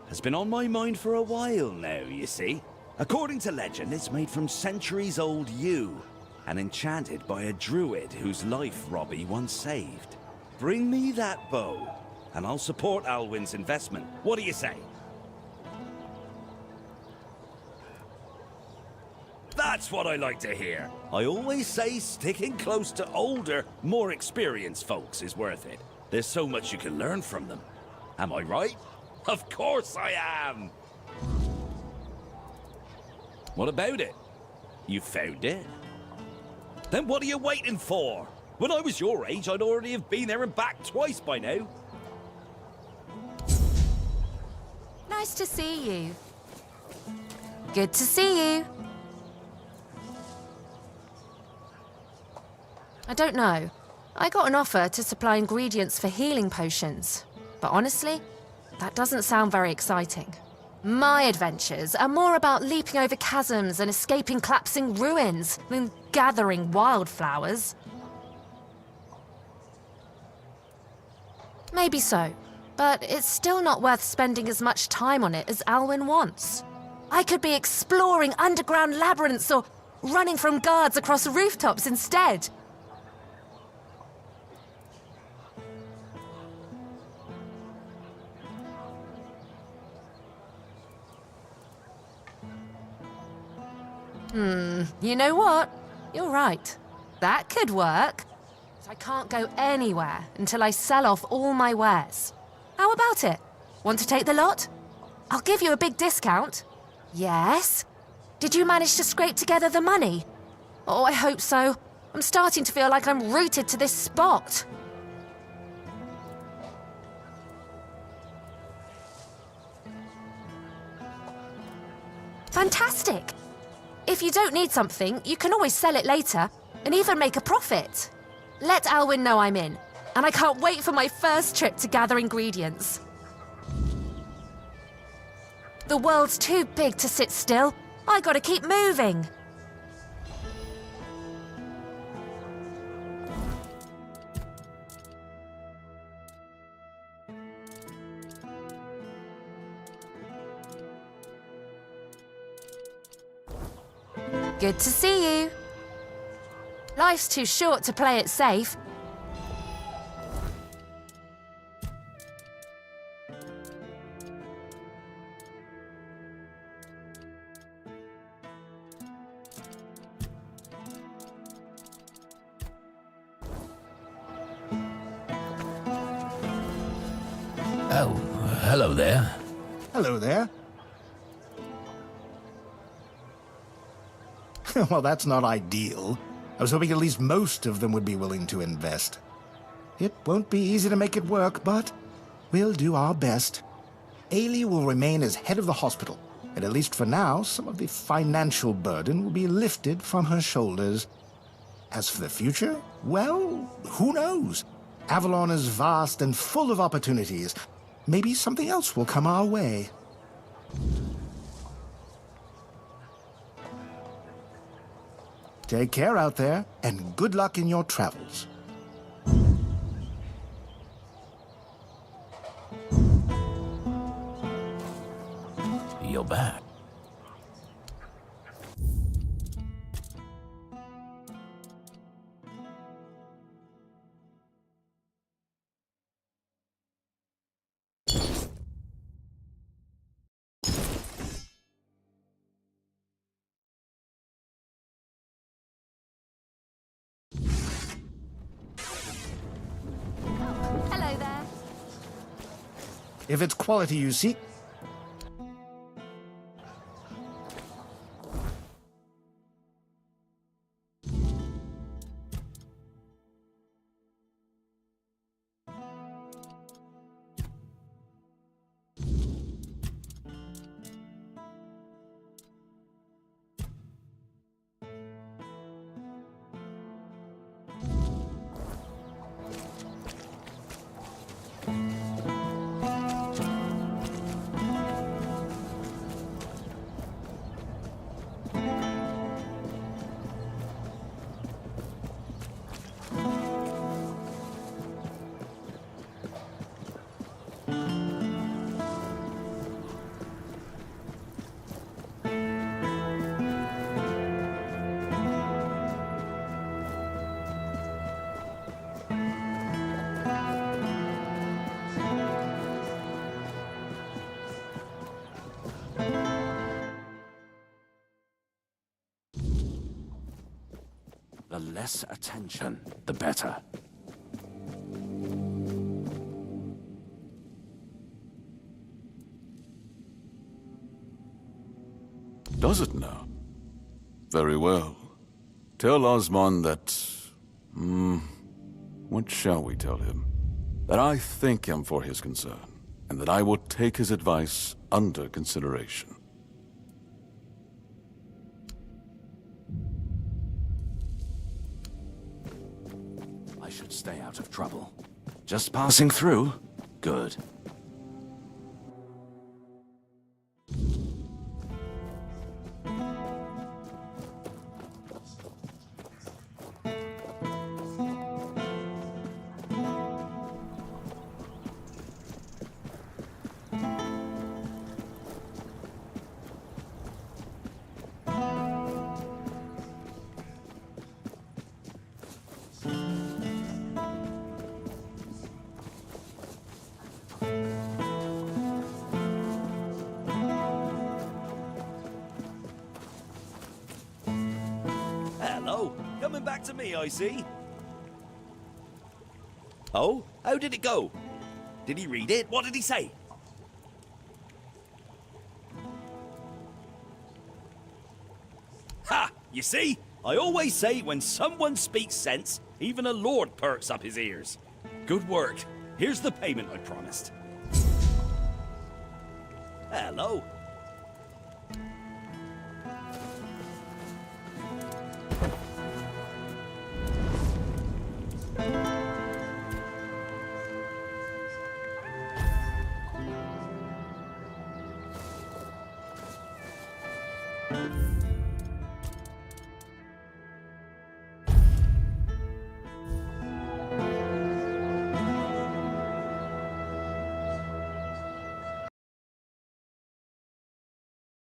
has been on my mind for a while now, you see. According to legend, it's made from centuries-old yew, and enchanted by a druid whose life Robbie once saved. Bring me that bow, and I'll support Alwyn's investment. What do you say? That's what I like to hear. I always say sticking close to older, more experienced folks is worth it. There's so much you can learn from them. Am I right? Of course I am! What about it? You found it? Then what are you waiting for? When I was your age, I'd already have been there and back twice by now. Nice to see you. Good to see you. I don't know. I got an offer to supply ingredients for healing potions. But honestly, that doesn't sound very exciting. My adventures are more about leaping over chasms and escaping collapsing ruins than gathering wildflowers. Maybe so, but it's still not worth spending as much time on it as Alwyn wants. I could be exploring underground labyrinths or running from guards across rooftops instead. You know what? You're right. That could work. But I can't go anywhere until I sell off all my wares. How about it? Want to take the lot? I'll give you a big discount. Yes? Did you manage to scrape together the money? Oh, I hope so. I'm starting to feel like I'm rooted to this spot. Fantastic! If you don't need something, you can always sell it later, and even make a profit. Let Alwyn know I'm in, and I can't wait for my first trip to gather ingredients. The world's too big to sit still. I gotta keep moving. Good to see you. Life's too short to play it safe. Oh, hello there. Hello there. Well, that's not ideal. I was hoping at least most of them would be willing to invest. It won't be easy to make it work, but we'll do our best. Ailey will remain as head of the hospital, and at least for now, some of the financial burden will be lifted from her shoulders. As for the future, well, who knows? Avalon is vast and full of opportunities. Maybe something else will come our way. Take care out there, and good luck in your travels. You're back. Hello there. If it's quality you seek, the less attention, the better. Does it now? Very well. Tell Osmond that... what shall we tell him? That I thank him for his concern, and that I will take his advice under consideration. I should stay out of trouble. Just passing through? Good. coming back to me, I see. Oh, how did it go? Did he read it? What did he say? Ha! You see? I always say when someone speaks sense, even a lord perks up his ears. Good work. Here's the payment I promised. Hello.